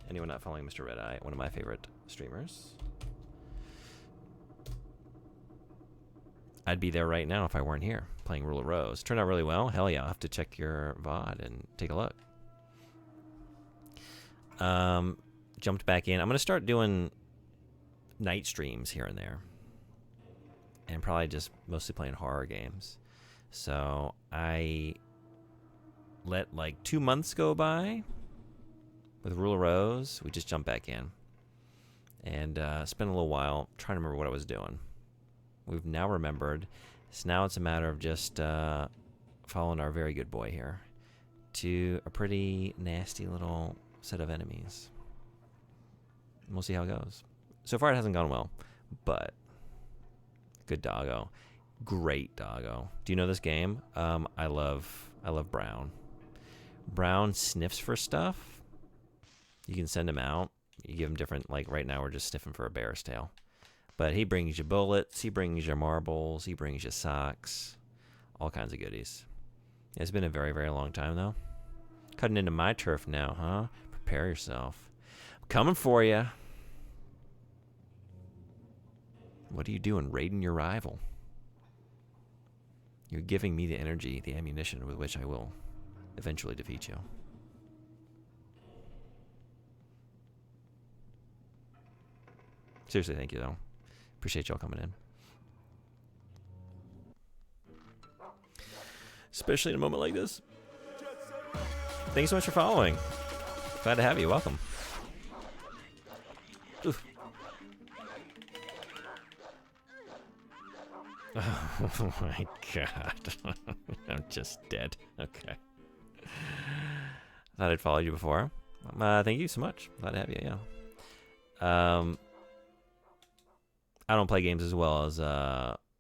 Anyone not following Mr. Red Eye, one of my favorite streamers. I'd be there right now if I weren't here, playing Rule of Rose. Turned out really well. Hell yeah, I'll have to check your VOD and take a look. Jumped back in. I'm going to start doing night streams here and there. And probably just mostly playing horror games. So I let like 2 months go by with Rule of Rose. We just jumped back in. And spent a little while trying to remember what I was doing. We've now remembered. So now it's a matter of just following our very good boy here to a pretty nasty little set of enemies. We'll see how it goes. So far, it hasn't gone well, but good doggo. Great doggo. Do you know this game? I love Brown. Brown sniffs for stuff. You can send him out. You give him different, like right now we're just sniffing for a bear's tail. But he brings you bullets, he brings you marbles, he brings you socks, all kinds of goodies. It's been a very, very long time though. Cutting into my turf now, huh? Prepare yourself. I'm coming for you. What are you doing, raiding your rival? You're giving me the energy, the ammunition with which I will eventually defeat you. Seriously, thank you, though. Appreciate y'all coming in. Especially in a moment like this. Thanks so much for following. Glad to have you. Welcome. Oof. Oh my god. I'm just dead. Okay. Thought I'd followed you before. Thank you so much. Glad to have you, yeah. I don't play games as well as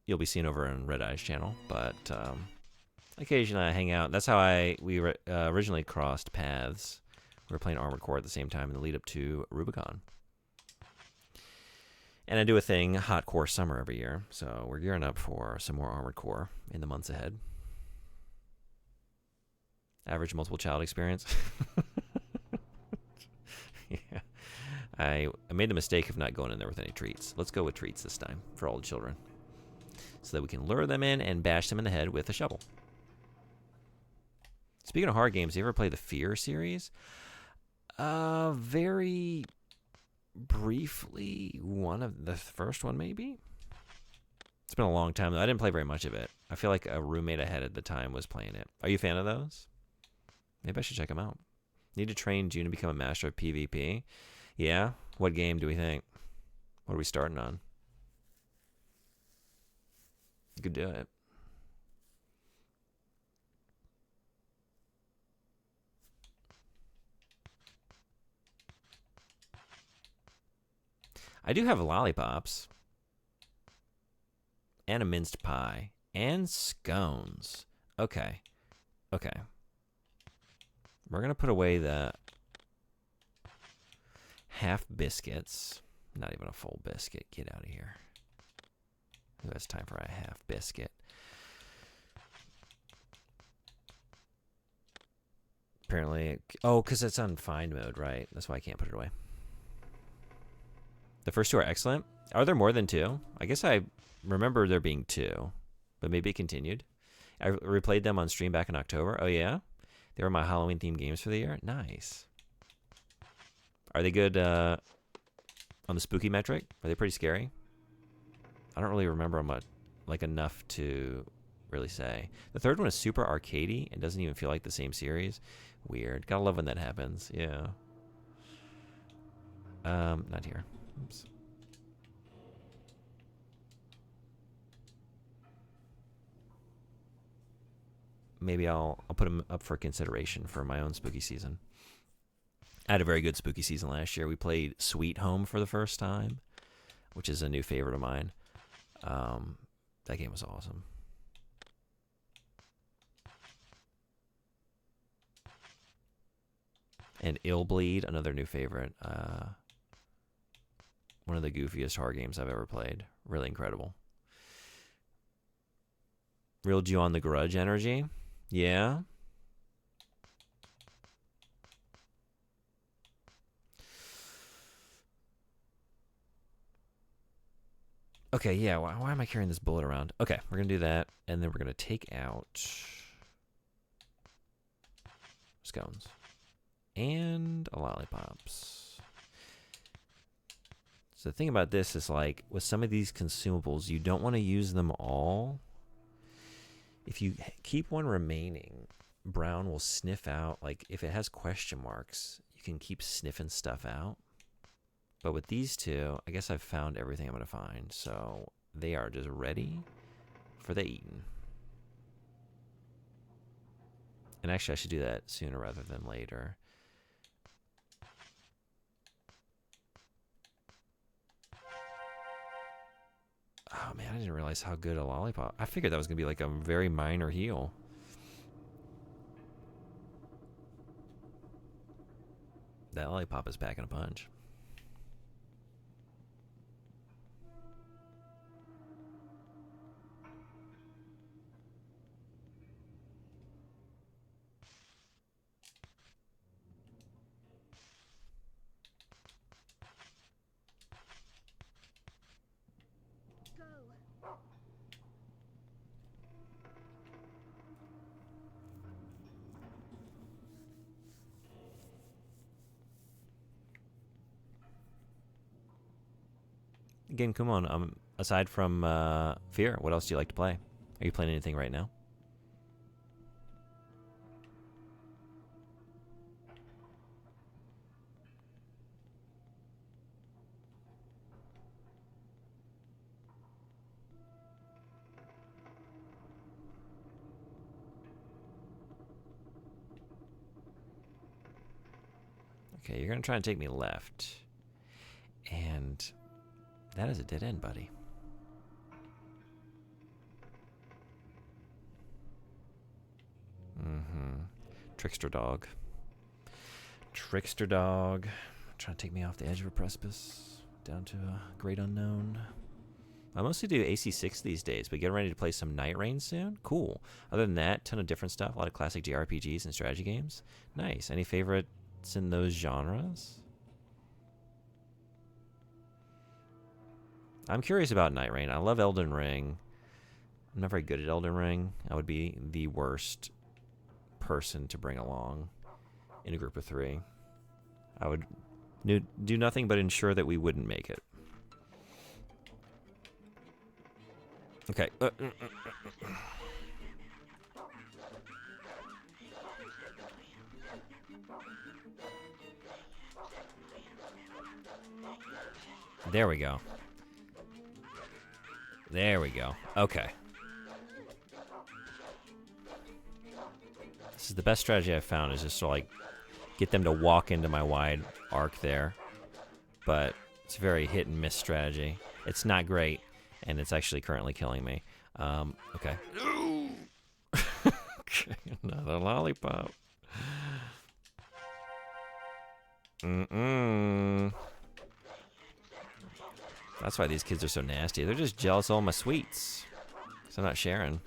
you'll be seeing over in Red Eye's channel, but occasionally I hang out. That's how we originally crossed paths. We were playing Armored Core at the same time in the lead up to Rubicon. And I do a thing, Hot Core Summer, every year. So we're gearing up for some more Armored Core in the months ahead. Average multiple child experience. Yeah. I made the mistake of not going in there with any treats. Let's go with treats this time for all the children. so that we can lure them in and bash them in the head with a shovel. Speaking of hard games, you ever play the Fear series? Very briefly. One of the first one, maybe? It's been a long time, though. I didn't play very much of it. I feel like a roommate I had at the time was playing it. Are you a fan of those? Maybe I should check them out. Need to train June to become a master of PvP. Yeah? What game do we think? What are we starting on? You could do it. I do have lollipops. And a minced pie. And scones. Okay. Okay. We're going to put away the half biscuits. Not even a full biscuit. Get out of here. Who has time for a half biscuit? Apparently, oh, because it's on find mode, right? That's why I can't put it away. The first two are excellent. Are there more than two? I guess I remember there being two, but maybe it continued. I replayed them on stream back in October. Oh, yeah? They were my Halloween-themed games for the year. Nice. Are they good on the spooky metric? Are they pretty scary? I don't really remember much, like enough to really say. The third one is super arcadey and doesn't even feel like the same series. Weird. Gotta love when that happens. Yeah. Not here. Oops. Maybe I'll put them up for consideration for my own spooky season. I had a very good spooky season last year. We played Sweet Home for the first time, which is a new favorite of mine. That game was awesome. And Ill Bleed, another new favorite. One of the goofiest horror games I've ever played. Really incredible. Reeled you on the Grudge energy? Yeah. Okay, yeah, why am I carrying this bullet around? Okay, we're going to do that, and then we're going to take out scones and lollipops. So the thing about this is, like, with some of these consumables, you don't want to use them all. If you keep one remaining, Brown will sniff out, like, if it has question marks, you can keep sniffing stuff out. But with these two, I guess I've found everything I'm going to find. So they are just ready for the eating. And actually, I should do that sooner rather than later. Oh, man, I didn't realize how good a lollipop. I figured that was going to be like a very minor heal. That lollipop is packing a punch. Again, come on. Aside from Fear, what else do you like to play? Are you playing anything right now? Okay, you're going to try and take me left. And that is a dead end, buddy. Trickster dog. Trickster dog. Trying to take me off the edge of a precipice. Down to a great unknown. I mostly do AC6 these days, but getting ready to play some Night Rain soon. Cool. Other than that, ton of different stuff. A lot of classic JRPGs and strategy games. Nice. Any favorites in those genres? I'm curious about Night Rain. I love Elden Ring. I'm not very good at Elden Ring. I would be the worst person to bring along in a group of 3. I would do nothing but ensure that we wouldn't make it. Okay. There we go. There we go. Okay. This is the best strategy I've found, is just to like get them to walk into my wide arc there. But it's a very hit and miss strategy. It's not great, and it's actually currently killing me. Okay. Okay, another lollipop. That's why these kids are so nasty. They're just jealous of all my sweets, because I'm not sharing.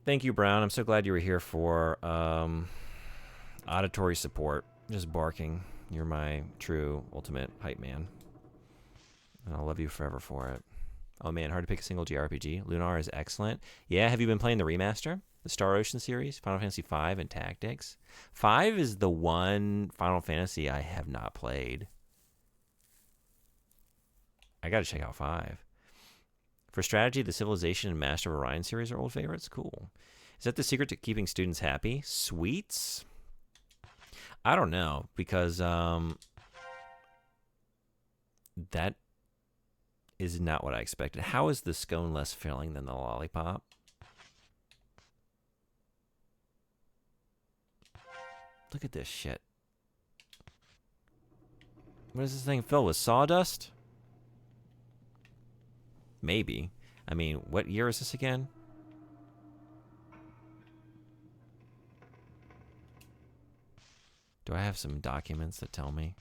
Thank you, Brown. I'm so glad you were here for auditory support. Just barking. You're my true ultimate hype man. And I'll love you forever for it. Oh man, hard to pick a single JRPG. Lunar is excellent. Yeah, have you been playing the remaster? The Star Ocean series? Final Fantasy V and Tactics? 5 is the one Final Fantasy I have not played. I gotta check out 5. For strategy, the Civilization and Master of Orion series are old favorites. Cool. Is that the secret to keeping students happy? Sweets? I don't know, because that is not what I expected. How is the scone less filling than the lollipop? Look at this shit. What is this thing filled with? Sawdust? Maybe. I mean, what year is this again? Do I have some documents that tell me?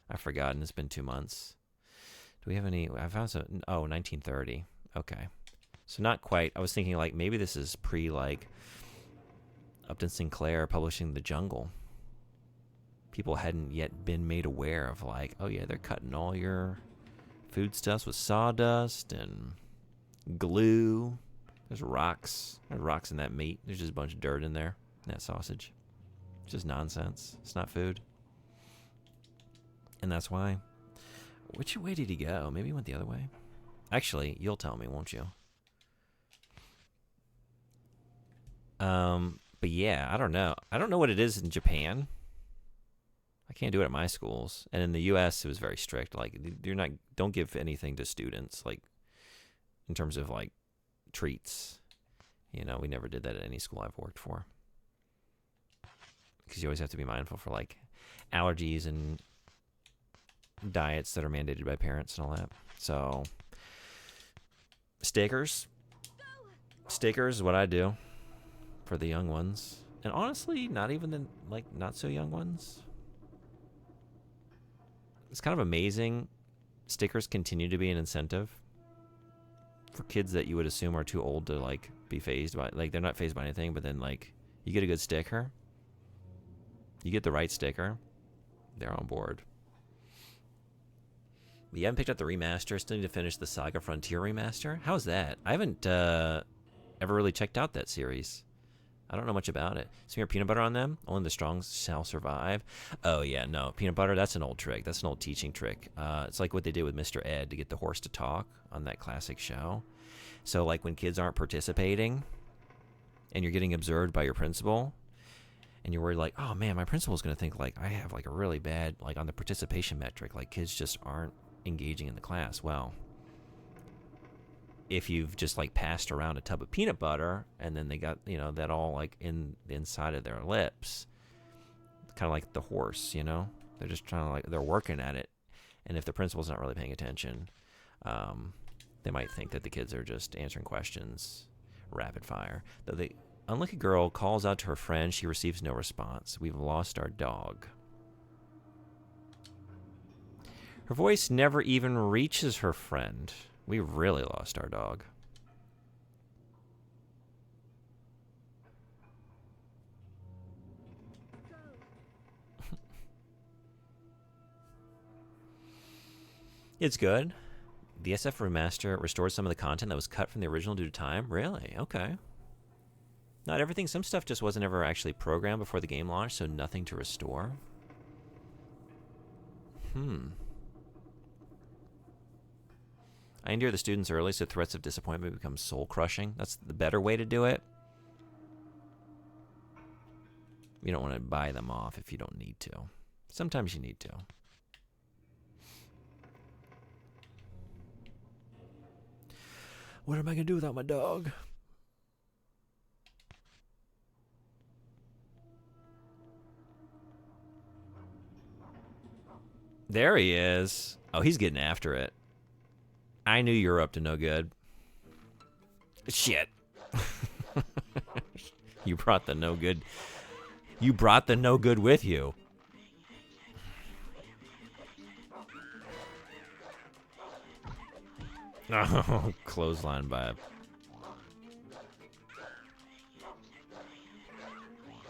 I've forgotten. It's been 2 months. Do we have any? I found some. Oh, 1930. Okay. So not quite. I was thinking like maybe this is pre like Upton Sinclair publishing The Jungle. People hadn't yet been made aware of like, oh yeah, they're cutting all your foodstuffs with sawdust and glue. There's rocks. There's rocks in that meat. There's just a bunch of dirt in there. In that sausage. It's just nonsense. It's not food. And that's why. Which way did he go? Maybe he went the other way. Actually, you'll tell me, won't you? But yeah, I don't know. I don't know what it is in Japan. I can't do it at my schools. And in the U.S., it was very strict. Like, don't give anything to students, like, in terms of, like, treats. You know, we never did that at any school I've worked for. Because you always have to be mindful for, like, allergies and diets that are mandated by parents and all that. So, stickers. Stickers is what I do for the young ones. And honestly, not even the, like, not so young ones. It's kind of amazing. Stickers continue to be an incentive for kids that you would assume are too old to like be fazed by. Like they're not fazed by anything, but then like you get a good sticker, you get the right sticker, they're on board. But you haven't picked up the remaster. Still need to finish the Saga Frontier remaster. How's that? I haven't ever really checked out that series. I don't know much about it. Smear peanut butter on them. Only the strong shall survive. Oh, yeah, no. Peanut butter, that's an old trick. That's an old teaching trick. It's like what they did with Mr. Ed to get the horse to talk on that classic show. So, like, when kids aren't participating and you're getting observed by your principal and you're worried, like, oh, man, my principal's going to think, like, I have, like, a really bad, like, on the participation metric. Like, kids just aren't engaging in the class. Well, if you've just like passed around a tub of peanut butter and then they got, you know, that all like in the inside of their lips, kind of like the horse, you know, they're just trying to like, they're working at it. And if the principal's not really paying attention, they might think that the kids are just answering questions rapid fire. Though the unlucky girl calls out to her friend, she receives no response. We've lost our dog. Her voice never even reaches her friend. We really lost our dog. It's good. The SF remaster restored some of the content that was cut from the original due to time. Really? Okay. Not everything. Some stuff just wasn't ever actually programmed before the game launched, so nothing to restore. I endear the students early, so threats of disappointment become soul-crushing. That's the better way to do it. You don't want to buy them off if you don't need to. Sometimes you need to. What am I going to do without my dog? There he is. Oh, he's getting after it. I knew you were up to no good. Shit. You brought the no good. You brought the no good with you. Oh, clothesline by a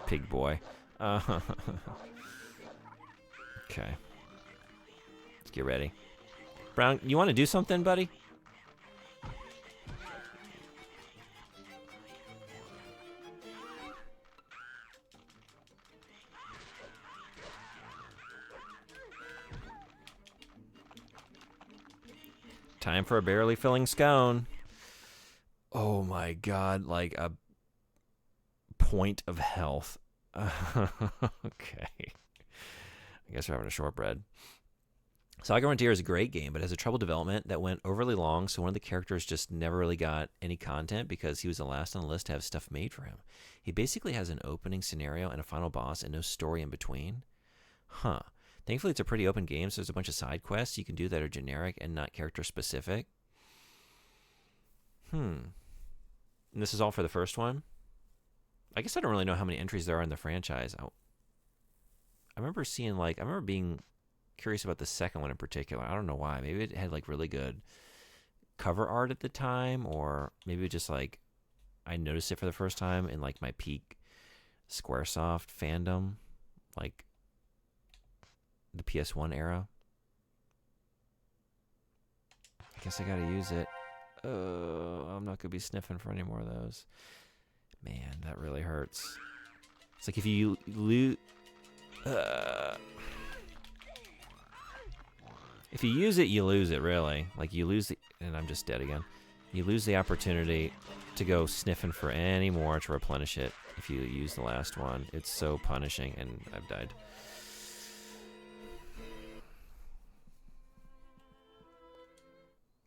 pig boy. Okay. Let's get ready. Brown, you want to do something, buddy? Time for a barely filling scone. Oh my god, like a point of health. Okay. I guess we're having a shortbread. Saga Frontier is a great game, but has a trouble development that went overly long, so one of the characters just never really got any content because he was the last on the list to have stuff made for him. He basically has an opening scenario and a final boss and no story in between. Huh. Thankfully, it's a pretty open game, so there's a bunch of side quests you can do that are generic and not character-specific. And this is all for the first one? I guess I don't really know how many entries there are in the franchise. I remember seeing, I remember being curious about the second one in particular. I don't know why. Maybe it had, really good cover art at the time, or maybe it just, I noticed it for the first time in, my peak Squaresoft fandom, the PS1 era. I guess I gotta use it. I'm not gonna be sniffing for any more of those. Man, that really hurts. It's like if you lose... if you use it, you lose it, really. You lose the... And I'm just dead again. You lose the opportunity to go sniffing for any more to replenish it if you use the last one. It's so punishing, and I've died.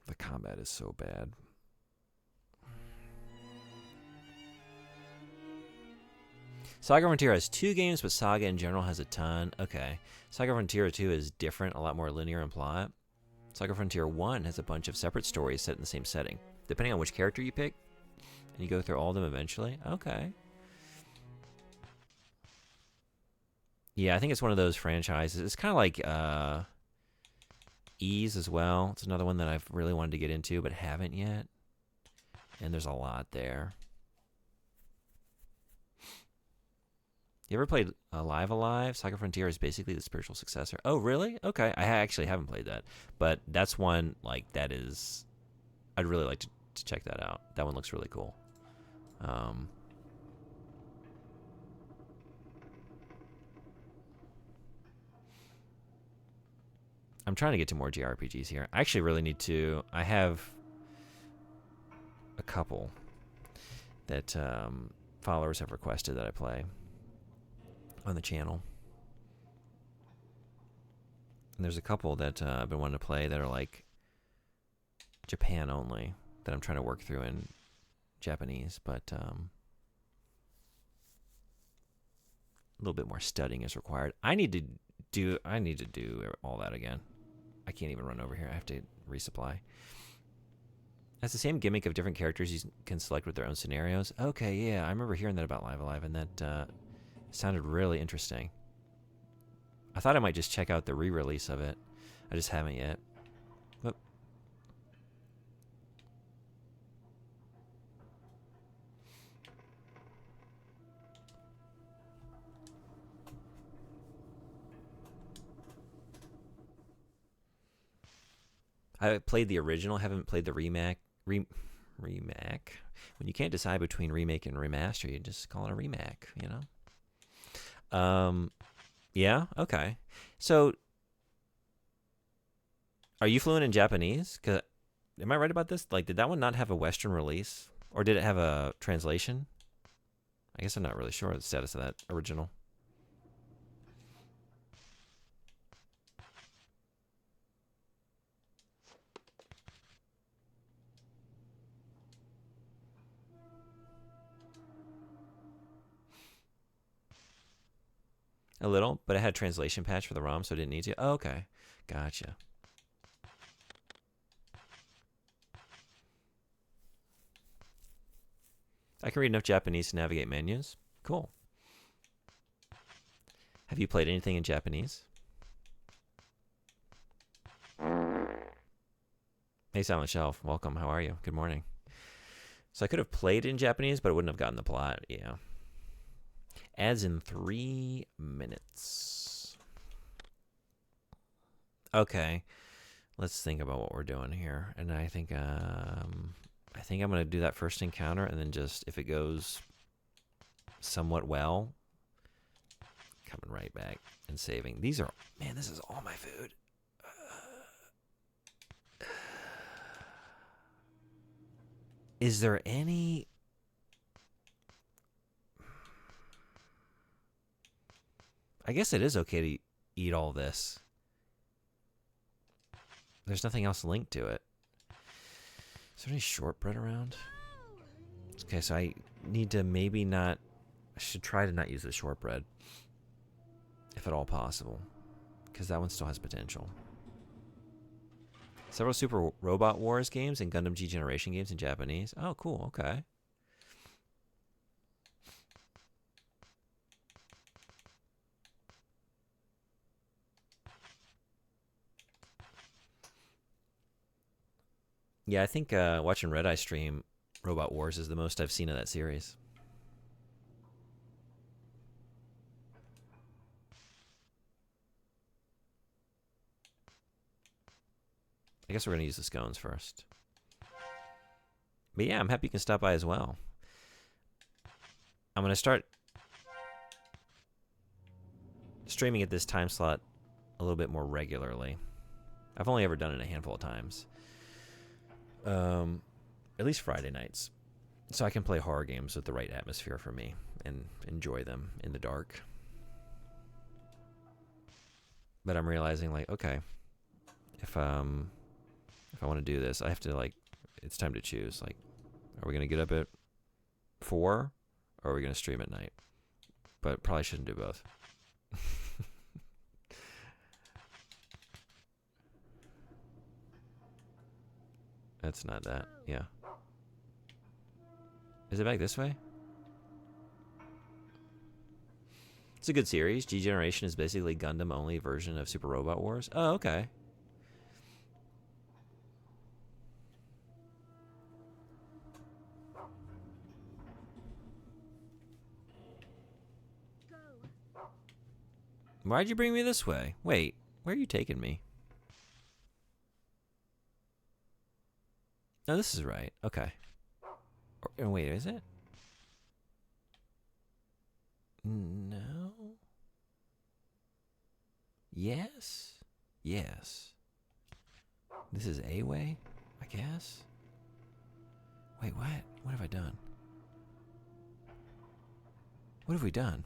The combat is so bad. Saga Frontier has 2 games, but Saga in general has a ton. Okay. Saga Frontier 2 is different, a lot more linear in plot. Saga Frontier 1 has a bunch of separate stories set in the same setting. Depending on which character you pick, and you go through all of them eventually. Okay. Yeah, I think it's one of those franchises. It's kind of like Ys as well. It's another one that I've really wanted to get into, but haven't yet. And there's a lot there. You ever played Live Alive? Saga Frontier is basically the spiritual successor. Oh, really? Okay. I actually haven't played that. But that's one, that is... I'd really like to check that out. That one looks really cool. I'm trying to get to more JRPGs here. I actually really need to... I have a couple that followers have requested that I play on the channel. And there's a couple that I've been wanting to play that are Japan only, that I'm trying to work through in Japanese, but a little bit more studying is required. I need to do all that again. I can't even run over here. I have to resupply. It has the same gimmick of different characters you can select with their own scenarios. Okay, yeah, I remember hearing that about Live Alive, and that sounded really interesting. I thought I might just check out the re-release of it. I just haven't yet. Whoop. I played the original, haven't played the remake. Remake. When you can't decide between remake and remaster, you just call it a remake, you know? Yeah, okay. So, are you fluent in Japanese? 'Cause, am I right about this? Like, did that one not have a Western release? Or did it have a translation? I guess I'm not really sure the status of that original. A little, but it had a translation patch for the ROM, so it didn't need to. Oh, okay. Gotcha. I can read enough Japanese to navigate menus. Cool. Have you played anything in Japanese? Hey, Silent Shelf. Welcome. How are you? Good morning. So I could have played in Japanese, but it wouldn't have gotten the plot. Yeah. Ads in 3 minutes. Okay. Let's think about what we're doing here. And I think I'm gonna do that first encounter, and then just if it goes somewhat well, coming right back and saving. These are, man, this is all my food. Is there any? I guess it is okay to eat all this. There's nothing else linked to it. Is there any shortbread around? Okay, so I need to maybe not. I should try to not use the shortbread, if at all possible, because that one still has potential. Several Super Robot Wars games and Gundam G Generation games in Japanese. Oh, cool. Okay. Yeah, I think watching Red Eye stream Robot Wars is the most I've seen of that series. I guess we're going to use the scones first. But yeah, I'm happy you can stop by as well. I'm going to start streaming at this time slot a little bit more regularly. I've only ever done it a handful of times. At least Friday nights. So I can play horror games with the right atmosphere for me and enjoy them in the dark. But I'm realizing, like, okay, if I want to do this, I have to, like, it's time to choose. Like, are we going to get up at 4 or are we going to stream at night? But probably shouldn't do both. That's not that. Yeah. Is it back this way? It's a good series. G Generation is basically Gundam only version of Super Robot Wars. Oh, okay. Why'd you bring me this way? Wait, where are you taking me? No, this is right. Okay. Wait, is it? No. Yes. Yes. This is a way, I guess. Wait, what? What have I done? What have we done?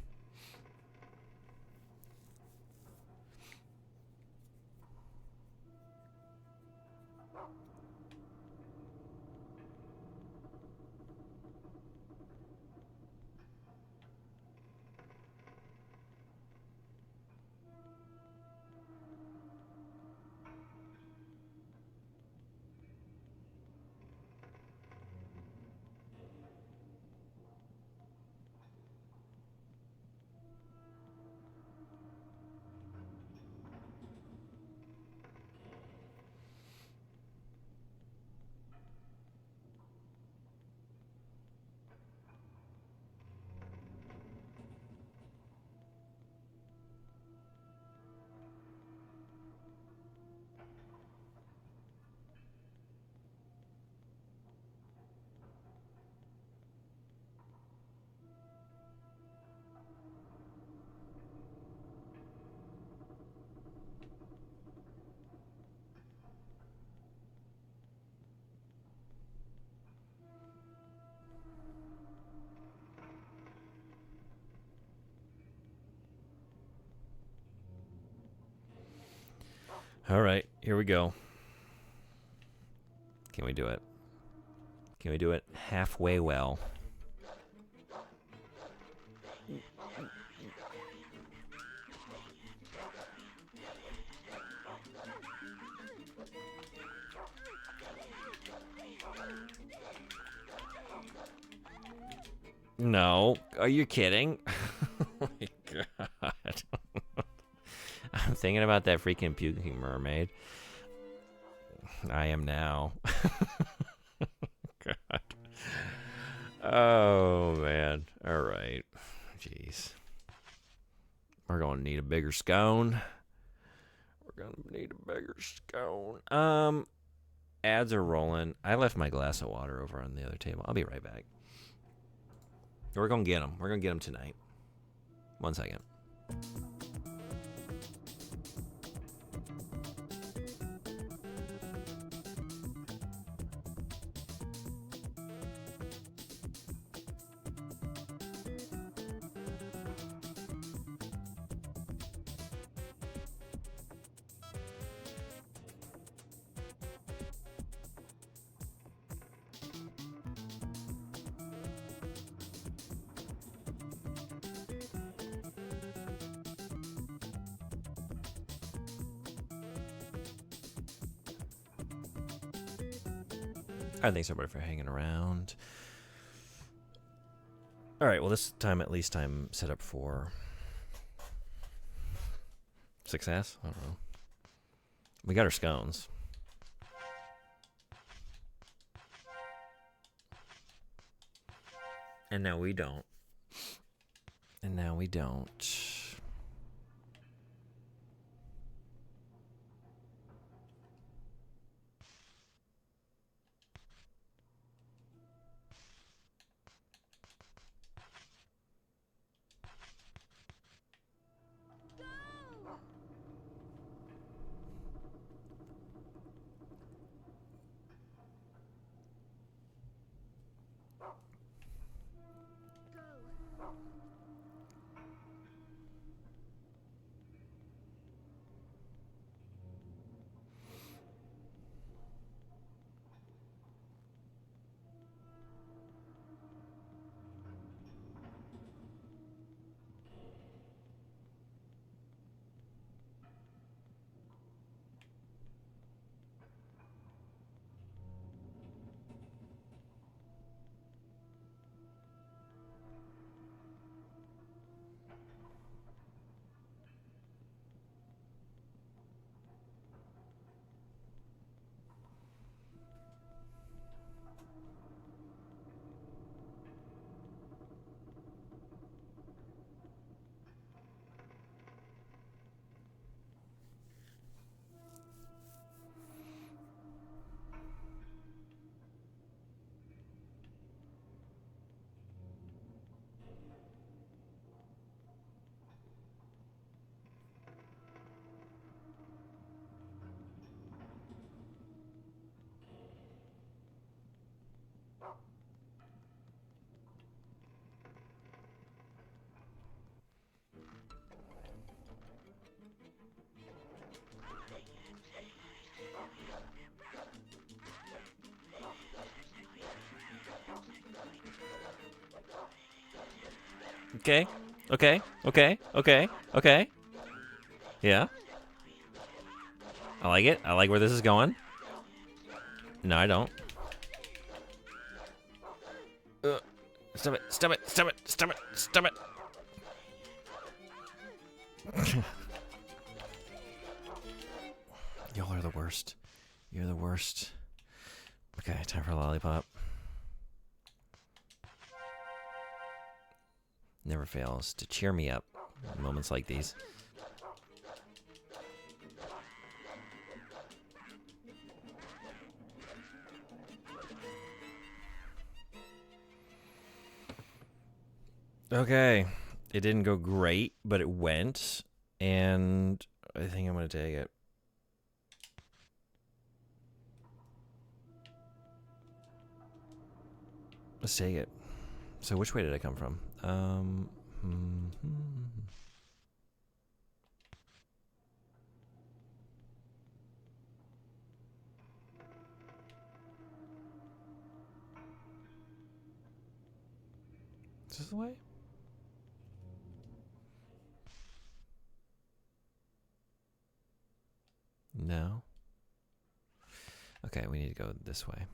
All right, here we go. Can we do it? Can we do it halfway well? No. Are you kidding? Oh my god. I'm thinking about that freaking puking mermaid. I am now. God. Oh, man. All right. Jeez. We're going to need a bigger scone. We're going to need a bigger scone. Ads are rolling. I left my glass of water over on the other table. I'll be right back. We're going to get them. We're going to get them tonight. 1 second. All right, thanks everybody for hanging around. All right, well, this time at least I'm set up for success. I don't know. We got our scones. And now we don't. And now we don't. Okay. Okay. Okay. Okay. Okay. Yeah. I like it. I like where this is going. No, I don't. Stop it. Stop it. Stop it. Stop it. Stop it. Y'all are the worst. You're the worst. Okay, time for a lollipop. Never fails to cheer me up in moments like these. Okay, it didn't go great, but it went, and I think I'm gonna take it. Let's take it. So which way did I come from? Is this the way? No. Okay, we need to go this way.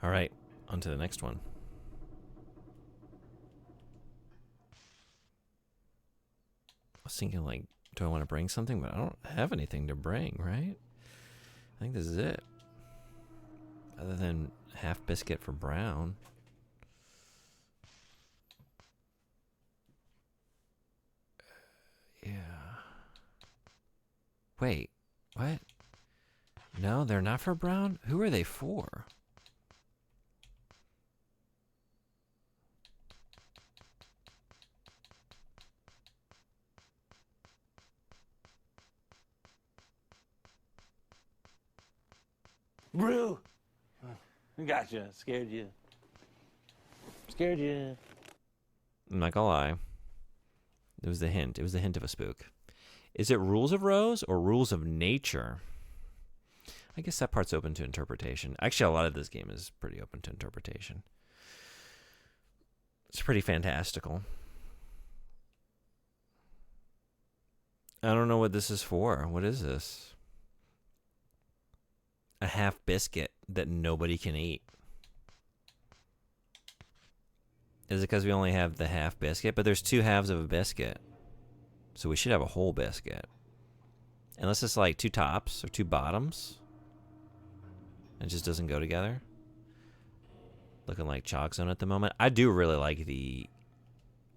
All right, on to the next one. I was thinking, like, do I want to bring something? But I don't have anything to bring, right? I think this is it. Other than half biscuit for Brown. Yeah. Wait, what? No, they're not for Brown? Who are they for? Brew! Gotcha. Scared you. Scared you. I'm not gonna lie. It was the hint. It was the hint of a spook. Is it rules of Rose or rules of nature? I guess that part's open to interpretation. Actually, a lot of this game is pretty open to interpretation. It's pretty fantastical. I don't know what this is for. What is this? A half biscuit that nobody can eat. Is it because we only have the half biscuit? But there's two halves of a biscuit. So we should have a whole biscuit. Unless it's like two tops or two bottoms. It just doesn't go together. Looking like Chalk Zone at the moment. I do really like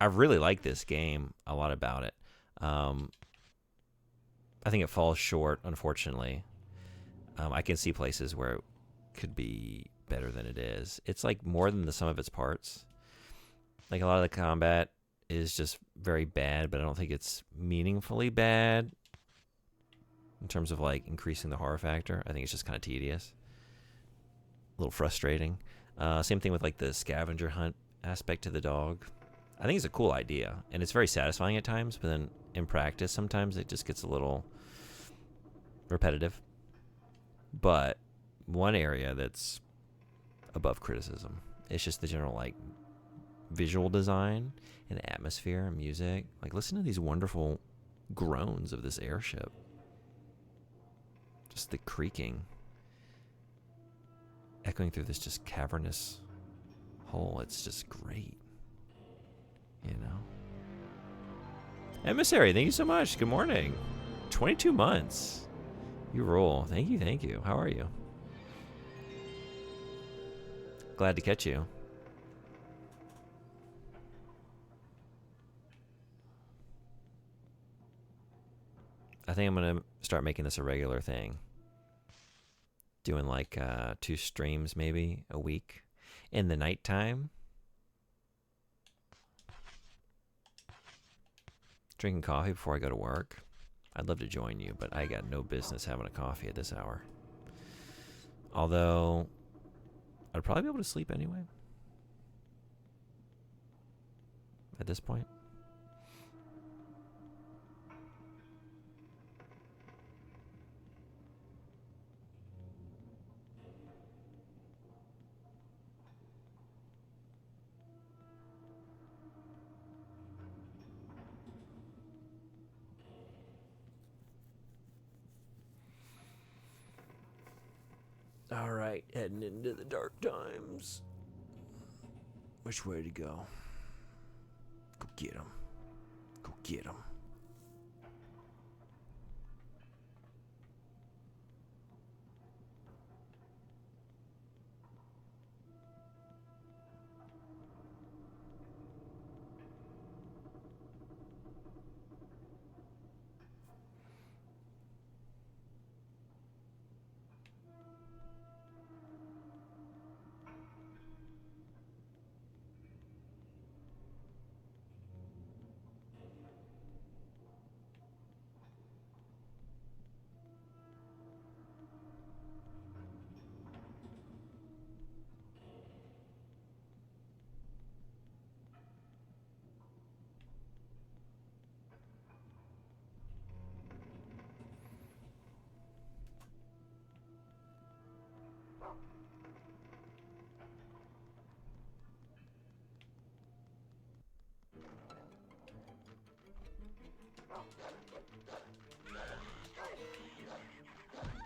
I really like this game. A lot about it. I think it falls short, unfortunately. I can see places where it could be better than it is. It's like more than the sum of its parts. Like a lot of the combat is just very bad, but I don't think it's meaningfully bad in terms of like increasing the horror factor. I think it's just kind of tedious. A little frustrating. Same thing with like the scavenger hunt aspect to the dog. I think it's a cool idea, and it's very satisfying at times, but then in practice sometimes it just gets a little repetitive. But one area that's above criticism. It's just the general like visual design and atmosphere and music. Like, listen to these wonderful groans of this airship. Just the creaking echoing through this just cavernous hole. It's just great. You know? Emissary, thank you so much. Good morning. 22 months. You roll. Thank you, thank you. How are you? Glad to catch you. I think I'm going to start making this a regular thing. Doing like 2 streams maybe a week in the nighttime. Drinking coffee before I go to work. I'd love to join you, but I got no business having a coffee at this hour. Although, I'd probably be able to sleep anyway. At this point. All right, heading into the dark times. Which way to go? Go get him. Go get him.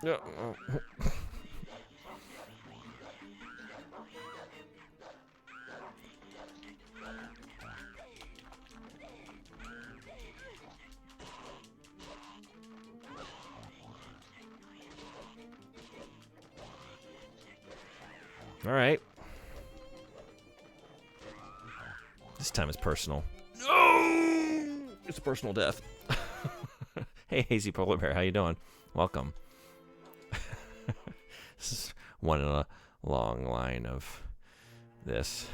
Yeah. All right. This time is personal. No! It's a personal death. Hey, Hazy Polar Bear, how you doing? Welcome. This is one in a long line of this.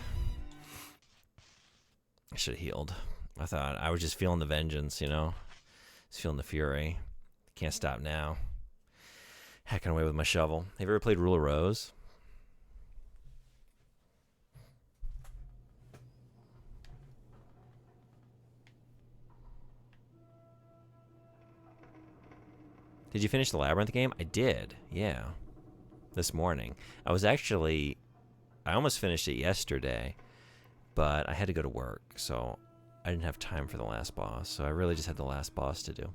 I should have healed. I thought I was just feeling the vengeance, you know? Just feeling the fury. Can't stop now. Hacking away with my shovel. Have you ever played Rule of Rose? Did you finish the Labyrinth game? I did, yeah. This morning. I almost finished it yesterday, but I had to go to work, so I didn't have time for the last boss. So I really just had the last boss to do.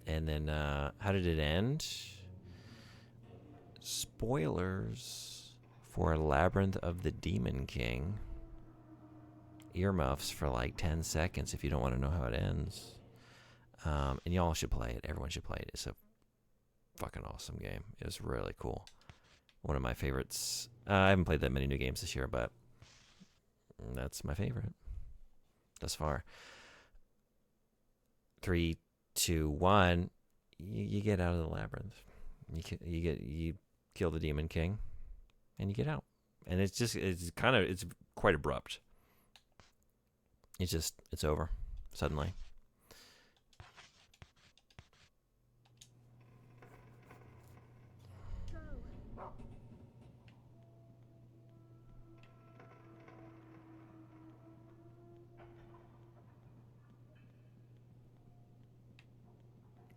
And then, how did it end? Spoilers for Labyrinth of the Demon King. Earmuffs for like 10 seconds if you don't want to know how it ends. And y'all should play it. Everyone should play it. It's a fucking awesome game. It was really cool. One of my favorites. I haven't played that many new games this year, but that's my favorite thus far. 3, 2, 1. You get out of the labyrinth. You kill the Demon King, and you get out. And it's quite abrupt. It's over suddenly.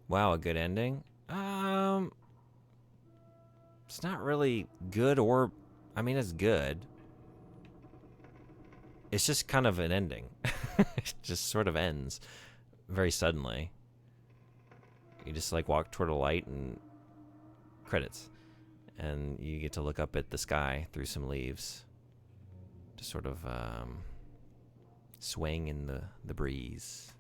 Wow, a good ending? It's not really good or I mean, it's good. It's just kind of an ending. It just sort of ends very suddenly. You just like walk toward a light and credits. And you get to look up at the sky through some leaves. Just sort of swaying in the breeze.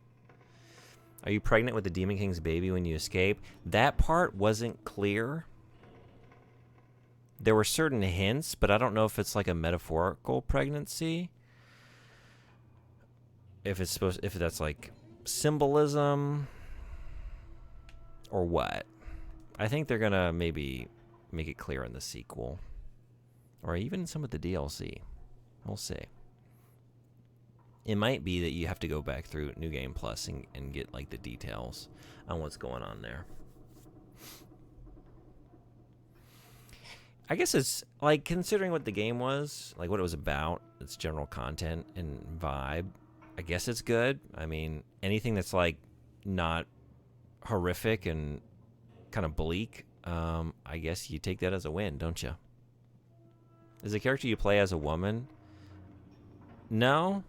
Are you pregnant with the Demon King's baby when you escape? That part wasn't clear. There were certain hints, but I don't know if it's like a metaphorical pregnancy. If that's like symbolism or what. I think they're gonna maybe make it clear in the sequel. Or even some of the DLC. We'll see. It might be that you have to go back through New Game Plus and get like the details on what's going on there. I guess it's like, considering what the game was, like what it was about, its general content and vibe, I guess it's good. I mean, anything that's like not horrific and kind of bleak, I guess you take that as a win, don't you? Is the character you play as a woman? No.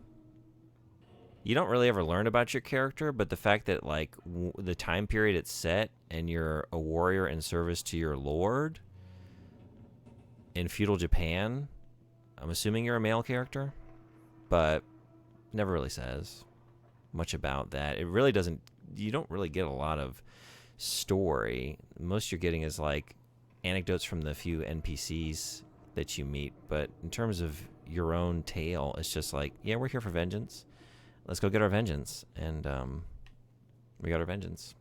You don't really ever learn about your character, but the fact that like the time period it's set and you're a warrior in service to your lord in feudal Japan, I'm assuming you're a male character, but never really says much about that. It really doesn't, you don't really get a lot of story. Most you're getting is like anecdotes from the few NPCs that you meet, but in terms of your own tale, it's just like, yeah, we're here for vengeance. Let's go get our vengeance. And we got our vengeance.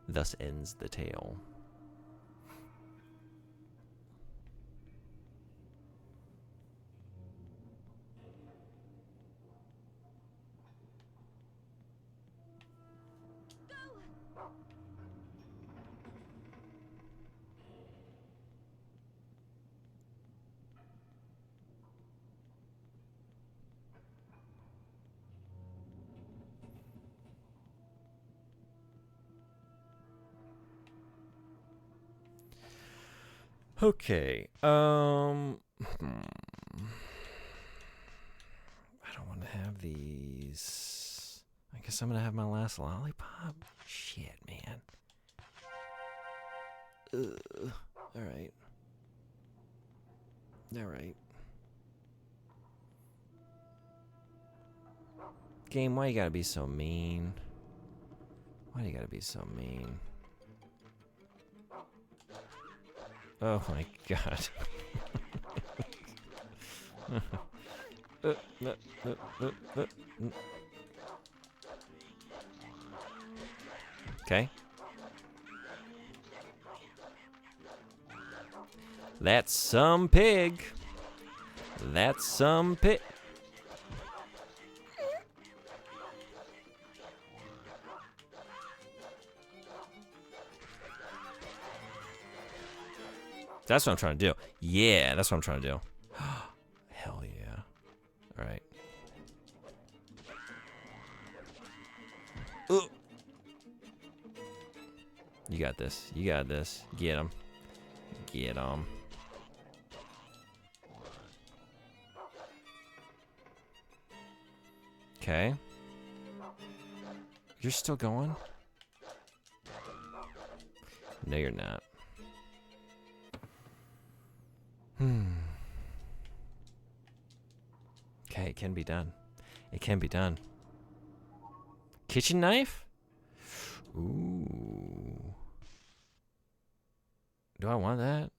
Thus ends the tale. Okay. I don't want to have these. I guess I'm gonna have my last lollipop. Shit, man. Ugh. All right. All right. Game, why you gotta be so mean? Why do you gotta be so mean? Oh my god. Okay. That's some pig. That's some pig. That's what I'm trying to do. Yeah, that's what I'm trying to do. Hell yeah. All right. Ooh. You got this. You got this. Get him. Get him. Okay. You're still going? No, you're not. Okay, it can be done. It can be done. Kitchen knife? Ooh. Do I want that?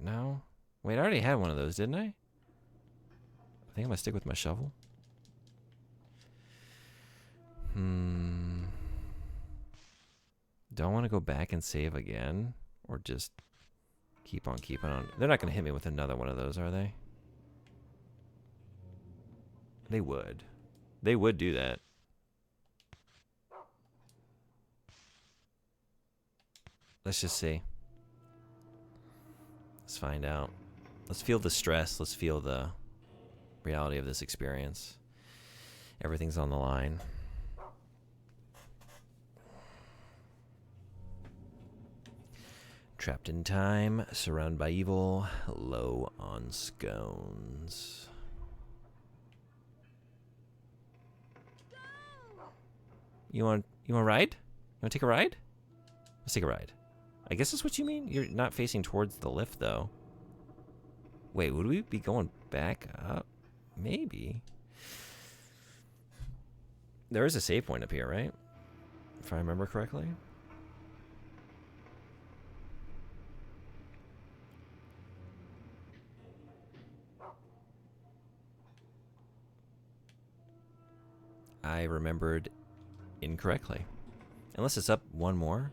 No? Wait, I already had one of those, didn't I? I think I'm gonna stick with my shovel. Do I want to go back and save again? Or just keep on keeping on? They're not gonna hit me with another one of those, are they? They would. They would do that. Let's just see. Let's find out. Let's feel the stress. Let's feel the reality of this experience. Everything's on the line. Trapped in time, surrounded by evil, low on scones. You want a ride? You want to take a ride? Let's take a ride. I guess that's what you mean? You're not facing towards the lift, though. Wait, would we be going back up? Maybe. There is a save point up here, right? If I remember correctly. I remembered incorrectly. Unless it's up one more.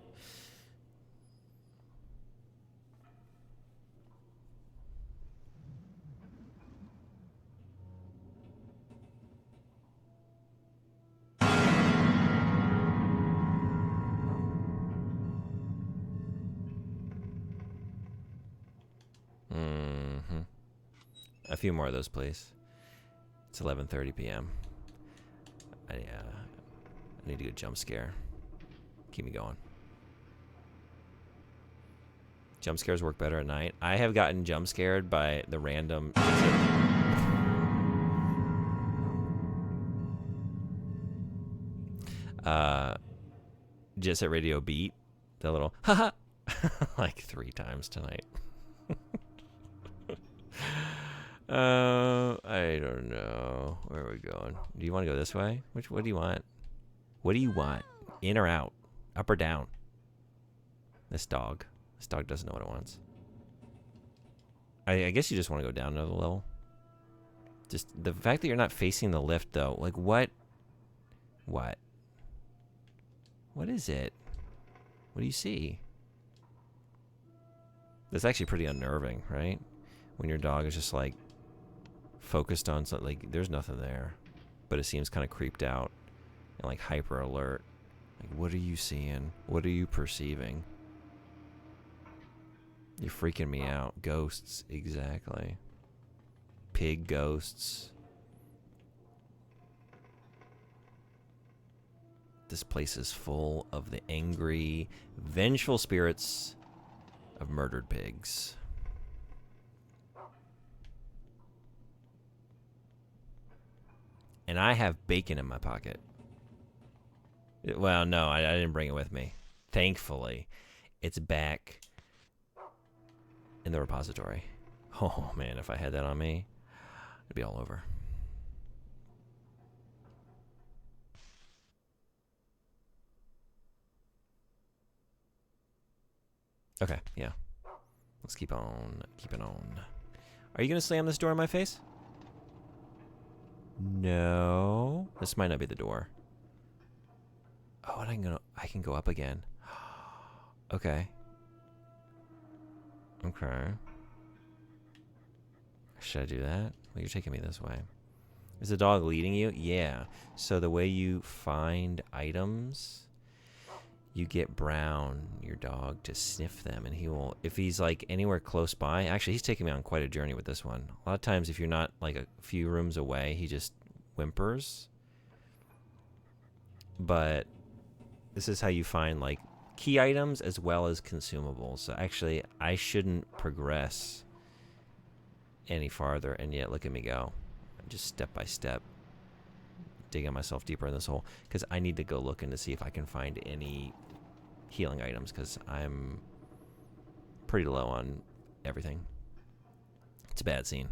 A few more of those, please. It's 11:30 p.m. I need a good jump scare. Keep me going. Jump scares work better at night. I have gotten jump scared by the random... Jet Set Radio beat. The little haha like 3 times tonight. I don't know. Where are we going? Do you want to go this way? What do you want? What do you want? In or out? Up or down? This dog doesn't know what it wants. I guess you just want to go down another level. Just the fact that you're not facing the lift, though. Like, what? What? What is it? What do you see? That's actually pretty unnerving, right? When your dog is just, like, focused on something. Like, there's nothing there. But it seems kind of creeped out and, like, hyper alert. Like, what are you seeing? What are you perceiving? You're freaking me out. Ghosts, exactly. Pig ghosts. This place is full of the angry, vengeful spirits of murdered pigs. And I have bacon in my pocket. Well, no, I didn't bring it with me. Thankfully, it's back in the repository. Oh, man, if I had that on me, it'd be all over. Okay, yeah. Let's keep on keeping on. Are you going to slam this door in my face? No. This might not be the door. Oh, and I can go up again. Okay. Okay. Should I do that? Well, you're taking me this way. Is the dog leading you? Yeah. So the way you find items, you get Brown, your dog, to sniff them, and he will, if he's like anywhere close by. Actually, he's taking me on quite a journey with this one. A lot of times, if you're not like a few rooms away, he just whimpers. But this is how you find like key items as well as consumables. So actually, I shouldn't progress any farther, and yet look at me go. Just step by step, digging myself deeper in this hole, because I need to go looking to see if I can find any healing items, because I'm pretty low on everything. It's a bad scene.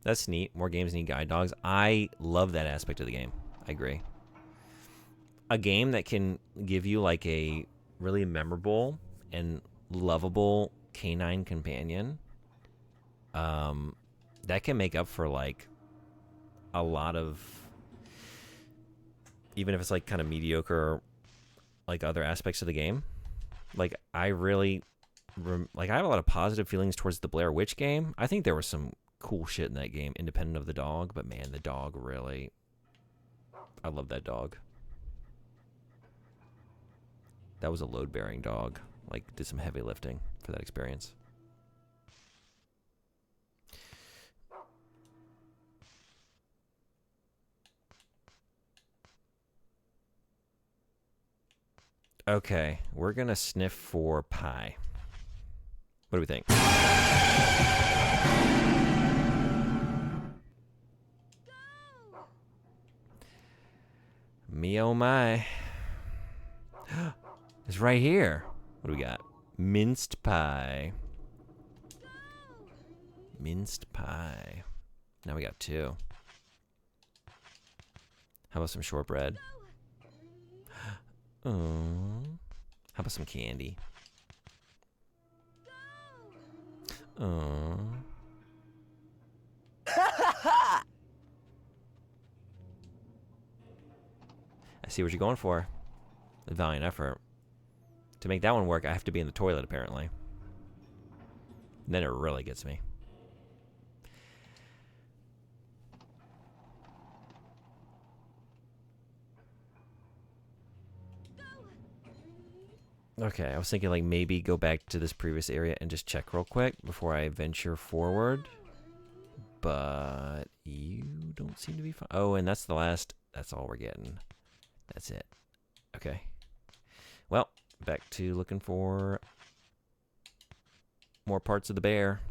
That's neat. More games need guide dogs. I love that aspect of the game. I agree. A game that can give you like a really memorable and lovable canine companion, that can make up for like a lot of, even if it's like kind of mediocre, like other aspects of the game. Like I really, I have a lot of positive feelings towards the Blair Witch game. I think there was some cool shit in that game, independent of the dog. But man, the dog really, I love that dog. That was a load-bearing dog. Like, did some heavy lifting for that experience. Okay, we're gonna sniff for pie. What do we think? Me oh my. It's right here. What do we got? Minced pie. Minced pie. Now we got 2. How about some shortbread? Oh. How about some candy? Oh. I see what you're going for. A valiant effort. To make that one work, I have to be in the toilet, apparently. And then it really gets me. Okay, I was thinking like maybe go back to this previous area and just check real quick before I venture forward. But you don't seem to be fine. Oh, and that's the last. That's all we're getting. That's it. Okay. Well, back to looking for more parts of the bear.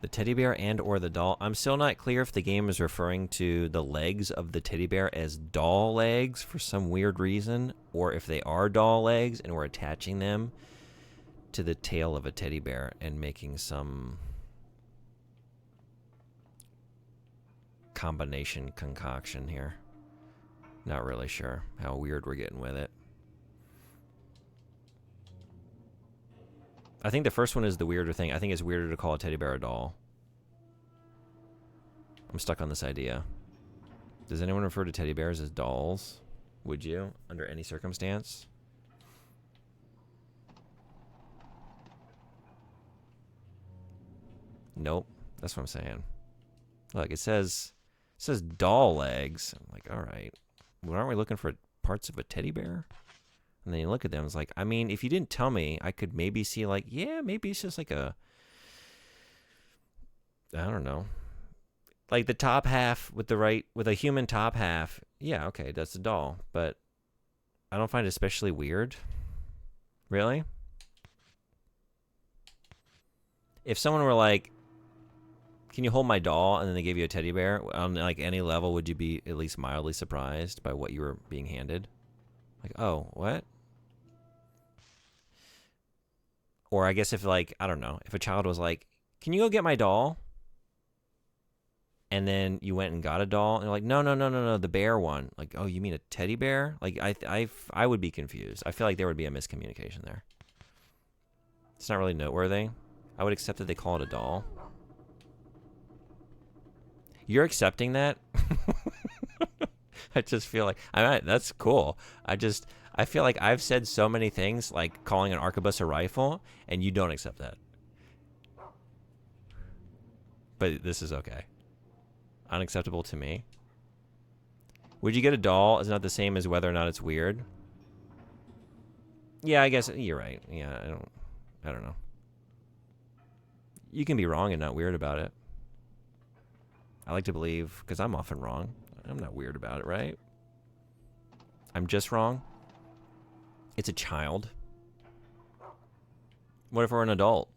The teddy bear and or the doll. I'm still not clear if the game is referring to the legs of the teddy bear as doll legs for some weird reason, or if they are doll legs and we're attaching them to the tail of a teddy bear and making some combination concoction here. Not really sure how weird we're getting with it. I think the first one is the weirder thing. I think it's weirder to call a teddy bear a doll. I'm stuck on this idea. Does anyone refer to teddy bears as dolls? Would you, under any circumstance? Nope. That's what I'm saying. Look, it says doll legs. I'm like, all right. Well, aren't we looking for parts of a teddy bear? And then you look at them, it's like, I mean, if you didn't tell me, I could maybe see like, yeah, maybe it's just like a, I don't know. Like the top half with a human top half. Yeah, okay, that's a doll. But I don't find it especially weird. Really? If someone were like, can you hold my doll? And then they gave you a teddy bear, on like any level, would you be at least mildly surprised by what you were being handed? Like, oh, what? Or I guess if like, I don't know, if a child was like, can you go get my doll? And then you went and got a doll, and you're like, no, the bear one. Like, oh, you mean a teddy bear? Like, I would be confused. I feel like there would be a miscommunication there. It's not really noteworthy. I would accept that they call it a doll. You're accepting that? I just feel like, that's cool. I feel like I've said so many things, like calling an arquebus a rifle, and you don't accept that. But this is okay. Unacceptable to me. Would you get a doll is not the same as whether or not it's weird? Yeah, I guess you're right. Yeah, I don't know. You can be wrong and not weird about it. I like to believe, because I'm often wrong, I'm not weird about it, right? I'm just wrong. It's a child. What if we're an adult?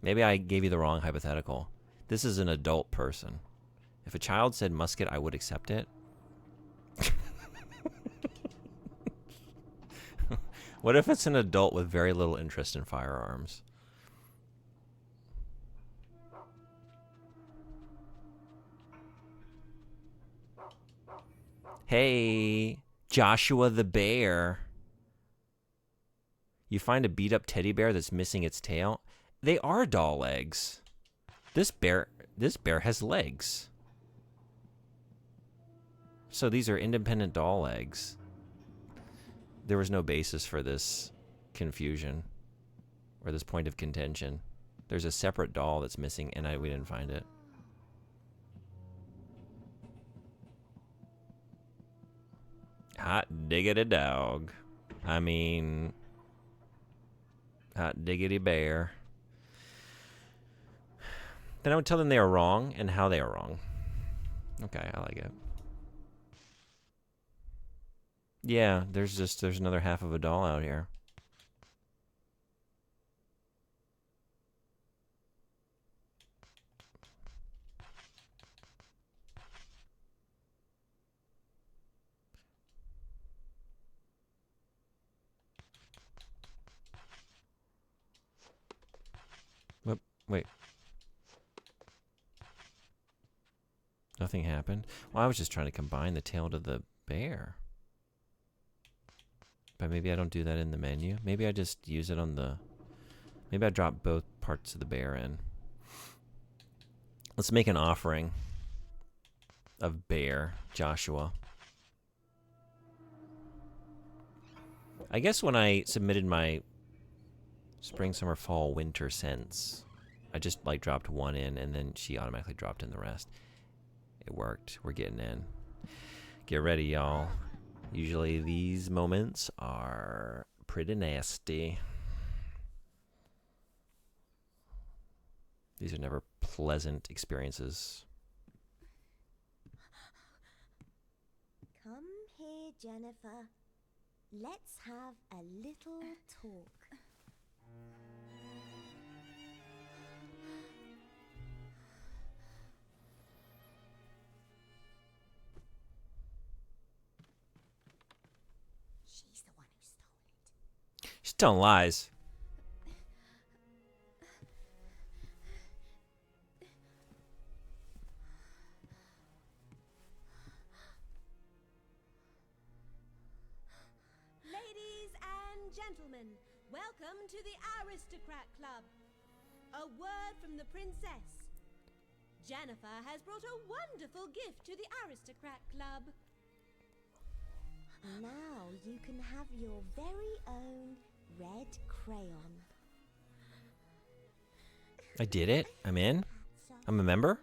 Maybe I gave you the wrong hypothetical. This is an adult person. If a child said musket, I would accept it. What if it's an adult with very little interest in firearms? Hey, Joshua the bear. You find a beat-up teddy bear that's missing its tail. They are doll legs. This bear has legs. So these are independent doll legs. There was no basis for this confusion or this point of contention. There's a separate doll that's missing, and we didn't find it. Hot diggity dog. I mean, hot diggity bear. Then I would tell them they are wrong and how they are wrong. Okay, I like it. Yeah, there's another half of a doll out here. Wait. Nothing happened? Well, I was just trying to combine the tail to the bear. But maybe I don't do that in the menu. Maybe I just use it on the... Maybe I drop both parts of the bear in. Let's make an offering of bear, Joshua. I guess when I submitted my spring, summer, fall, winter scents, I just like dropped one in and then she automatically dropped in the rest. It worked. We're getting in. Get ready, y'all. Usually these moments are pretty nasty. These are never pleasant experiences. Come here, Jennifer. Let's have a little talk. She's the one who stole it. She's telling lies. Ladies and gentlemen, welcome to the Aristocrat Club. A word from the princess. Jennifer has brought a wonderful gift to the Aristocrat Club. Now you can have your very own red crayon. I did it. I'm in. I'm a member.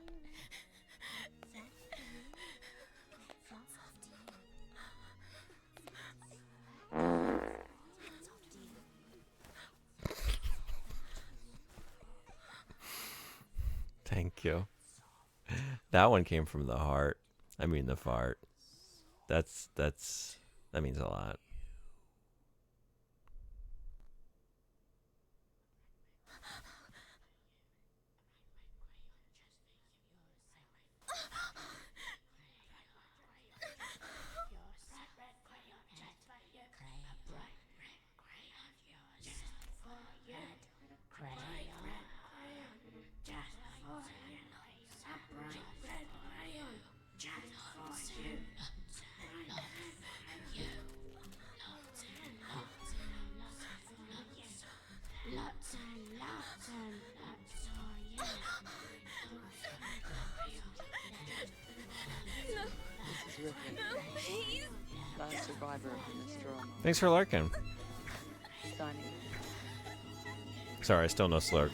Thank you. That one came from the heart. I mean the fart. That means a lot. Last survivor of the Nostromo. Thanks for lurking. Signing. Sorry, I still no slurk.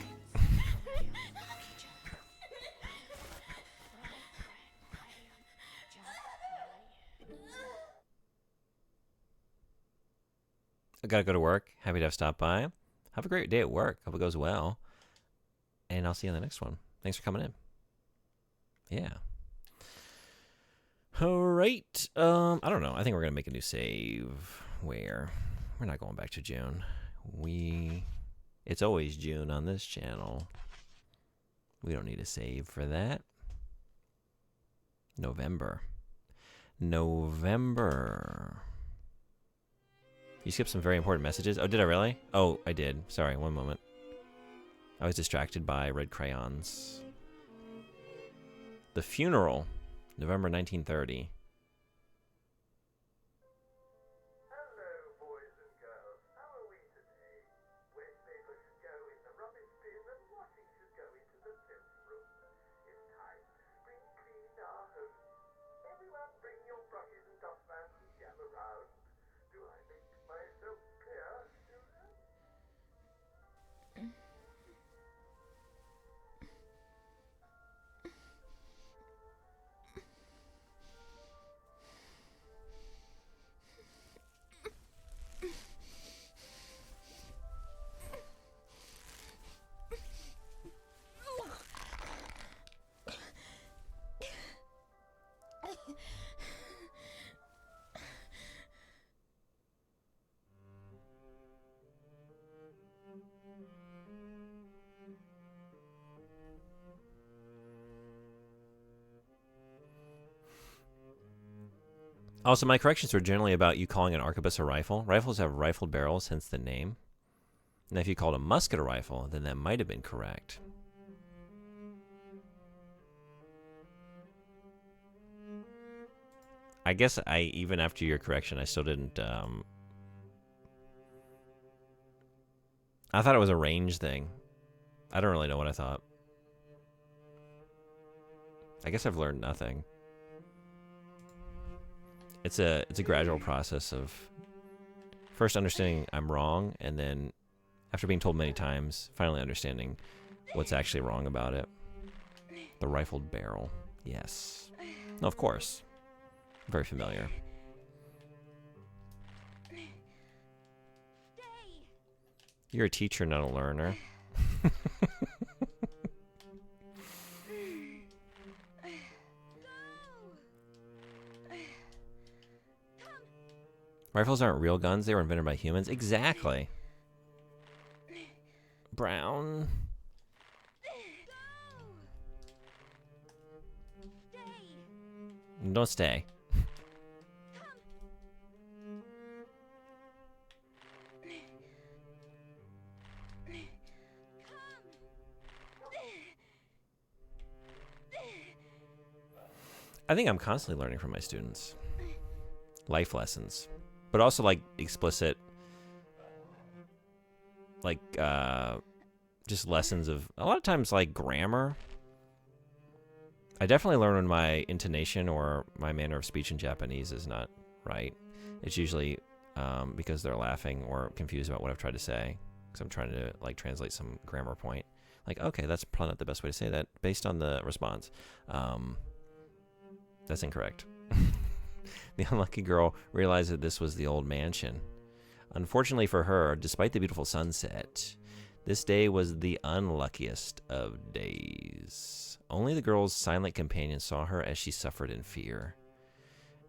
I gotta go to work. Happy to have stopped by. Have a great day at work. Hope it goes well. And I'll see you on the next one. Thanks for coming in. Yeah. All right. I don't know. I think we're gonna make a new save. Where we're not going back to June. It's always June on this channel. We don't need a save for that. November. You skipped some very important messages. Oh, did I really? Oh, I did. Sorry, one moment. I was distracted by red crayons. The funeral, November 1930. Hello, boys and girls. How are we today? Waste paper should go in the rubbish bin and washing should go into the filth room. It's time to spring clean our homes. Everyone bring your brushes and dustpans and jam around. Do I make myself clear, children? Also, my corrections were generally about you calling an arquebus a rifle. Rifles have rifled barrels, hence the name. And if you called a musket a rifle, then that might have been correct. I guess even after your correction, I still didn't. I thought it was a range thing. I don't really know what I thought. I guess I've learned nothing. It's a gradual process of first understanding I'm wrong, and then after being told many times, finally understanding what's actually wrong about it. The rifled barrel. Yes. No, of course. Very familiar. You're a teacher, not a learner. Rifles aren't real guns. They were invented by humans. Exactly. Brown. Don't stay. I think I'm constantly learning from my students. Life lessons. But also like explicit, like just lessons of, a lot of times like grammar. I definitely learn when my intonation or my manner of speech in Japanese is not right. It's usually because they're laughing or confused about what I've tried to say. Because I'm trying to like translate some grammar point. Like, okay, that's probably not the best way to say that based on the response. That's incorrect. The unlucky girl realized that this was the old mansion. Unfortunately for her, despite the beautiful sunset, this day was the unluckiest of days. Only the girl's silent companion saw her as she suffered in fear.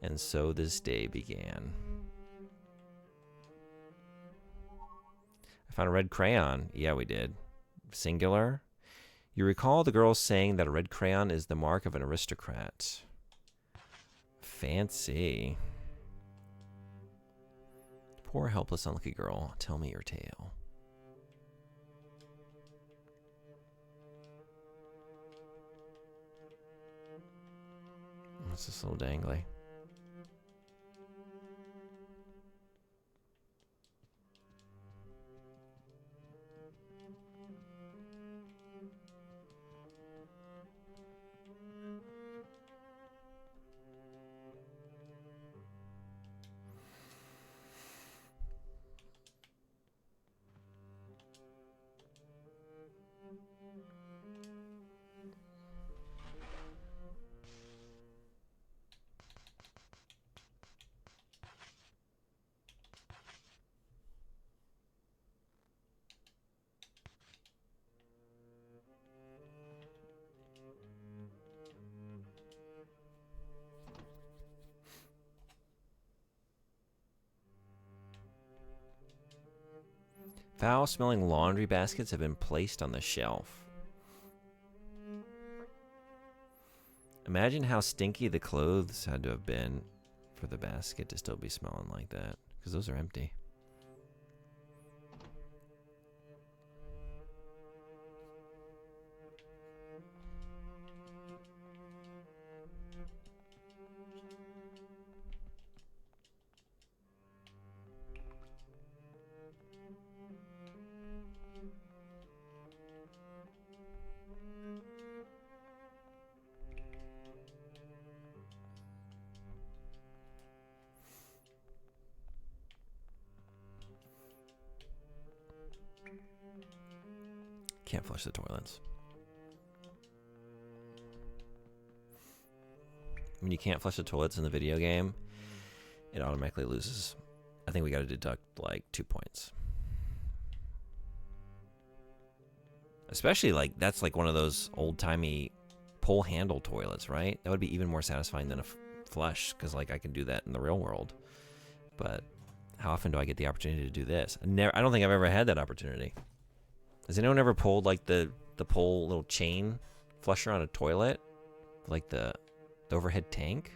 And so this day began. I found a red crayon. Yeah, we did. Singular. You recall the girl saying that a red crayon is the mark of an aristocrat. Fancy. Poor helpless unlucky girl, tell me your tale. What's this little dangly? Foul-smelling laundry baskets have been placed on the shelf. Imagine how stinky the clothes had to have been for the basket to still be smelling like that, because those are empty. Can't flush the toilets. When you can't flush the toilets in the video game, it automatically loses. I think we got to deduct like 2 points. Especially like that's like one of those old-timey pull handle toilets, right? That would be even more satisfying than a flush, because like I can do that in the real world. But how often do I get the opportunity to do this? I don't think I've ever had that opportunity. Has anyone ever pulled like the pull little chain flusher on a toilet? Like the overhead tank?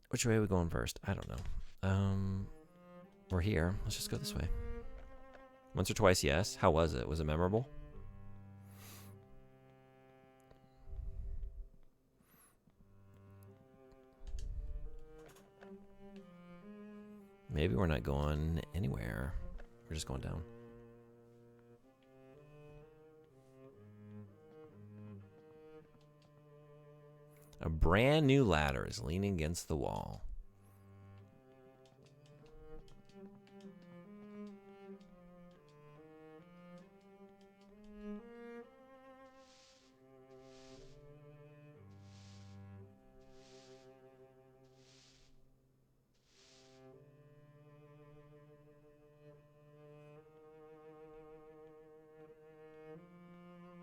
Which way are we going first? I don't know. We're here. Let's just go this way. Once or twice, yes. How was it? Was it memorable? Maybe we're not going anywhere. We're just going down. A brand new ladder is leaning against the wall.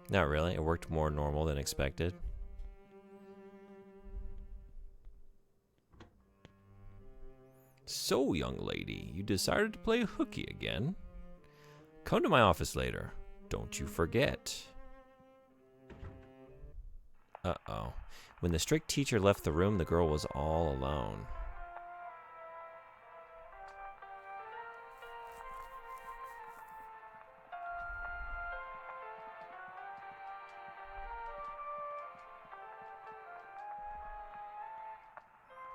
Not really. It worked more normal than expected. So, young lady, you decided to play hooky again? Come to my office later. Don't you forget. Uh-oh. When the strict teacher left the room, the girl was all alone.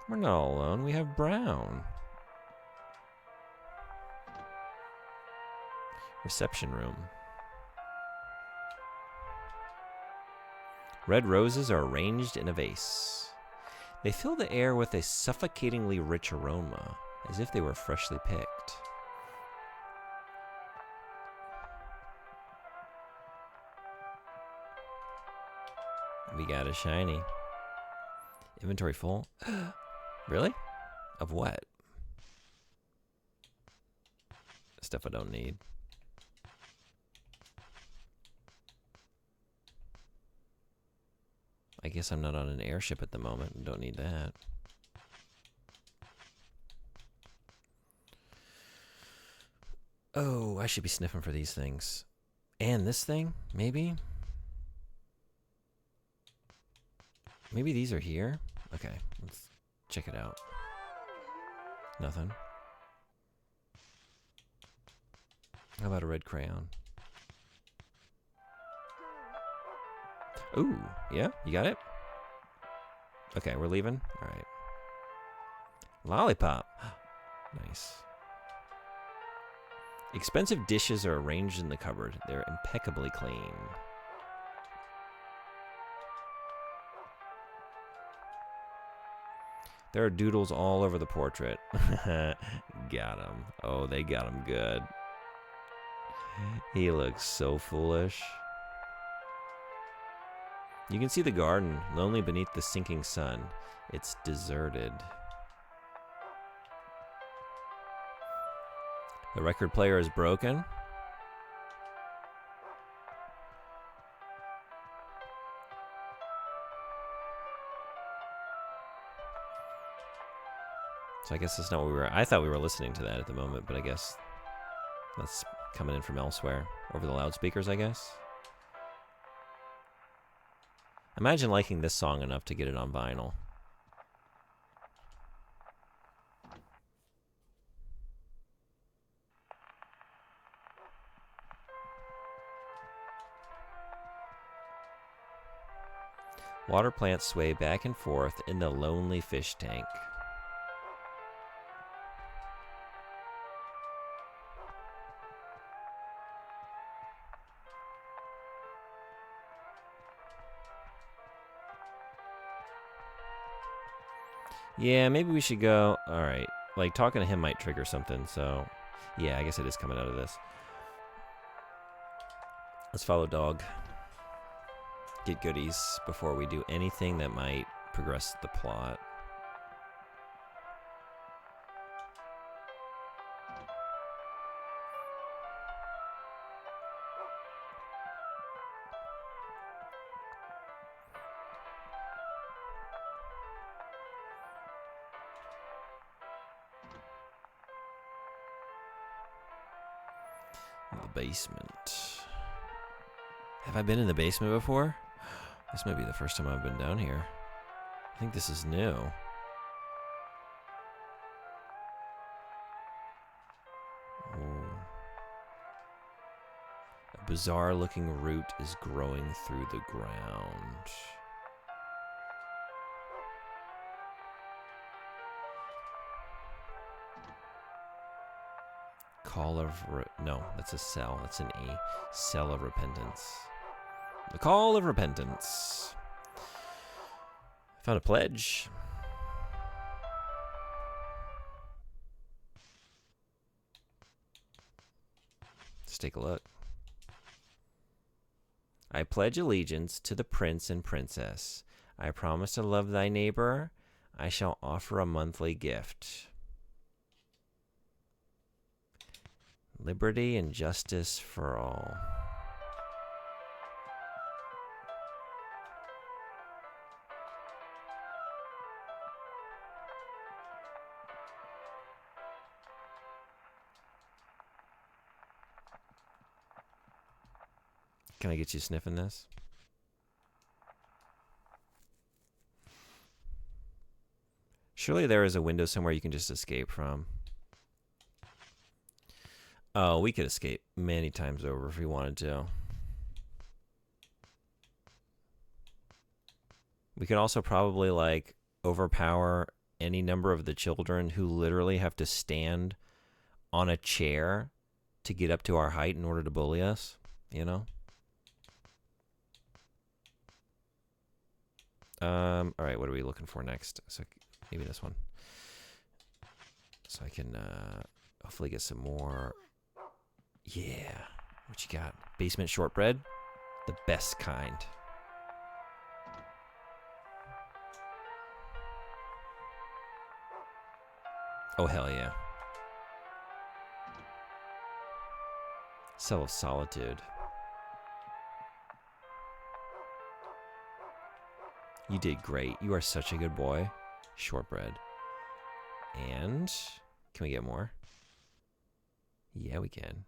We're not all alone. We have Brown. Reception room. Red roses are arranged in a vase. They fill the air with a suffocatingly rich aroma, as if they were freshly picked. We got a shiny. Inventory full. Really? Of what? Stuff I don't need. I guess I'm not on an airship at the moment and don't need that. Oh, I should be sniffing for these things. And this thing, maybe? Maybe these are here? Okay, let's check it out. Nothing. How about a red crayon? Ooh, yeah, you got it? Okay, we're leaving? Alright. Lollipop. Nice. Expensive dishes are arranged in the cupboard. They're impeccably clean. There are doodles all over the portrait. Got him. Oh, they got him good. He looks so foolish. You can see the garden, lonely beneath the sinking sun. It's deserted. The record player is broken. So I guess that's not what we were... I thought we were listening to that at the moment, but I guess that's coming in from elsewhere. Over the loudspeakers, I guess. Imagine liking this song enough to get it on vinyl. Water plants sway back and forth in the lonely fish tank. Yeah, maybe we should go. Alright. Like, talking to him might trigger something, so... Yeah, I guess it is coming out of this. Let's follow dog. Get goodies before we do anything that might progress the plot. The basement. Have I been in the basement before? This might be the first time I've been down here. I think this is new. A bizarre looking root is growing through the ground. Call of no, that's a cell. That's an E. Cell of repentance. The call of repentance. Found a pledge. Let's take a look. I pledge allegiance to the prince and princess. I promise to love thy neighbor. I shall offer a monthly gift. Liberty and justice for all. Can I get you sniffing this? Surely there is a window somewhere you can just escape from. Oh, we could escape many times over if we wanted to. We could also probably, like, overpower any number of the children who literally have to stand on a chair to get up to our height in order to bully us, you know? All right, what are we looking for next? So maybe this one. So I can hopefully get some more. Yeah. What you got? Basement shortbread? The best kind. Oh, hell yeah. Cell of Solitude. You did great. You are such a good boy. Shortbread. And can we get more? Yeah, we can.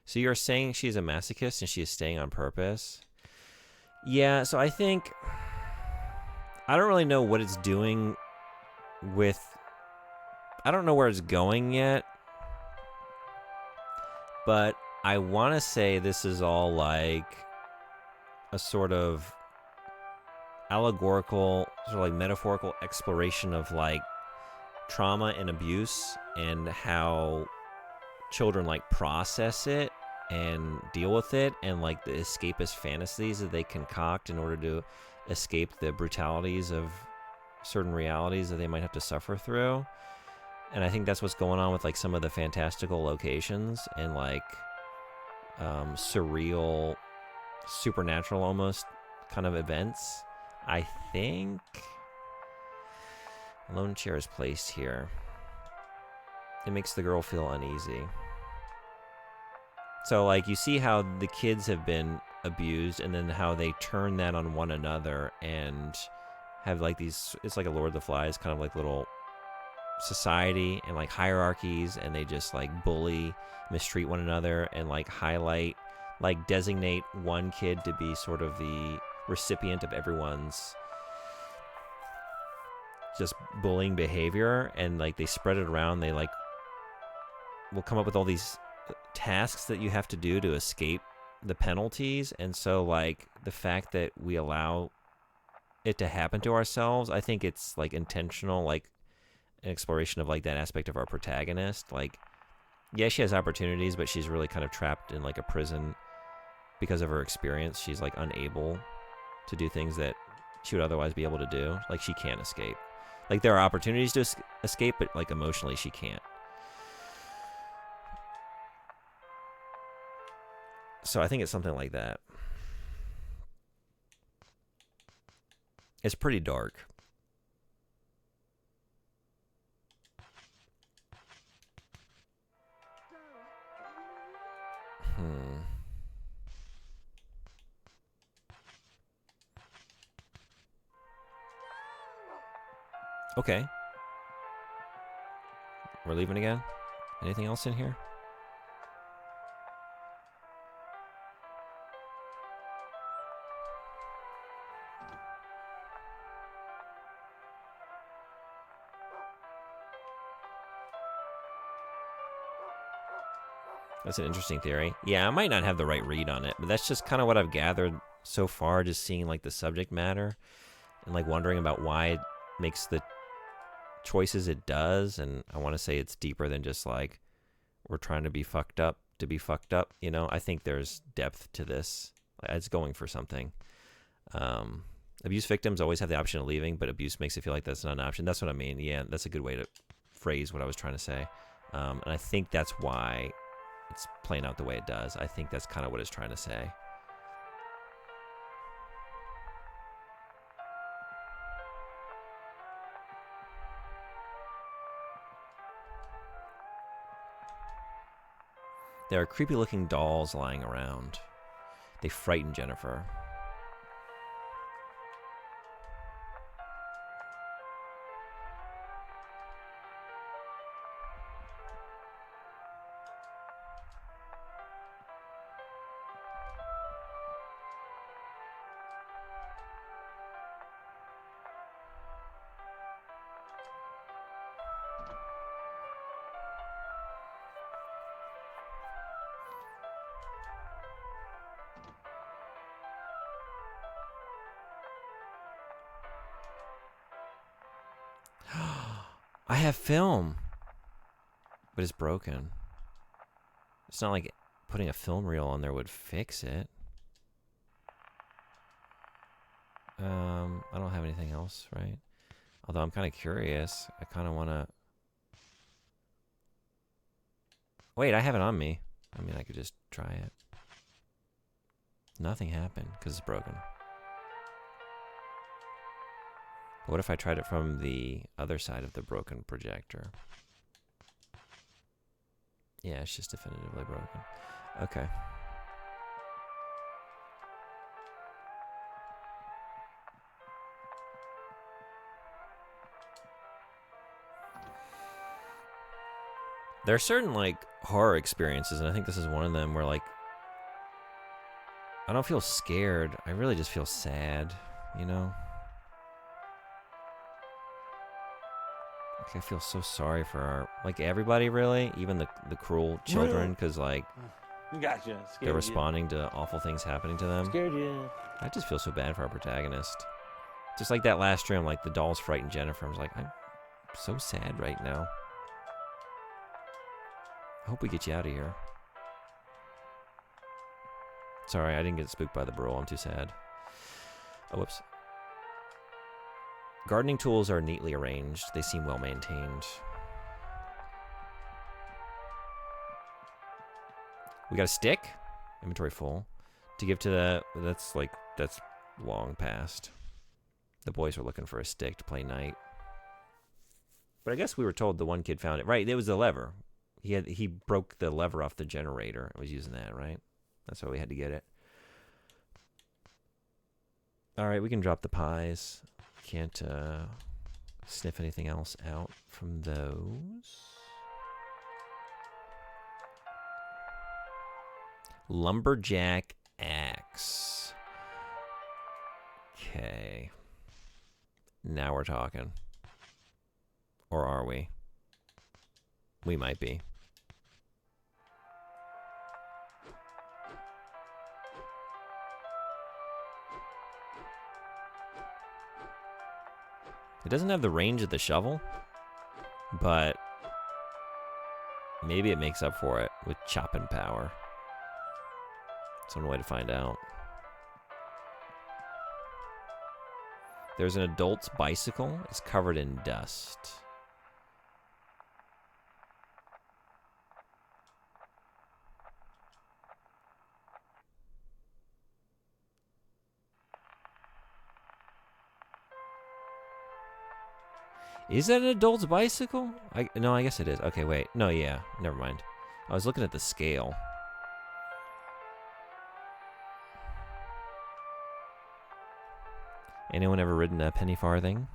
So you're saying she's a masochist and she is staying on purpose? Yeah, so I think I don't really know what it's doing with, I don't know where it's going yet, but I want to say this is all like a sort of allegorical, sort of like metaphorical exploration of like trauma and abuse and how children like process it and deal with it, and like the escapist fantasies that they concoct in order to escape the brutalities of certain realities that they might have to suffer through. And I think that's what's going on with like some of the fantastical locations and like surreal, supernatural almost kind of events. I think a lone chair is placed here. It makes the girl feel uneasy. So like you see how the kids have been abused and then how they turn that on one another and have like these, it's like a Lord of the Flies kind of like little society and like hierarchies, and they just like bully, mistreat one another, and like highlight, like designate one kid to be sort of the recipient of everyone's just bullying behavior, and like they spread it around. They like will come up with all these tasks that you have to do to escape the penalties. And so like the fact that we allow it to happen to ourselves, I think it's like intentional, like an exploration of like that aspect of our protagonist. Like, yeah, she has opportunities, but she's really kind of trapped in like a prison because of her experience. She's like unable to do things that she would otherwise be able to do. Like she can't escape. Like there are opportunities to escape, but like emotionally she can't. So I think it's something like that. It's pretty dark. Okay. We're leaving again? Anything else in here? That's an interesting theory. Yeah, I might not have the right read on it, but that's just kind of what I've gathered so far, just seeing like the subject matter and like wondering about why it makes the choices it does. And I want to say it's deeper than just like we're trying to be fucked up to be fucked up. You know, I think there's depth to this. It's going for something. Abuse victims always have the option of leaving, but abuse makes it feel like that's not an option. That's what I mean. Yeah, that's a good way to phrase what I was trying to say. And I think that's why it's playing out the way it does. I think that's kind of what it's trying to say. There are creepy looking dolls lying around. They frighten Jennifer. I have film, but it's broken. It's not like putting a film reel on there would fix it. I don't have anything else, right? Although I'm kind of curious. I kind of want to... Wait, I have it on me. I mean, I could just try it. Nothing happened because it's broken. What if I tried it from the other side of the broken projector? Yeah, it's just definitively broken. Okay. There are certain, like, horror experiences, and I think this is one of them where, like, I don't feel scared. I really just feel sad, you know? Like, I feel so sorry for our, like, everybody, really, even the cruel children, because, like, Gotcha. Scared they're you. responding to awful things happening to them. Scared you. I just feel so bad for our protagonist. Just like that last stream, like, the dolls frightened Jennifer. I was like, I'm so sad right now. I hope we get you out of here. Sorry, I didn't get spooked by the brule. I'm too sad. Oh, whoops. Gardening tools are neatly arranged. They seem well maintained. We got a stick. Inventory full. To give to the... That's long past. The boys were looking for a stick to play night. But I guess we were told the one kid found it. Right, it was the lever. He broke the lever off the generator. I was using that, right? That's why we had to get it. All right, we can drop the pies. Can't sniff anything else out from those. Lumberjack axe. Okay. Now we're talking. Or are we? We might be. It doesn't have the range of the shovel, but maybe it makes up for it with chopping power. That's one way to find out. There's an adult's bicycle. It's covered in dust. Is that an adult's bicycle? No, I guess it is. Okay, wait. No, yeah. Never mind. I was looking at the scale. Anyone ever ridden a penny farthing?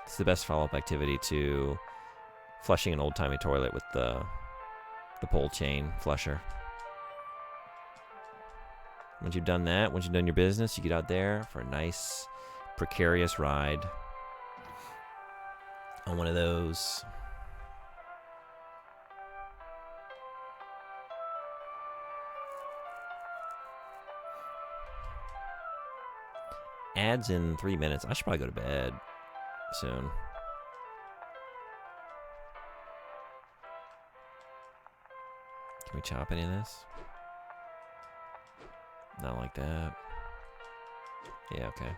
It's the best follow-up activity to flushing an old-timey toilet with the pole chain flusher. Once you've done that, once you've done your business, you get out there for a nice, precarious ride on one of those. Ads in 3 minutes. I should probably go to bed soon. Can we chop any of this? Not like that. Yeah, okay.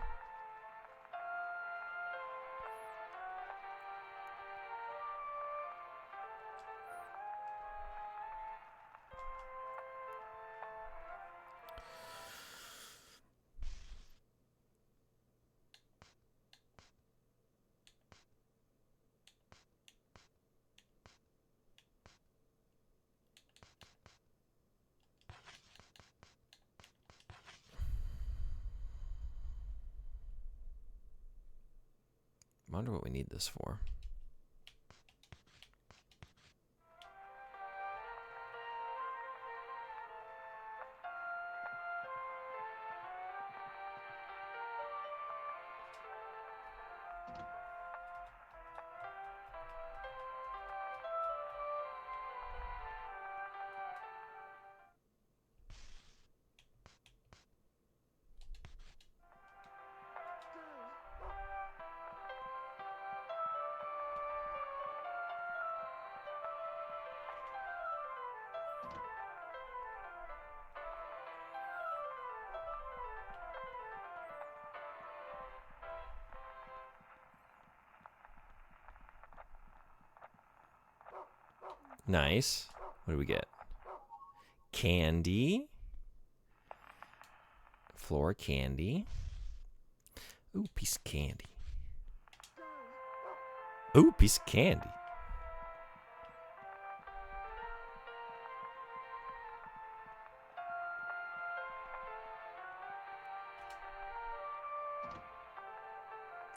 Wonder what we need this for. Nice. What do we get? Candy. Floor candy. Ooh, piece of candy. Ooh, piece of candy.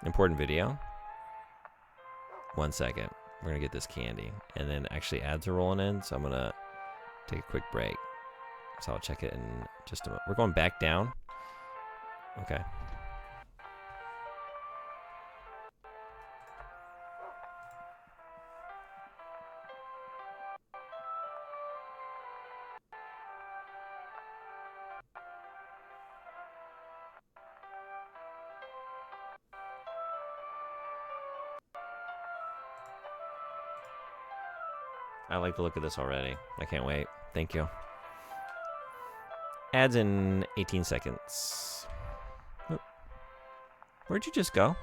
Important video. 1 second. We're going to get this candy. And then actually ads are rolling in, so I'm going to take a quick break. So I'll check it in just a moment. We're going back down. Okay. I like the look of this already. I can't wait. Thank you. Ads in 18 seconds. Oop. Where'd you just go?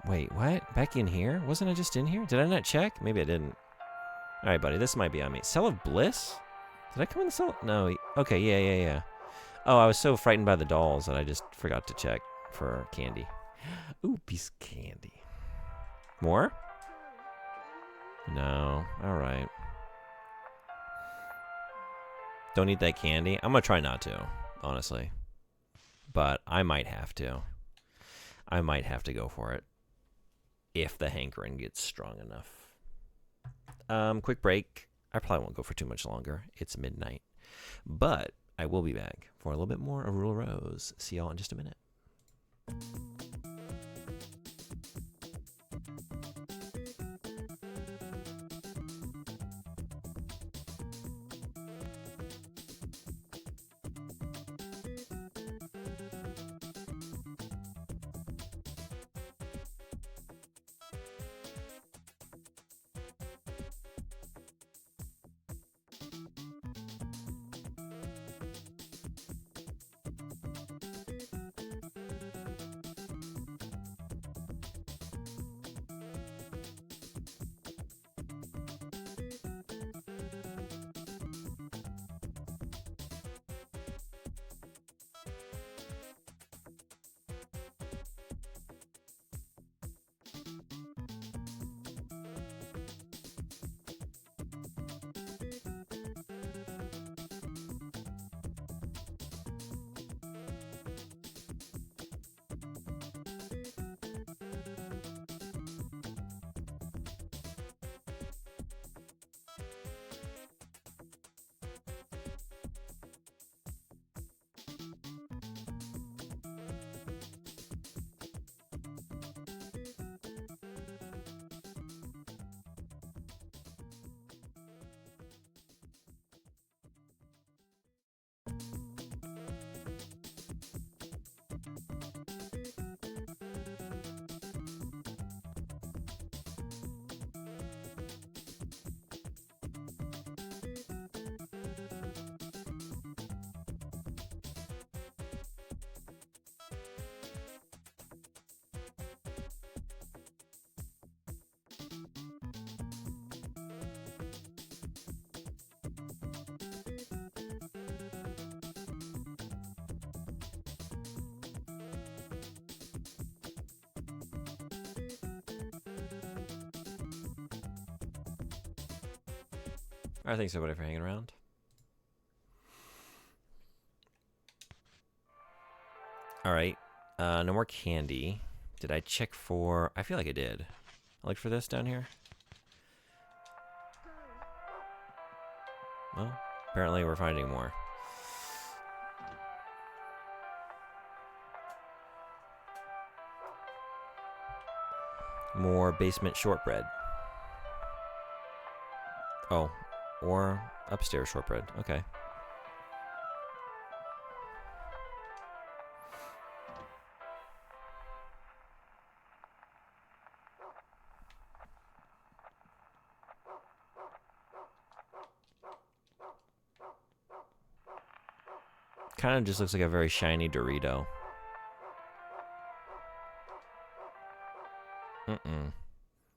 Wait, what? Back in here? Wasn't I just in here? Did I not check? Maybe I didn't. All right, buddy. This might be on me. Cell of Bliss? Did I come in the cell? No. Okay, yeah. Oh, I was so frightened by the dolls that I just forgot to check for candy. Ooh, piece of candy. More? No. All right. Don't eat that candy. I'm going to try not to, honestly. But I might have to. I might have to go for it. If the hankering gets strong enough. Quick break. I probably won't go for too much longer. It's midnight. But I will be back for a little bit more of Rule Rose. See y'all in just a minute. All right, thanks everybody for hanging around. All right, no more candy. Did I check for? I feel like I did. Like for this down here. Well, apparently we're finding more. More basement shortbread. Oh, or upstairs shortbread. Okay. Kind of just looks like a very shiny Dorito.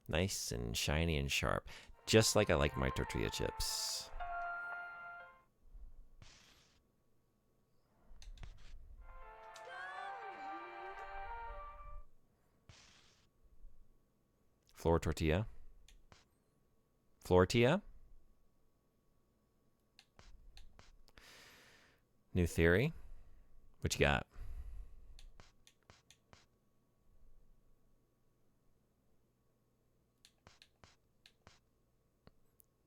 Nice and shiny and sharp. Just like I like my tortilla chips. Floor tortilla. Floortilla. New theory. What you got?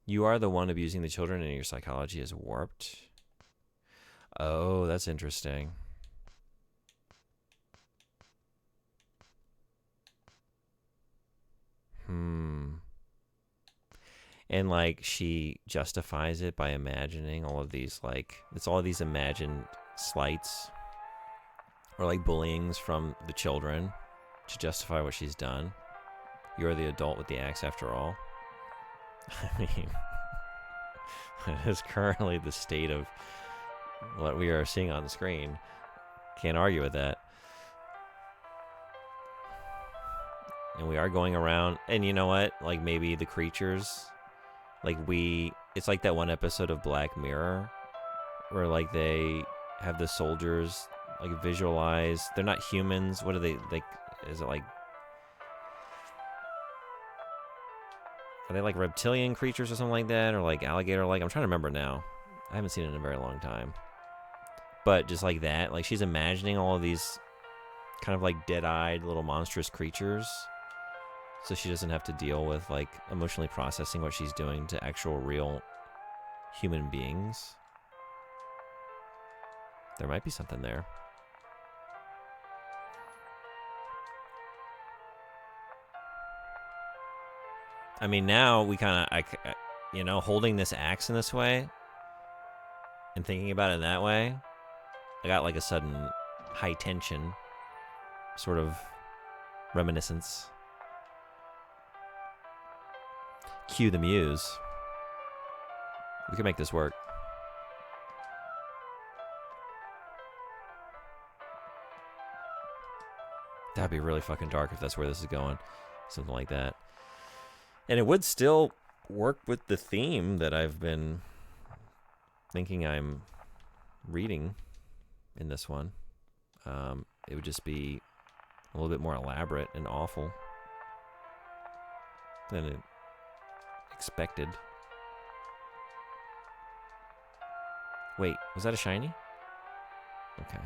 You are the one abusing the children and your psychology is warped. Oh, that's interesting. And like she justifies it by imagining all of these, like, it's all of these imagined slights or like bullyings from the children to justify what she's done. You're the adult with the axe after all. I mean, that is currently the state of what we are seeing on the screen. Can't argue with that. And we are going around, and you know what? Like maybe the creatures, like it's like that one episode of Black Mirror where like they have the soldiers like visualize, they're not humans. What are they, like, is it like, are they like reptilian creatures or something like that? Or like alligator-like? I'm trying to remember now. I haven't seen it in a very long time. But just like that, like she's imagining all of these kind of like dead-eyed little monstrous creatures. So she doesn't have to deal with like emotionally processing what she's doing to actual real human beings. There might be something there. I mean, now we kind of, you know, holding this axe in this way and thinking about it that way, I got like a sudden high tension sort of reminiscence. Cue the muse. We can make this work. That'd be really fucking dark if that's where this is going. Something like that. And it would still work with the theme that I've been thinking I'm reading in this one. It would just be a little bit more elaborate and awful than it expected. Wait, was that a shiny? Okay.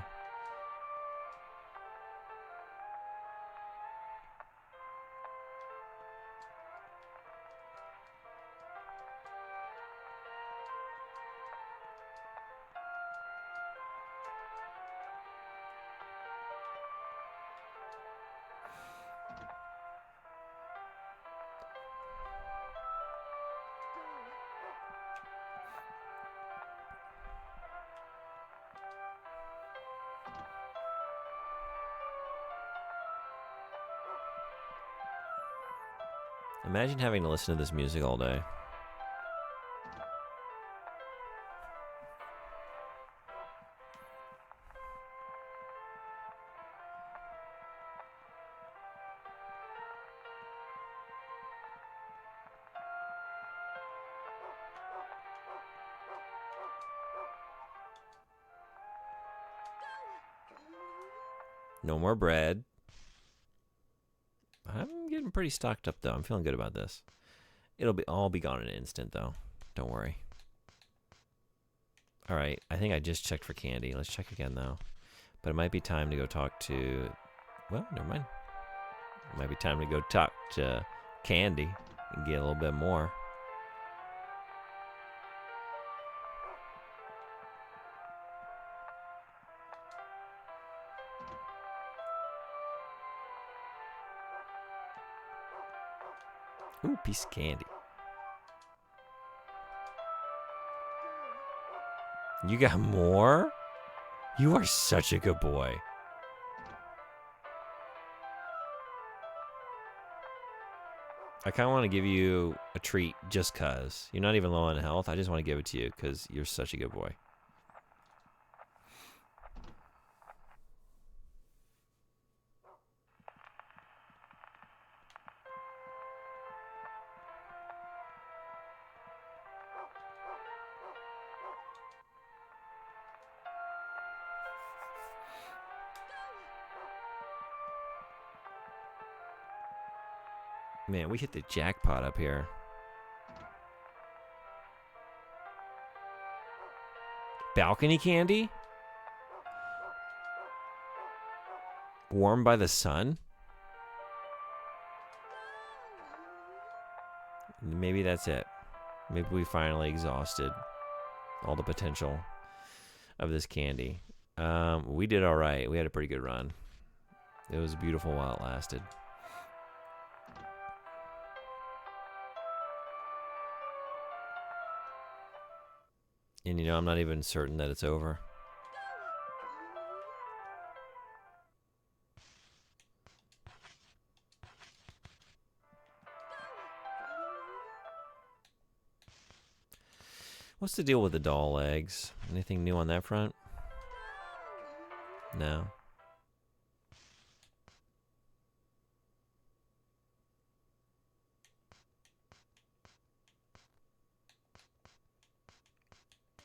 Imagine having to listen to this music all day. No more bread. I'm getting pretty stocked up though. I'm feeling good about this. It'll be all be gone in an instant though. Don't worry. All right, I think I just checked for candy. Let's check again though. But it might be time to go talk to. Well, never mind. It might be time to go talk to Candy and get a little bit more. Ooh, piece of candy. You got more? You are such a good boy. I kind of want to give you a treat just because. You're not even low on health. I just want to give it to you because you're such a good boy. Man, we hit the jackpot up here. Balcony candy? Warmed by the sun? Maybe that's it. Maybe we finally exhausted all the potential of this candy. We did all right. We had a pretty good run. It was beautiful while it lasted. And you know, I'm not even certain that it's over. What's the deal with the doll legs? Anything new on that front? No.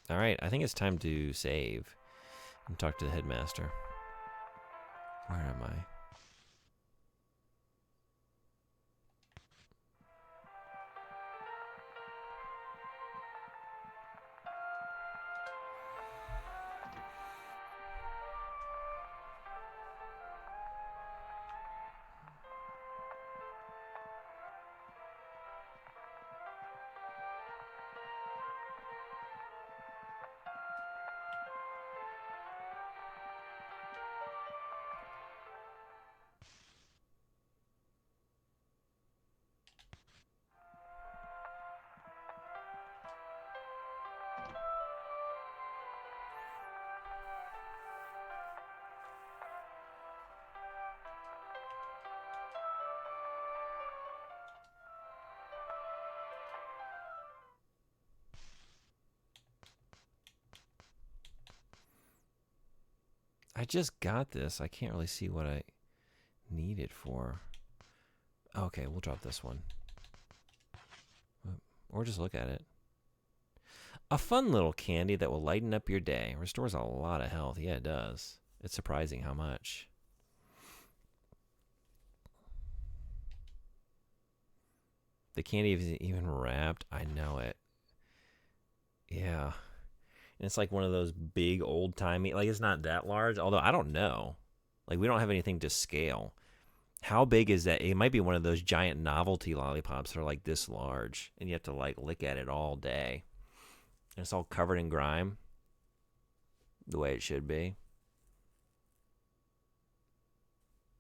All right, I think it's time to save and talk to the headmaster. Where am I? I just got this. I can't really see what I need it for. Okay, we'll drop this one. Or just look at it. A fun little candy that will lighten up your day. Restores a lot of health. Yeah, it does. It's surprising how much. The candy isn't even wrapped. I know it. Yeah. And it's like one of those big old-timey, like it's not that large, although I don't know. Like we don't have anything to scale. How big is that? It might be one of those giant novelty lollipops that are like this large, and you have to like lick at it all day. And it's all covered in grime, the way it should be.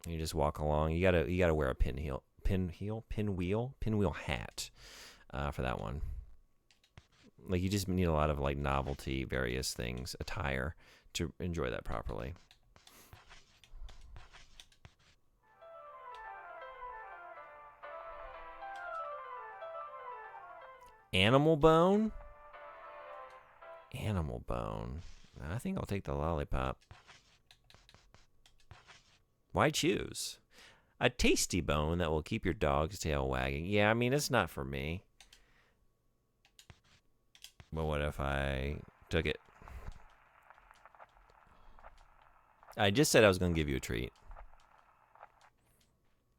And you just walk along. You gotta wear a pinwheel hat for that one. Like you just need a lot of like novelty, various things, attire to enjoy that properly. Animal bone? Animal bone. I think I'll take the lollipop. Why choose? A tasty bone that will keep your dog's tail wagging. Yeah, I mean, it's not for me. But what if I took it? I just said I was going to give you a treat.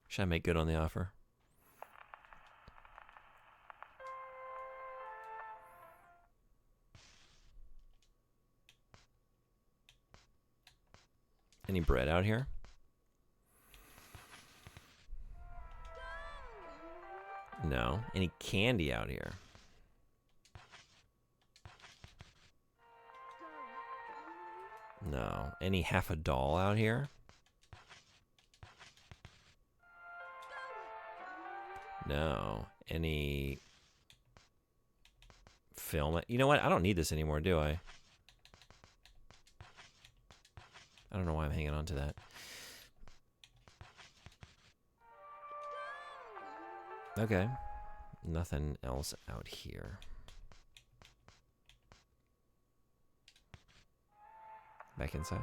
Should I make good on the offer? Any bread out here? No. Any candy out here? No. Any half a doll out here? No. Any film? You know what? I don't need this anymore, do I? I don't know why I'm hanging on to that. Okay. Nothing else out here. Back inside.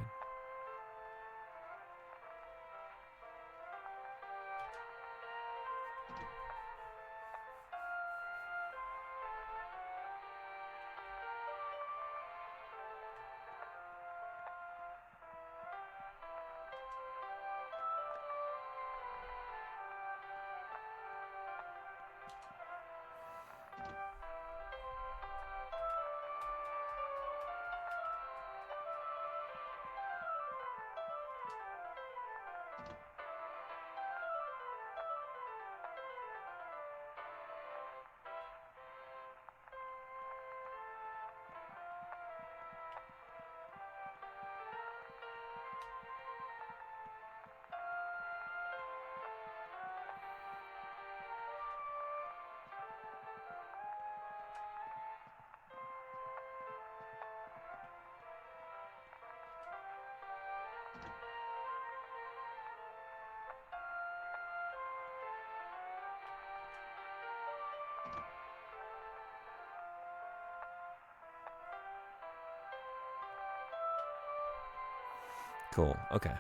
Cool. Okay.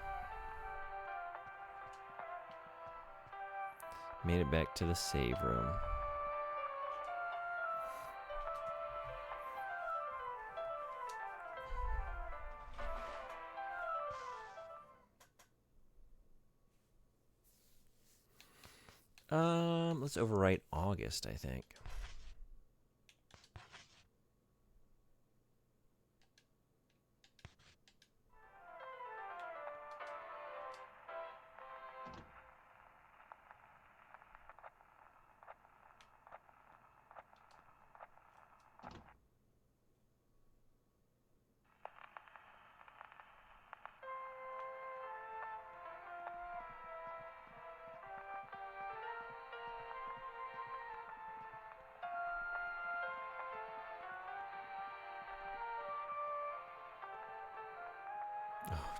Made it back to the save room. Let's overwrite August, I think.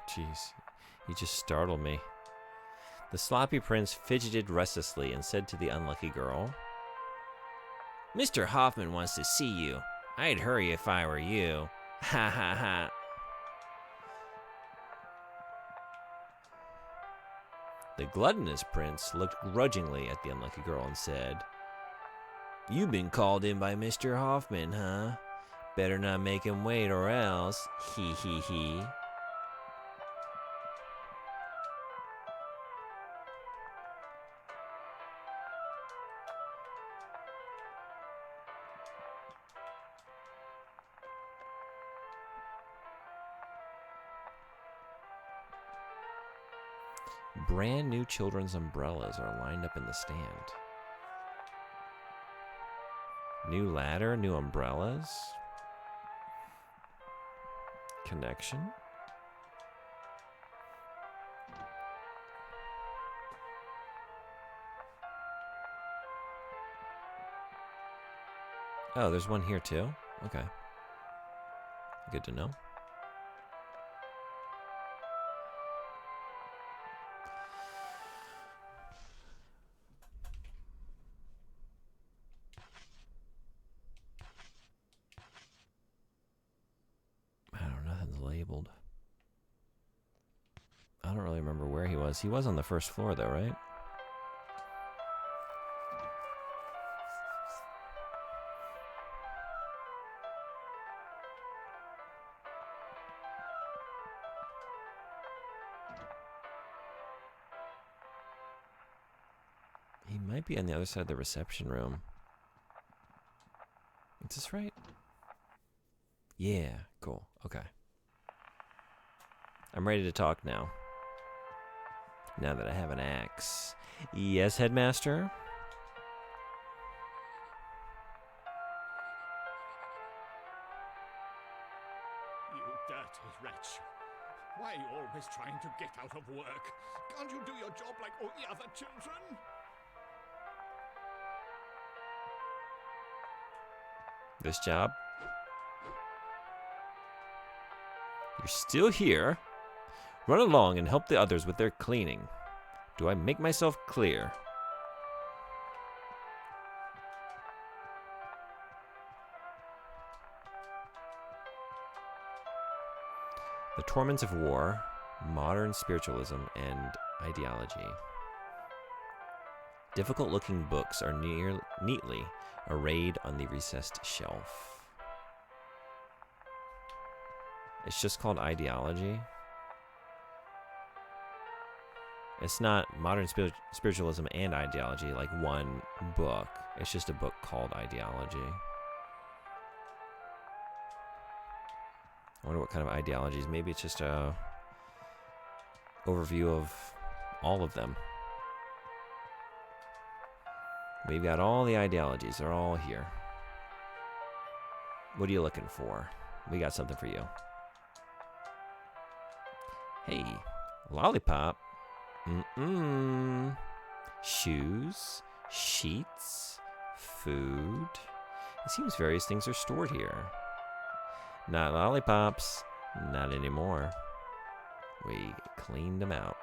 Jeez, you just startled me. The sloppy prince fidgeted restlessly and said to the unlucky girl, "Mr. Hoffman wants to see you. I'd hurry if I were you. Ha ha ha." The gluttonous prince looked grudgingly at the unlucky girl and said, "You've been called in by Mr. Hoffman, huh? Better not make him wait or else. He he he." Brand new children's umbrellas are lined up in the stand. New ladder, new umbrellas. Connection. Oh, there's one here too? Okay. Good to know. Labeled. I don't really remember where he was. He was on the first floor though, right? He might be on the other side of the reception room. Is this right? Yeah, cool. Okay. I'm ready to talk now. Now that I have an axe. Yes, headmaster? You dirty wretch. Why are you always trying to get out of work? Can't you do your job like all the other children? This job? You're still here? Run along and help the others with their cleaning. Do I make myself clear? The Torments of War, Modern Spiritualism, and Ideology. Difficult-looking books are neatly arrayed on the recessed shelf. It's just called Ideology. It's not Modern Spiritualism and Ideology, like one book. It's just a book called Ideology. I wonder what kind of ideologies. Maybe it's just a overview of all of them. We've got all the ideologies. They're all here. What are you looking for? We got something for you. Hey, lollipop. Shoes, sheets, food. It seems various things are stored here. Not lollipops. Not anymore. We cleaned them out.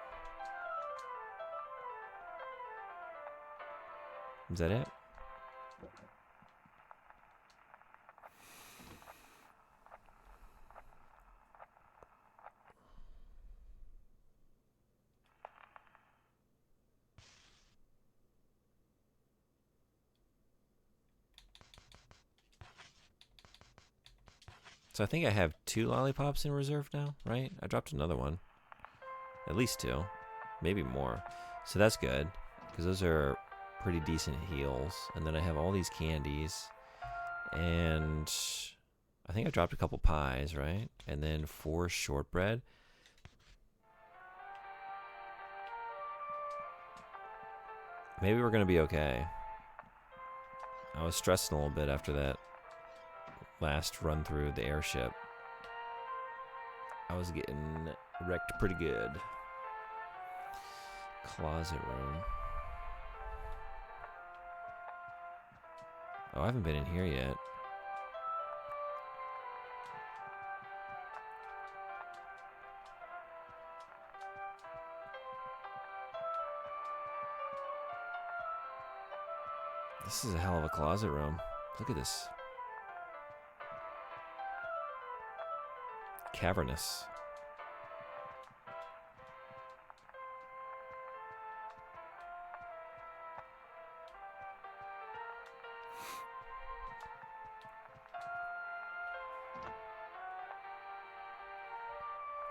Is that it? So I think I have 2 lollipops in reserve now, right? I dropped another one. At least 2. Maybe more. So that's good, because those are pretty decent heals. And then I have all these candies. And I think I dropped a couple pies, right? And then 4 shortbread. Maybe we're going to be okay. I was stressing a little bit after that last run through the airship. I was getting wrecked pretty good. Closet room. Oh, I haven't been in here yet. This is a hell of a closet room. Look at this. Cavernous.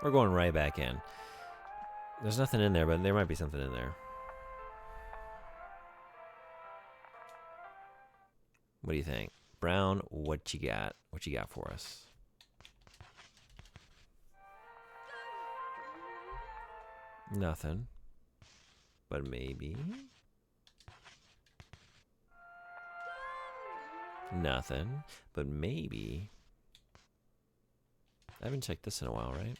We're going right back in. There's nothing in there, but there might be something in there. What do you think? Brown, what you got? What you got for us? Nothing. But maybe. Nothing. But maybe. I haven't checked this in a while, right?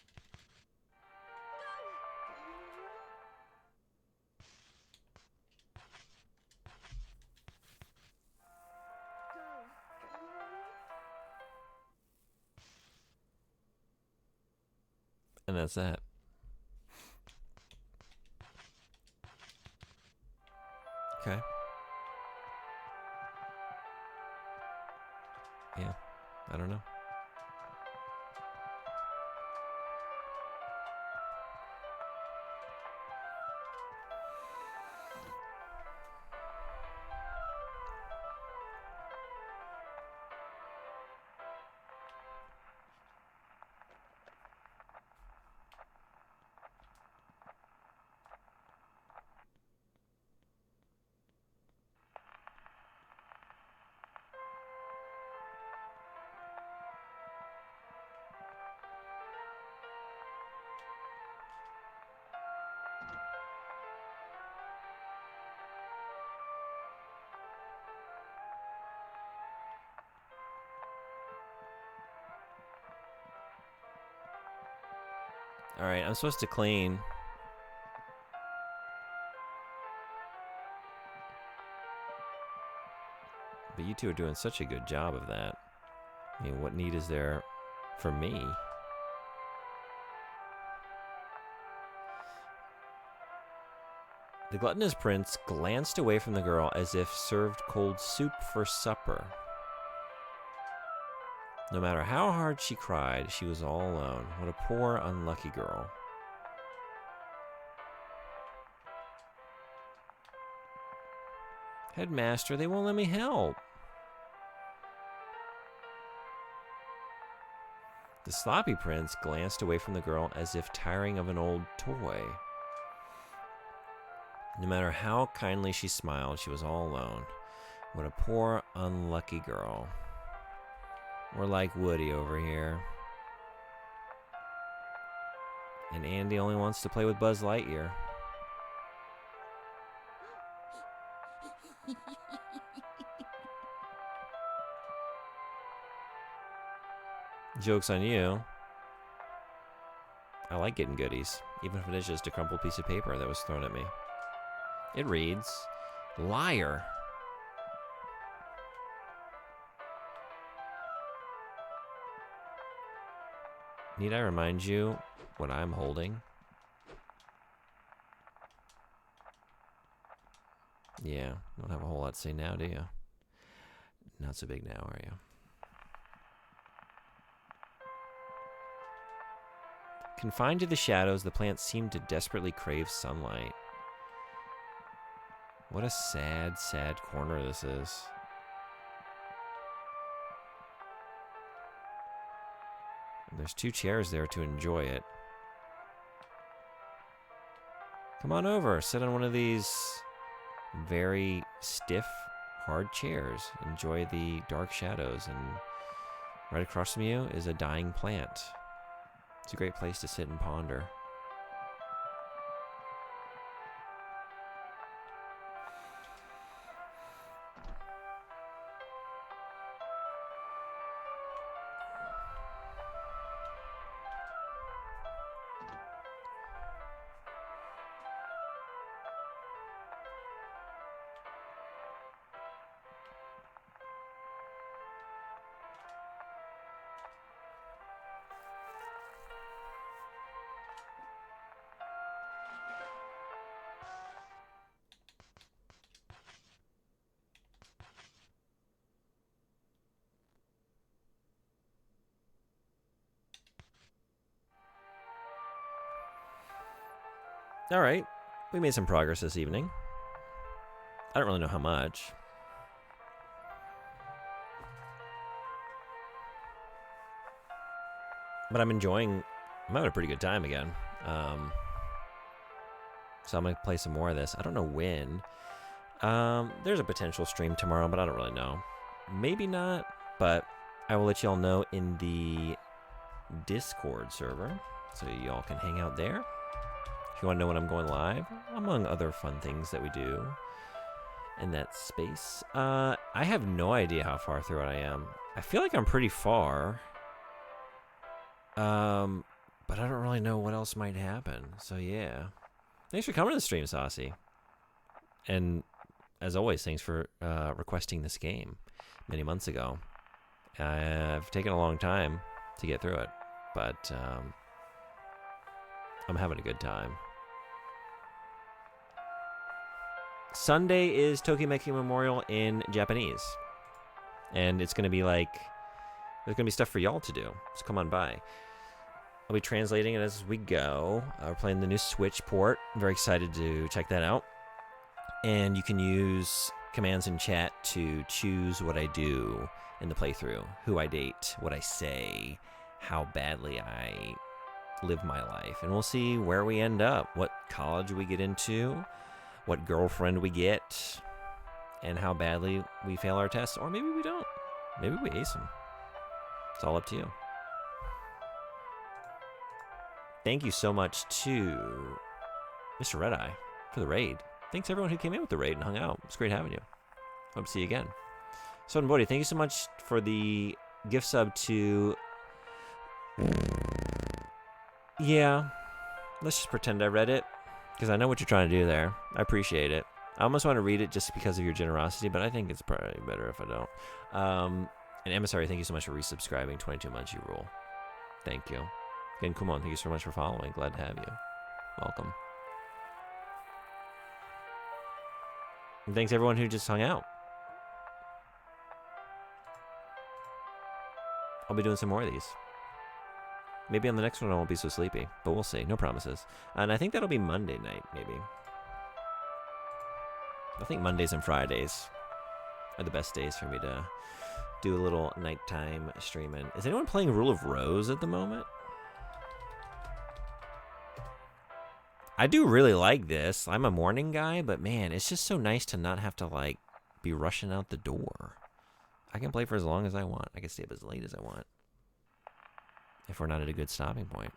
And that's that. Okay. Yeah, I don't know. Alright, I'm supposed to clean. But you two are doing such a good job of that. I mean, what need is there for me? The gluttonous prince glanced away from the girl as if served cold soup for supper. No matter how hard she cried, she was all alone. What a poor, unlucky girl. Headmaster, they won't let me help. The sloppy prince glanced away from the girl as if tiring of an old toy. No matter how kindly she smiled, she was all alone. What a poor, unlucky girl. We're like Woody over here. And Andy only wants to play with Buzz Lightyear. Joke's on you. I like getting goodies, even if it is just a crumpled piece of paper that was thrown at me. It reads, liar. Need I remind you what I'm holding? Yeah, don't have a whole lot to say now, do you? Not so big now, are you? Confined to the shadows, the plants seemed to desperately crave sunlight. What a sad, sad corner this is. There's 2 chairs there to enjoy it. Come on over, sit on one of these very stiff, hard chairs. Enjoy the dark shadows, and right across from you is a dying plant. It's a great place to sit and ponder. All right, we made some progress this evening. I don't really know how much. But I'm having a pretty good time again. So I'm going to play some more of this. I don't know when. There's a potential stream tomorrow, but I don't really know. Maybe not, but I will let y'all know in the Discord server, so y'all can hang out there. If you want to know when I'm going live, among other fun things that we do in that space. I have no idea how far through it I am. I feel like I'm pretty far. But I don't really know what else might happen. So yeah. Thanks for coming to the stream, Saucy. And as always, thanks for requesting this game many months ago. I've taken a long time to get through it, but I'm having a good time. Sunday is Tokimeki Memorial in Japanese. And it's going to be like, there's going to be stuff for y'all to do. So come on by. I'll be translating it as we go. We're playing the new Switch port. I'm very excited to check that out. And you can use commands in chat to choose what I do in the playthrough. Who I date, what I say, how badly I live my life. And we'll see where we end up, what college we get into, what girlfriend we get, and how badly we fail our tests. Or maybe we don't. Maybe we ace them. It's all up to you. Thank you so much to Mr. Redeye for the raid. Thanks everyone who came in with the raid and hung out. It's great having you. Hope to see you again. Soden Bodhi, thank you so much for the gift sub to... Yeah, Let's just pretend I read it, because I know what you're trying to do there. I appreciate it. I almost want to read it just because of your generosity, but I think it's probably better if I don't. And Emissary, thank you so much for resubscribing. 22 months, you rule. Thank you. Again, Kumon, thank you so much for following. Glad to have you. Welcome. And thanks everyone who just hung out. I'll be doing some more of these. Maybe on the next one I won't be so sleepy, but we'll see. No promises. And I think that'll be Monday night, maybe. I think Mondays and Fridays are the best days for me to do a little nighttime streaming. Is anyone playing Rule of Rose at the moment? I do really like this. I'm a morning guy, but man, it's just so nice to not have to like be rushing out the door. I can play for as long as I want. I can stay up as late as I want. If we're not at a good stopping point.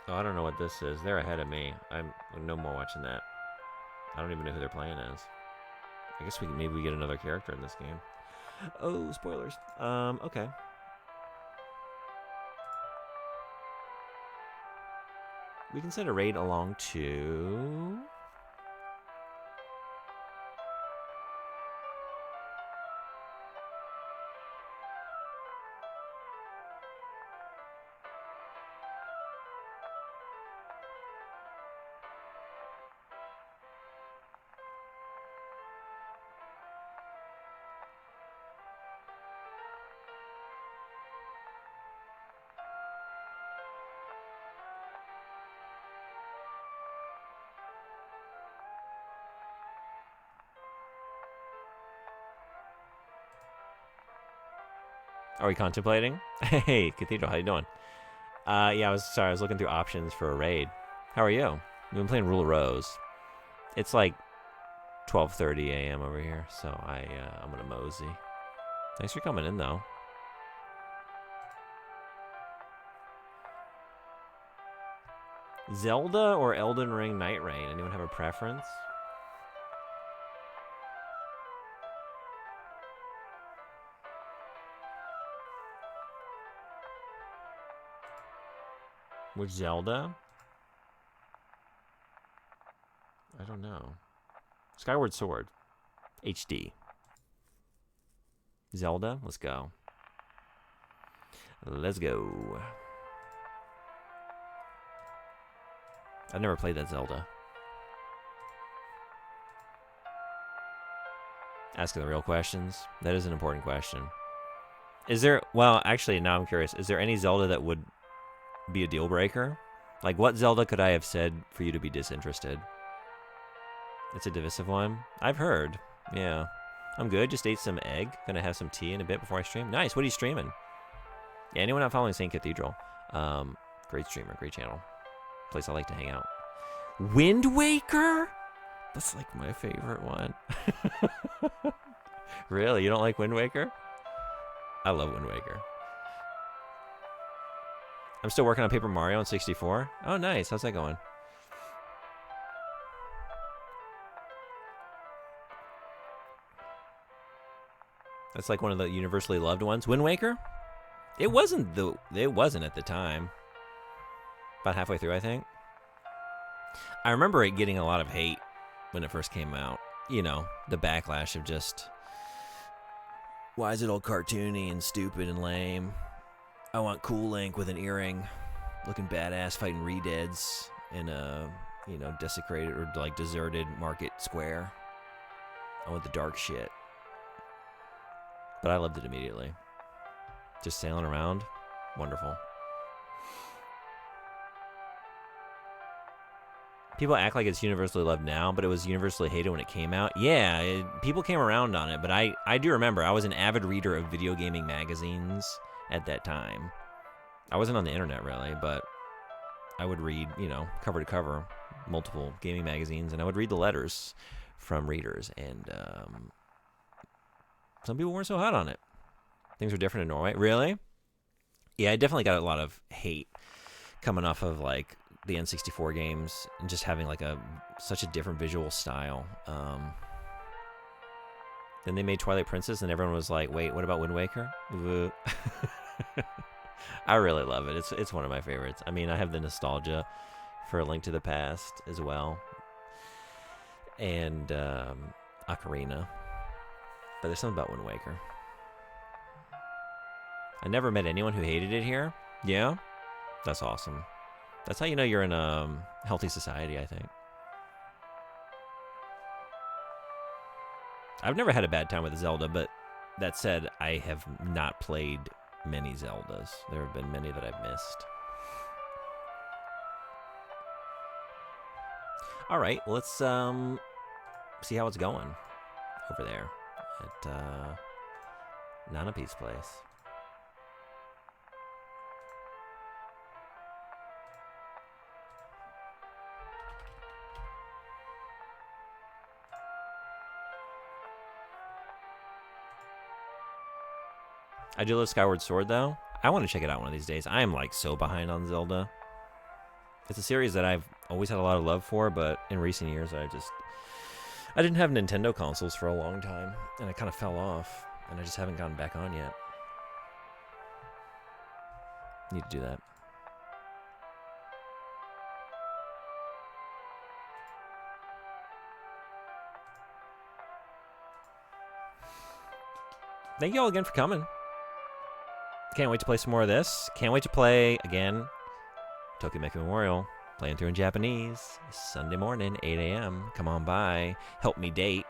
Oh, I don't know what this is. They're ahead of me. I'm no more watching that. I don't even know who they're playing as. I guess maybe we get another character in this game. Oh, spoilers. Okay. We can send a raid along to... Are we contemplating? Hey, Cathedral, how you doing? Yeah, I was looking through options for a raid. How are you? We've been playing Rule of Rose. It's like 12:30 a.m. over here, so I'm gonna mosey. Thanks for coming in, though. Zelda or Elden Ring Night Rain? Anyone have a preference? Which Zelda? I don't know. Skyward Sword. HD. Zelda? Let's go. Let's go. I've never played that Zelda. Asking the real questions. That is an important question. Is there... Well, actually, now I'm curious. Is there any Zelda that would be a deal breaker? Like, what Zelda could I have said for you to be disinterested? It's a divisive one. I've heard. Yeah. I'm good. Just ate some egg. Gonna have some tea in a bit before I stream. Nice. What are you streaming? Yeah, anyone not following St. Cathedral? Great streamer. Great channel. Place I like to hang out. Wind Waker? That's like my favorite one. Really? You don't like Wind Waker? I love Wind Waker. I'm still working on Paper Mario on 64. Oh, nice. How's that going? That's like one of the universally loved ones. Wind Waker? It wasn't at the time. About halfway through, I think. I remember it getting a lot of hate when it first came out. You know, the backlash of just, why is it all cartoony and stupid and lame? I want Cool Link with an earring, looking badass, fighting Redeads in a, you know, desecrated or like deserted market square. I want the dark shit. But I loved it immediately. Just sailing around, wonderful. People act like it's universally loved now, but it was universally hated when it came out. Yeah, people came around on it, but I do remember I was an avid reader of video gaming magazines at that time. I wasn't on the internet really, but I would read, you know, cover to cover, multiple gaming magazines, and I would read the letters from readers, and some people weren't so hot on it. Things were different in Norway. Really? Yeah, I definitely got a lot of hate coming off of like the N64 games and just having like such a different visual style. Then they made Twilight Princess, and everyone was like, "Wait, what about Wind Waker?" I really love it. It's one of my favorites. I mean, I have the nostalgia for A Link to the Past as well, and Ocarina. But there's something about Wind Waker. I never met anyone who hated it here. Yeah, that's awesome. That's how you know you're in a healthy society, I think. I've never had a bad time with Zelda, but that said, I have not played many Zeldas. There have been many that I've missed. All right, let's see how it's going over there at Nanapi's place. I do love Skyward Sword, though. I want to check it out one of these days. I am, like, so behind on Zelda. It's a series that I've always had a lot of love for, but in recent years, I didn't have Nintendo consoles for a long time, and I kind of fell off, and I just haven't gotten back on yet. Need to do that. Thank you all again for coming. Can't wait to play some more of this. Can't wait to play, again, Tokimeki Memorial. Playing through in Japanese. Sunday morning, 8 a.m. Come on by. Help me date.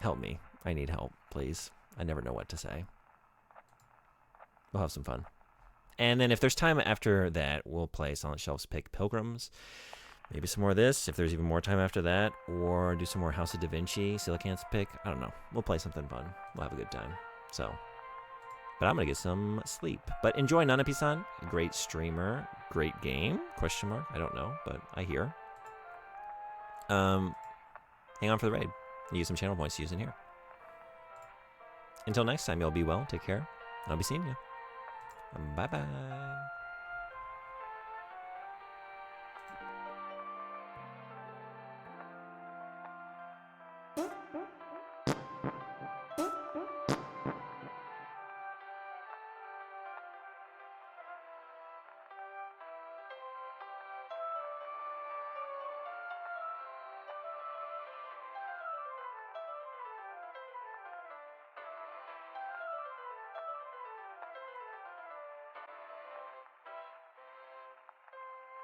Help me. I need help, please. I never know what to say. We'll have some fun. And then if there's time after that, we'll play Silent Shelves Pick Pilgrims. Maybe some more of this, if there's even more time after that. Or do some more House of Da Vinci, Coelacanth's Pick. I don't know. We'll play something fun. We'll have a good time. So... But I'm going to get some sleep. But enjoy Nanapi-san. Great streamer. Great game. Question mark. I don't know, but I hear. Hang on for the raid. Use some channel points to use in here. Until next time, y'all be well. Take care. And I'll be seeing you. Bye-bye.